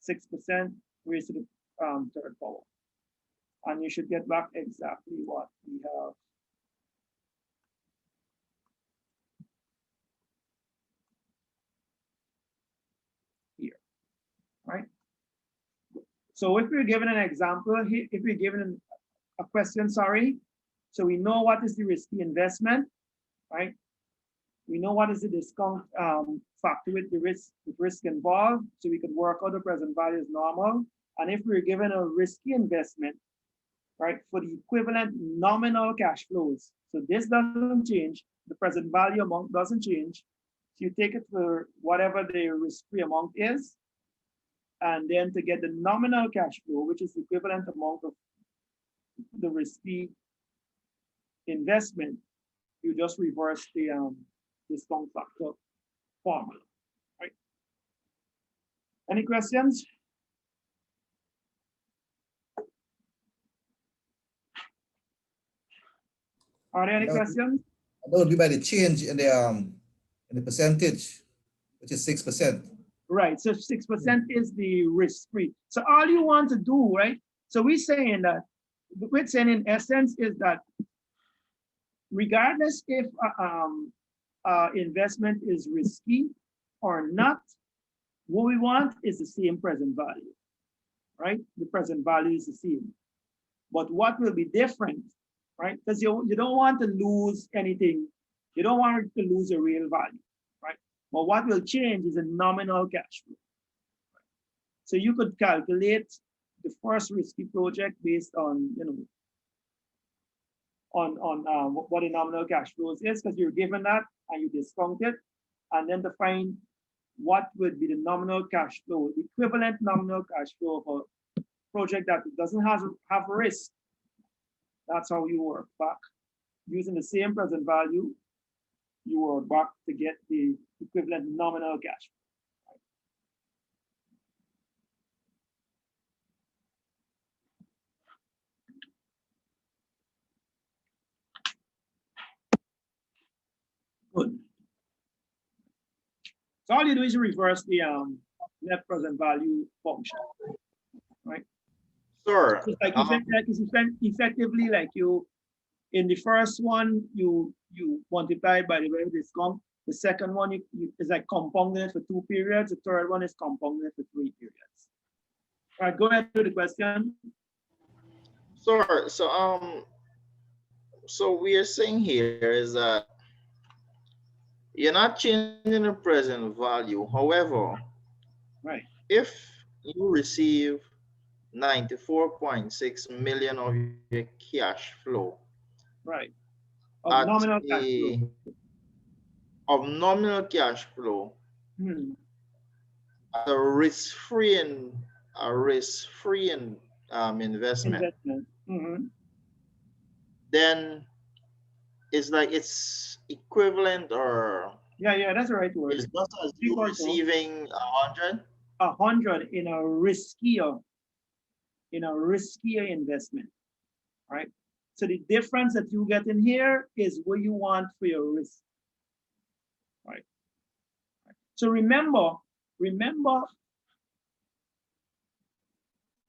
6% raised to the third power. And you should get back exactly what we have here, right? So if we're given an example, if we're given a question, sorry, so we know what is the risky investment, right? We know what is the discount factor with the risk involved, so we could work out the present value is normal. And if we're given a risky investment, right, for the equivalent nominal cash flows, so this doesn't change, the present value amount doesn't change. So you take it for whatever the risk-free amount is, and then to get the nominal cash flow, which is the equivalent amount of the risky investment, you just reverse the discount factor formula, right? Any questions? Are there any questions? That would be by the change in the percentage, which is 6%. Right, so 6% is the risk-free. So all you want to do, right? So we're saying in essence is that regardless if investment is risky or not, what we want is the same present value, right? The present value is the same. But what will be different, right? Because you don't want to lose anything. You don't want to lose a real value, right? But what will change is a nominal cash flow. So you could calculate the first risky project based on, you know, on what the nominal cash flows is, because you're given that and you discount it, and then to find what would be the nominal cash flow, the equivalent nominal cash flow of a project that doesn't have risk. That's how you work back. Using the same present value, you work back to get the equivalent nominal cash flow. Good. So all you do is you reverse the net present value function, right? Sure. It's like effectively like you, in the first one, you multiply by the way discount. The second one is like compounding it for 2 periods. The third one is compounding it for 3 periods. All right, go ahead with the question. Sure. So we are saying here is that you're not changing the present value. However, right, if you receive 94.6 million of your cash flow, right, of nominal cash flow, a risk-free investment. Then it's like it's equivalent, or yeah, that's the right word. it's just as you receiving 100. 100 in a riskier investment, right? So the difference that you get in here is what you want for your risk, right? So remember,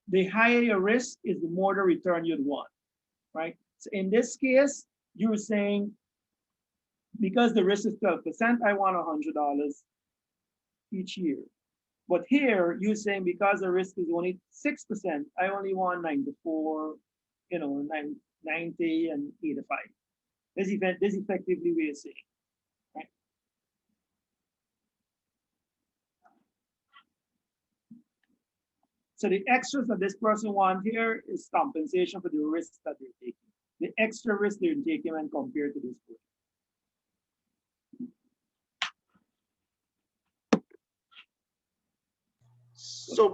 the higher your risk is the more the return you'd want, right? So in this case, you're saying, because the risk is 12%, I want $100 each year. But here you're saying because the risk is only 6%, I only want 94, 90 and 85. This effectively we are saying, right? So the extras that this person wants here is compensation for the risk that they're taking. The extra risk they're taking when compared to this person. So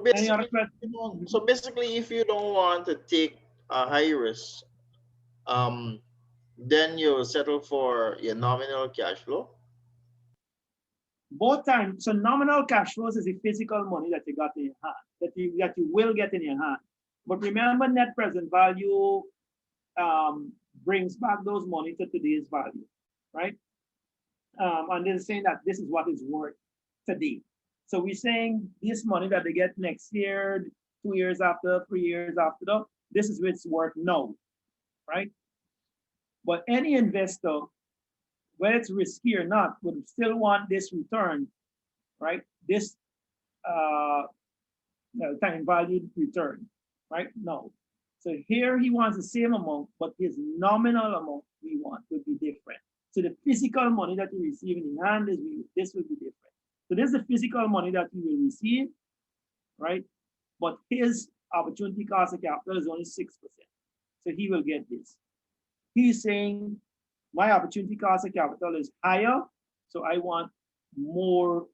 basically, if you don't want to take a high risk, then you settle for your nominal cash flow. Both times, so nominal cash flows is the physical money that you got in your hand, that you will get in your hand. But remember, net present value brings back those money to today's value, right? And they're saying that this is what it's worth today. So we're saying this money that they get next year, 2 years after, 3 years after that, this is what it's worth now, right? But any investor, whether it's risky or not, would still want this return, right? This time valued return, right? No. So here he wants the same amount, but his nominal amount we want would be different. So the physical money that you receive in your hand this will be different. So this is the physical money that you will receive, right? But his opportunity cost of capital is only 6%. So he will get this. He's saying my opportunity cost of capital is higher, so I want more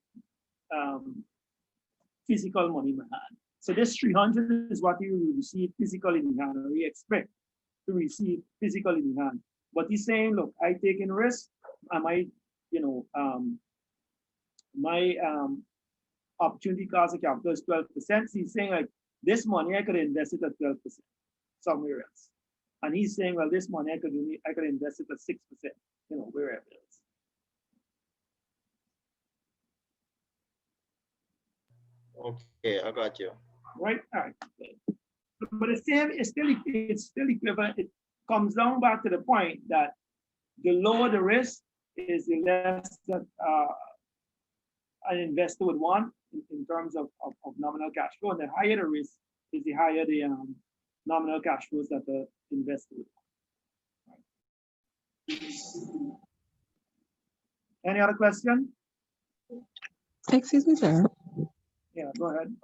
physical money in my hand. So this 300 is what you will receive physically in your hand, or we expect to receive physically in your hand. But he's saying, look, I take in risk, and my opportunity cost of capital is 12%. So he's saying, like, this money I could invest it at 12% somewhere else. And he's saying, well, this money I could invest it at 6%, wherever else. Okay, I got you. Right? All right. But it's still equivalent. It comes down back to the point that the lower the risk is, the less that an investor would want in terms of nominal cash flow. And the higher the risk is, the higher the nominal cash flows that the investor would want. Any other question? Excuse me, sir. Yeah, go ahead.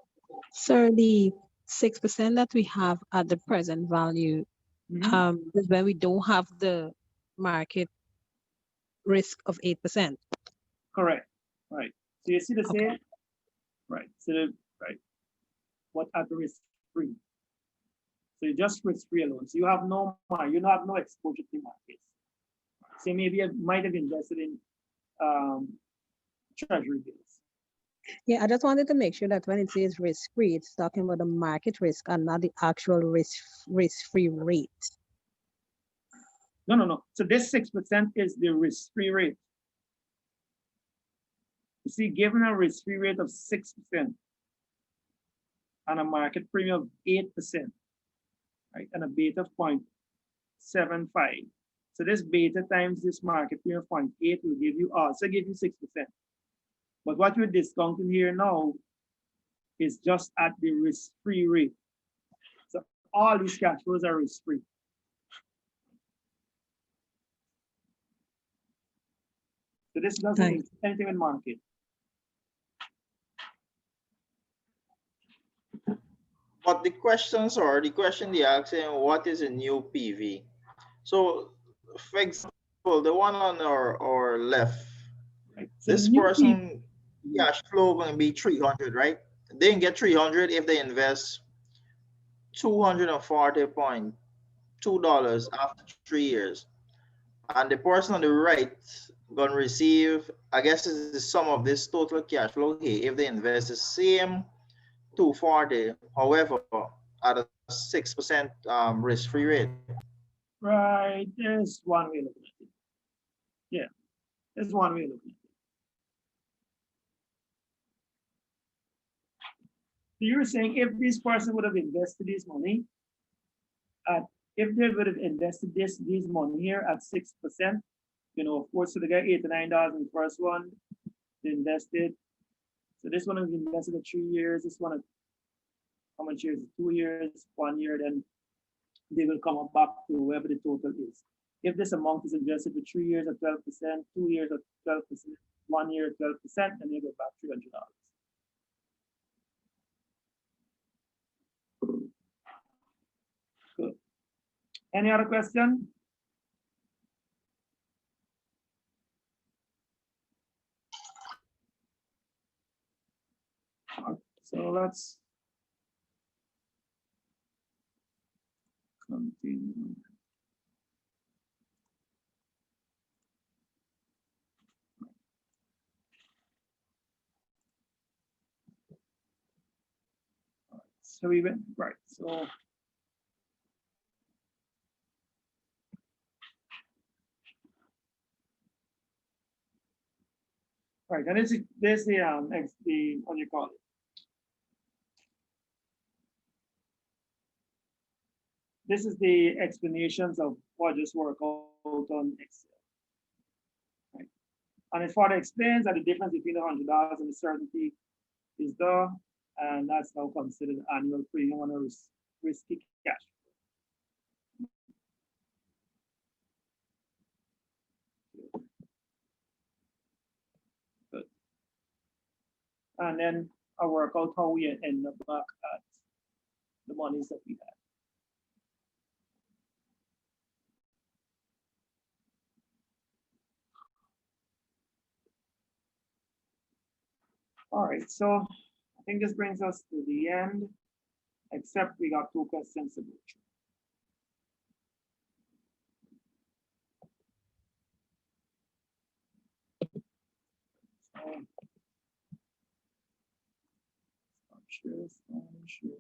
Sir, the 6% that we have at the present value is when we don't have the market risk of 8%. Correct. Right. So you see the same? Right. So what at the risk free? So you just risk free alone. So you have no exposure to markets. So maybe you might have invested in treasury bills. Yeah, I just wanted to make sure that when it says risk-free, it's talking about the market risk and not the actual risk-free rate. No. So this 6% is the risk-free rate. You see, given a risk-free rate of 6% and a market premium of 8%, right, and a beta of 0.75. So this beta times this market premium of 0.8 will give you 6%. But what we're discounting here now is just at the risk-free rate. So all these cash flows are risk-free. So this doesn't mean anything in market. But the question they're asking, what is a new PV? So, for example, the one on our left, right. So this person cash flow going to be 300, right? They can get 300 if they invest $240.2 after 3 years. And the person on the right going to receive, I guess, is the sum of this total cash flow here if they invest the same 240. However, at a 6% risk-free rate. Right, there's one way of looking at it. Yeah, there's one way of looking at it. So you're saying if this person would have invested this money at, if they would have invested this money here at 6%, you know, of course, so they got $89 in the first one, they invested. So this one is invested in 3 years. This one, how much years? 2 years, 1 year. Then they will come up back to whatever the total is. If this amount is invested for 3 years at 12%, 2 years at 12%, 1 year at 12%, then you get back $300. Good. Any other question? So let's continue. So we went right. So right, and this is the what do you call it? This is the explanations of what just work out on Excel. Right. And it further explains that the difference between the $100 and the certainty is there, and that's now considered annual premium on a risky cash. Good. And then I work out how we end up back at the monies that we had. All right, so I think this brings us to the end, except we got 2 questions to go through.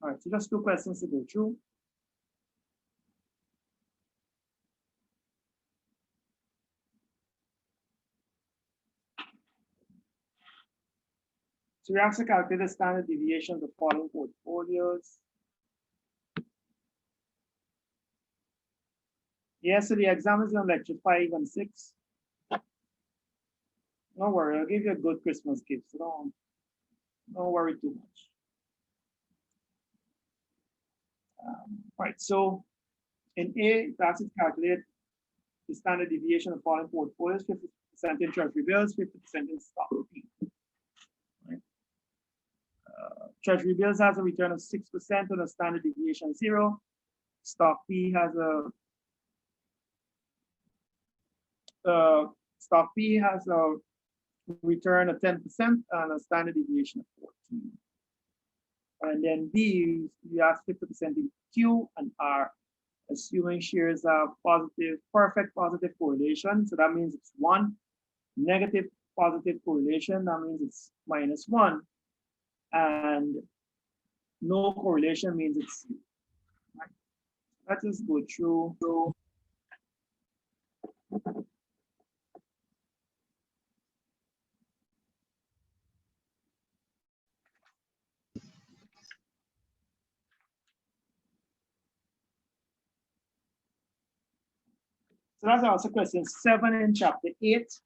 All right, so just 2 questions to go through. So we have to calculate the standard deviation of the following portfolios. Yes, so the exam is on lecture 5 and 6. Don't worry, I'll give you a good Christmas gift, so don't worry too much. Right, so in A, that's to calculate the standard deviation of following portfolios: 50% in treasury bills, 50% in stock. Right. Treasury bills has a return of 6% on a standard deviation 0. Stock P has a return of 10% and a standard deviation of 14. And then B, we have 50% in Q and R, assuming shares have perfect positive correlation. So that means it's 1. Negative positive correlation, that means it's -1. And no correlation means it's 0. Right. Let's just go through. So that's also question 7 in chapter 8.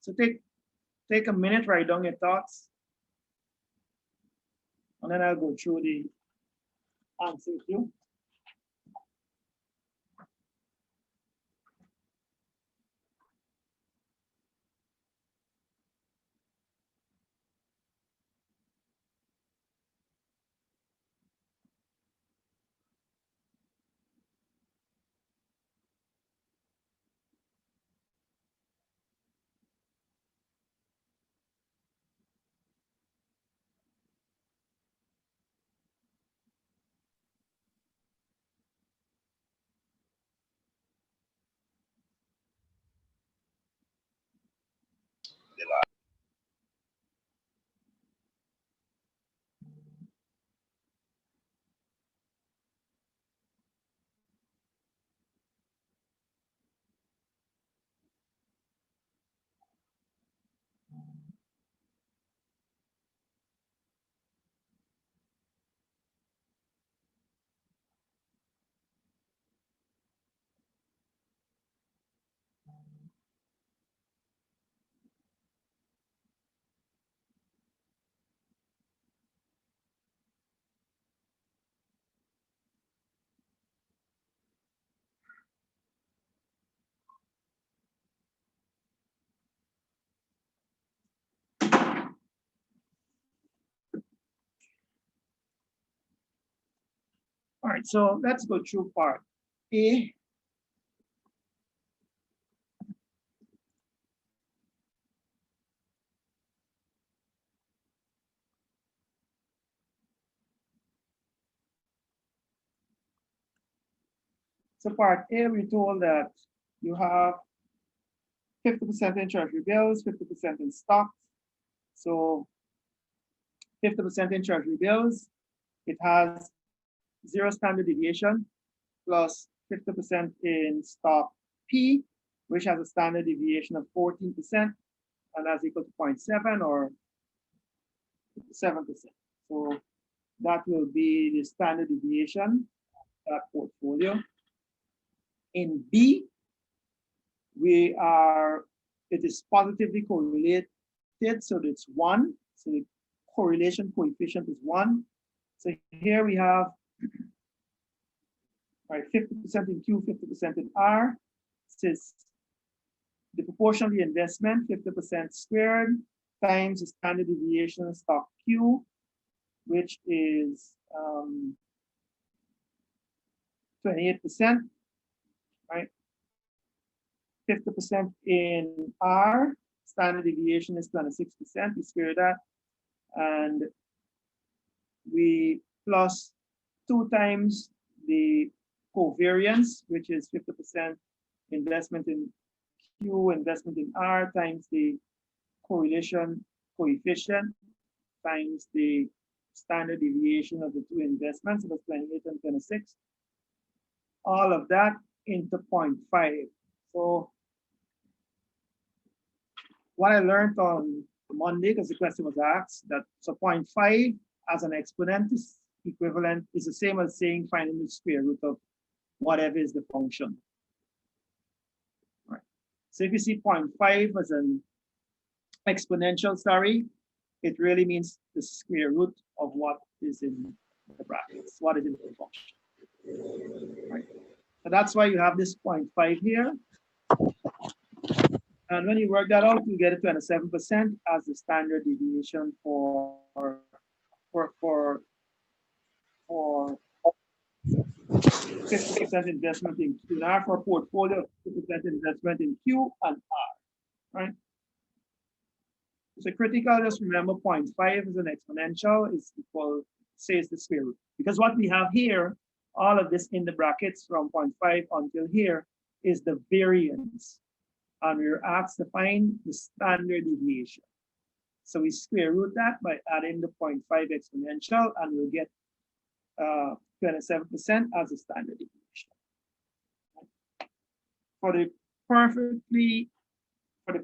So take a minute, write down your thoughts, and then I'll go through the answer with you. All right, so let's go through part A. So part A, we're told that you have 50% in treasury bills, 50% in stocks. So 50% in treasury bills, it has 0 standard deviation plus 50% in stock P, which has a standard deviation of 14%, and that's equal to 0.7 or 7%. So that will be the standard deviation of that portfolio. In B, it is positively correlated, so it's 1. So the correlation coefficient is 1. So here we have 50% in Q, 50% in R. Says the proportion of the investment, 50% squared, times the standard deviation of stock Q, which is 28%, right? 50% in R, standard deviation is 26%, we square that, and we plus 2 times the covariance, which is 50% investment in Q, investment in R, times the correlation coefficient, times the standard deviation of the 2 investments, so that's 28 and 26. All of that into 0.5. So what I learned on Monday, because the question was asked, that so 0.5 as an exponent is equivalent, is the same as saying finding the square root of whatever is the function. Right. So if you see 0.5 as an exponential, it really means the square root of what is in the brackets, what is in the function. Right. So that's why you have this 0.5 here. And when you work that out, you get it to 27% as the standard deviation for 50% investment in Q and R, for a portfolio of 50% investment in Q and R, right? So critical, just remember 0.5 is an exponential, is equal, says the square root. Because what we have here, all of this in the brackets from 0.5 until here is the variance. And we're asked to find the standard deviation. So we square root that by adding the 0.5 exponential, and we'll get 27% as a standard deviation. For the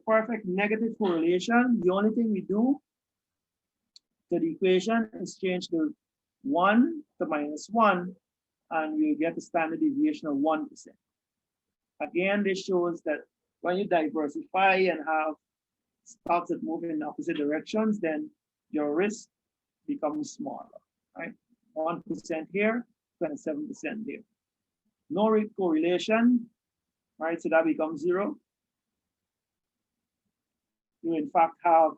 perfect negative correlation, the only thing we do to the equation is change the 1 to -1, and we'll get the standard deviation of 1%. Again, this shows that when you diversify and have stocks that move in opposite directions, then your risk becomes smaller, right? 1% here, 27% there. No correlation, right? So that becomes 0. You in fact have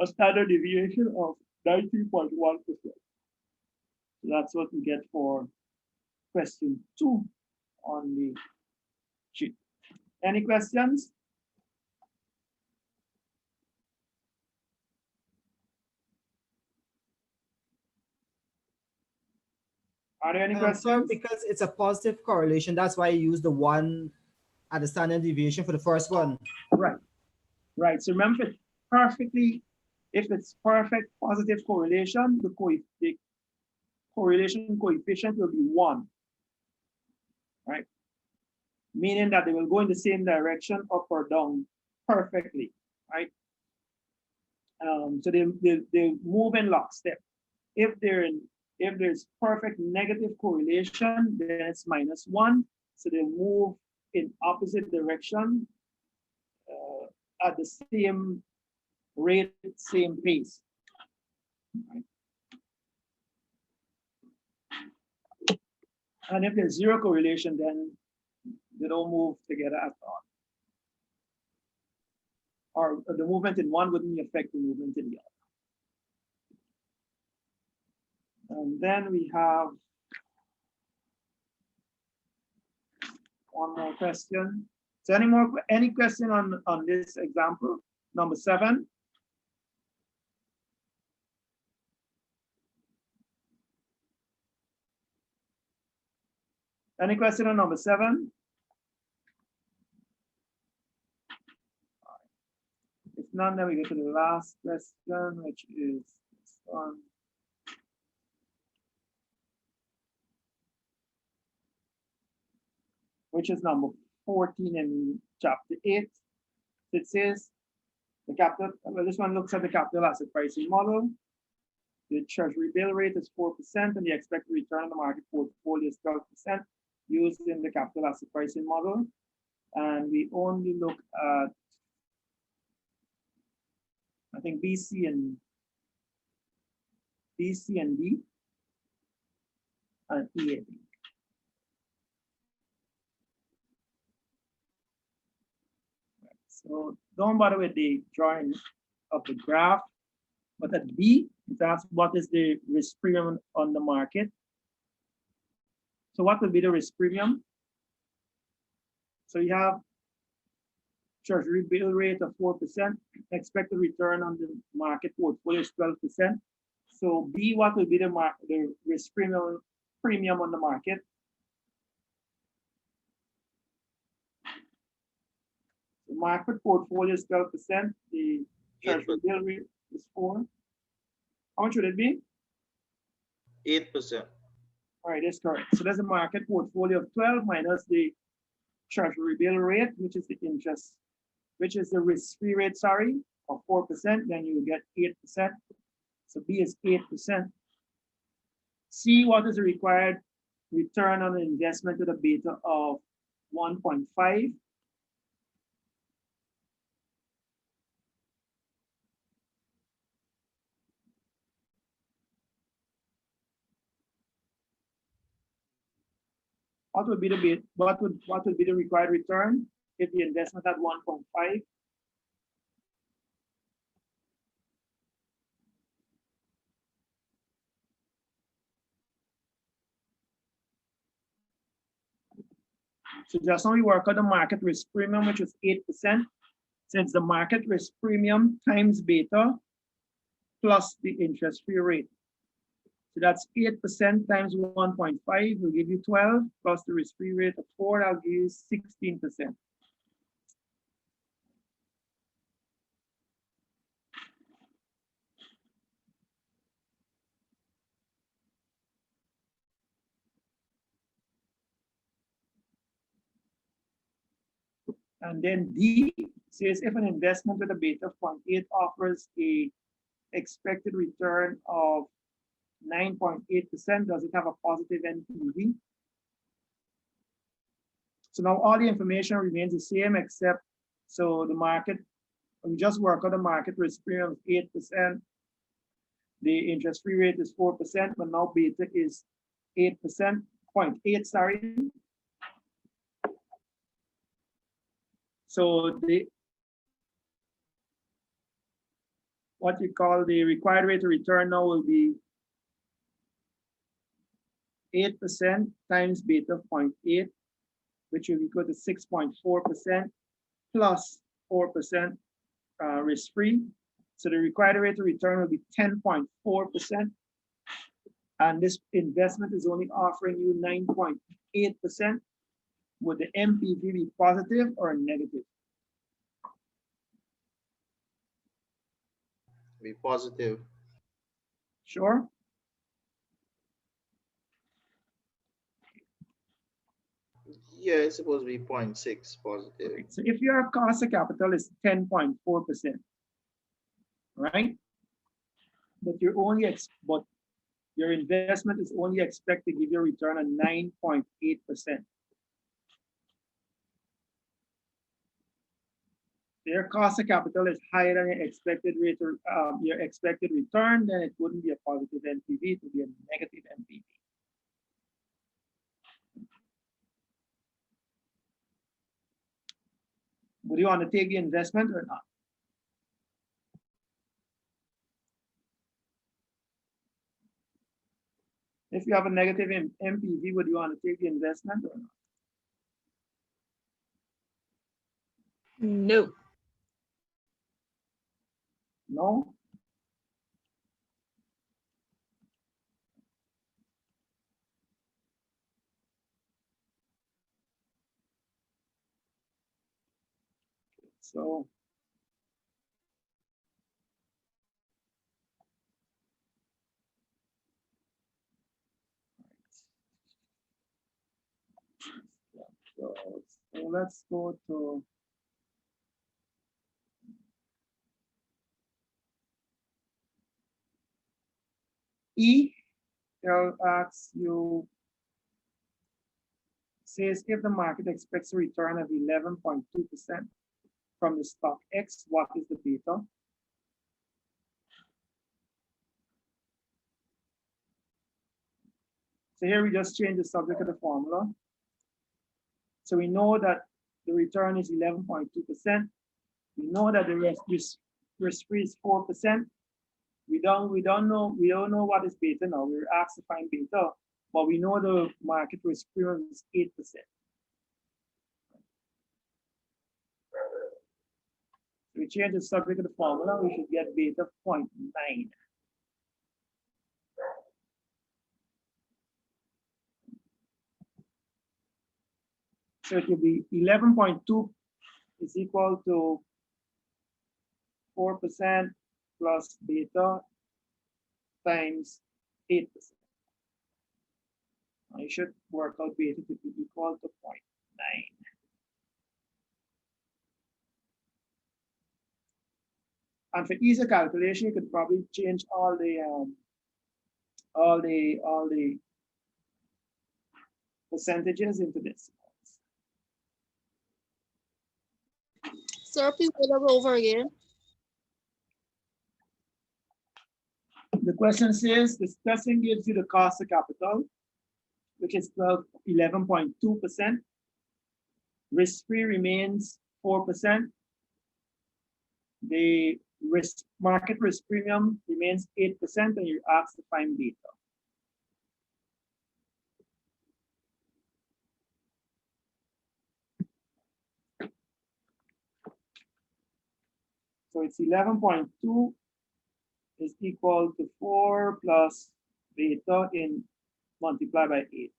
a standard deviation of 90.1%. So that's what we get for question 2 on the sheet. Any questions? Are there any questions? Because it's a positive correlation, that's why I use the 1 at the standard deviation for the first one. Right. right? So remember, if it's perfect positive correlation, the correlation coefficient will be 1, right? Meaning that they will go in the same direction up or down perfectly, right? So they move in lockstep. If there's perfect negative correlation, then it's -1. So they move in opposite direction at the same rate, same pace. Right? And if there's zero correlation, then they don't move together at all. Or the movement in one wouldn't affect the movement in the other. And then we have one more question. So any question on this example, number 7? Any question on number 7? If none, then we go to the last question, which is this one. Which is number 14 in chapter 8. It says the capital, well, this one looks at the capital asset pricing model. The treasury bill rate is 4%, and the expected return on the market portfolio is 12% used in the capital asset pricing model. And we only look at, I think, B, C, and D, and E, I think. So don't bother with the drawing of the graph, but at B, it asks what is the risk premium on the market. So what will be the risk premium? So you have treasury bill rate of 4%, expected return on the market portfolio is 12%. So B, what will be the risk premium on the market? The market portfolio is 12%. The treasury bill rate is 4%. How much would it be? 8%. All right, that's correct. So there's a market portfolio of 12 minus the treasury bill rate, which is the interest, which is the risk-free rate, sorry, of 4%. Then you get 8%. So B is 8%. C, what is the required return on investment with a beta of 1.5? What would be the required return if the investment at 1.5? So just now we work out the market risk premium, which is 8%. Since the market risk premium times beta plus the interest-free rate. So that's 8% times 1.5 will give you 12, plus the risk-free rate of 4, I'll give you 16%. And then D says if an investment with a beta of 0.8 offers a expected return of 9.8%, does it have a positive NPV? So now all the information remains the same, except so the market, we just work out the market risk premium of 8%. The interest-free rate is 4%, but now beta is 8%, 0.8, sorry. So what you call the required rate of return now will be 8% times beta of 0.8, which will equal to 6.4% plus 4% risk-free. So the required rate of return will be 10.4%. And this investment is only offering you 9.8%. Would the MPV be positive or negative? be positive. Sure. Yeah, it's supposed to be 0.6 positive. Right. So if your cost of capital is 10.4%, right? But but your investment is only expected to give you a return of 9.8%. Their cost of capital is higher than your expected rate or your expected return, then it wouldn't be a positive NPV, it would be a negative NPV. Would you want to take the investment or not? If you have a negative NPV, would you want to take the investment or not? No. No? So let's go to E. They'll ask you, says if the market expects a return of 11.2% from the stock X, what is the beta? So here we just change the subject of the formula. So we know that the return is 11.2%. We know that the risk-free is 4%. We don't know what is beta now. We're asked to find beta, but we know the market risk premium is 8%. So we change the subject of the formula, we should get beta 0.9. So it will be 11.2 is equal to 4% plus beta times 8%. Now you should work out beta to be equal to 0.9. And for easier calculation, you could probably change all the percentages into this. Sir, please go over again. The question says, this question gives you the cost of capital, which is 11.2%. Risk-free remains 4%. The market risk premium remains 8%, and you're asked to find beta. So it's 11.2 is equal to 4 plus beta in multiplied by 8.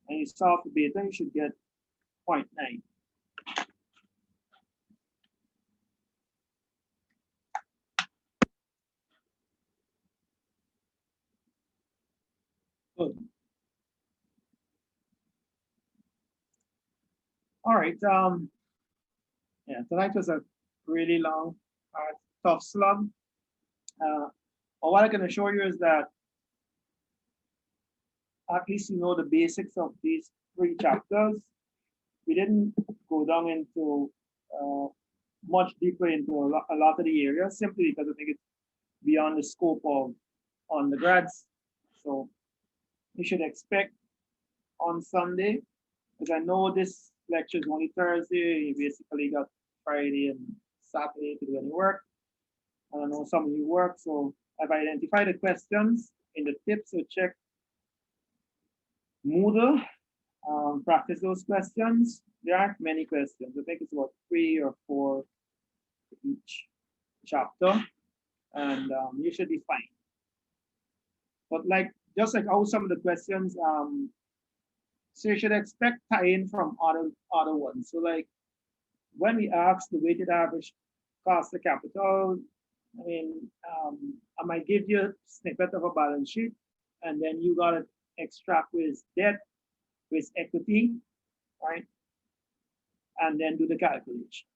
And you solve for beta, you should get 0.9. Good. All right. Yeah, tonight was a really long, tough slug. But what I can assure you is that at least you know the basics of these 3 chapters. We didn't go down into much deeper into a lot of the areas simply because I think it's beyond the scope of undergrads. So you should expect on Sunday, because I know this lecture is only Thursday, you basically got Friday and Saturday to do any work. I know some of you work, so I've identified the questions in the tips, so check Moodle, practice those questions. There aren't many questions. I think it's about 3 or 4 for each chapter, and you should be fine. But just like how some of the questions, so you should expect tie-in from other ones. So like when we ask the weighted average cost of capital, I mean, I might give you a snippet of a balance sheet, and then you gotta extract with debt, with equity, right? And then do the calculation.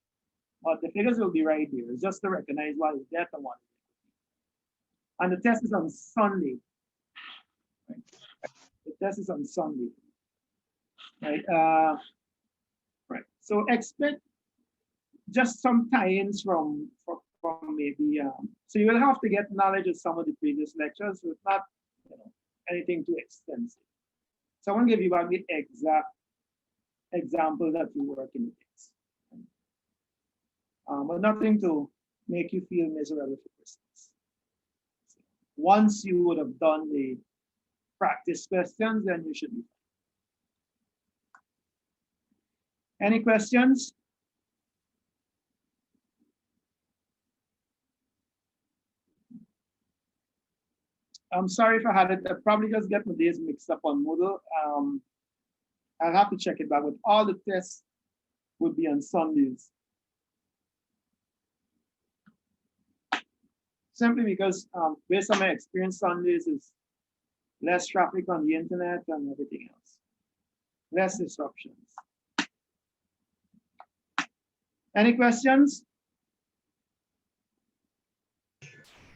But the figures will be right here. It's just to recognize what is debt and what is equity. And the test is on Sunday. Right? The test is on Sunday. Right. Right. So expect just some tie-ins from maybe. So you will have to get knowledge of some of the previous lectures. So it's not, anything too extensive. So I want to give you about the exact example that you work in the case. But nothing to make you feel miserable for Christmas. Once you would have done the practice questions, then you should be fine. Any questions? I'm sorry if I had it. I probably just get my days mixed up on Moodle. I'll have to check it back, but all the tests would be on Sundays. Simply because based on my experience, Sundays is less traffic on the internet and everything else. Less disruptions. Any questions?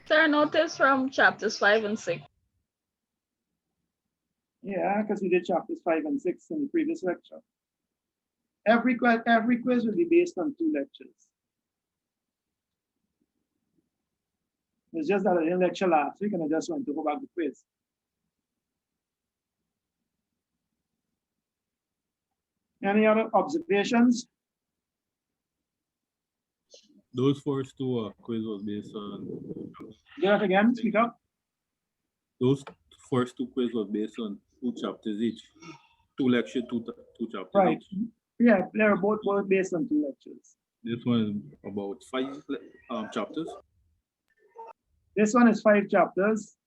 Sir, notice from chapters 5 and 6. Yeah, because we did chapters 5 and 6 in the previous lecture. Every quiz will be based on 2 lectures. It's just that I didn't lecture last week and I just went to go back to quiz. Any other observations? Those first two quiz was based on. Do that again, speak up. Those first 2 quiz was based on 2 chapters each. 2 lectures, 2 chapters Right. each. Yeah, they're both based on 2 lectures. This one is about 5 chapters. This one is 5 chapters.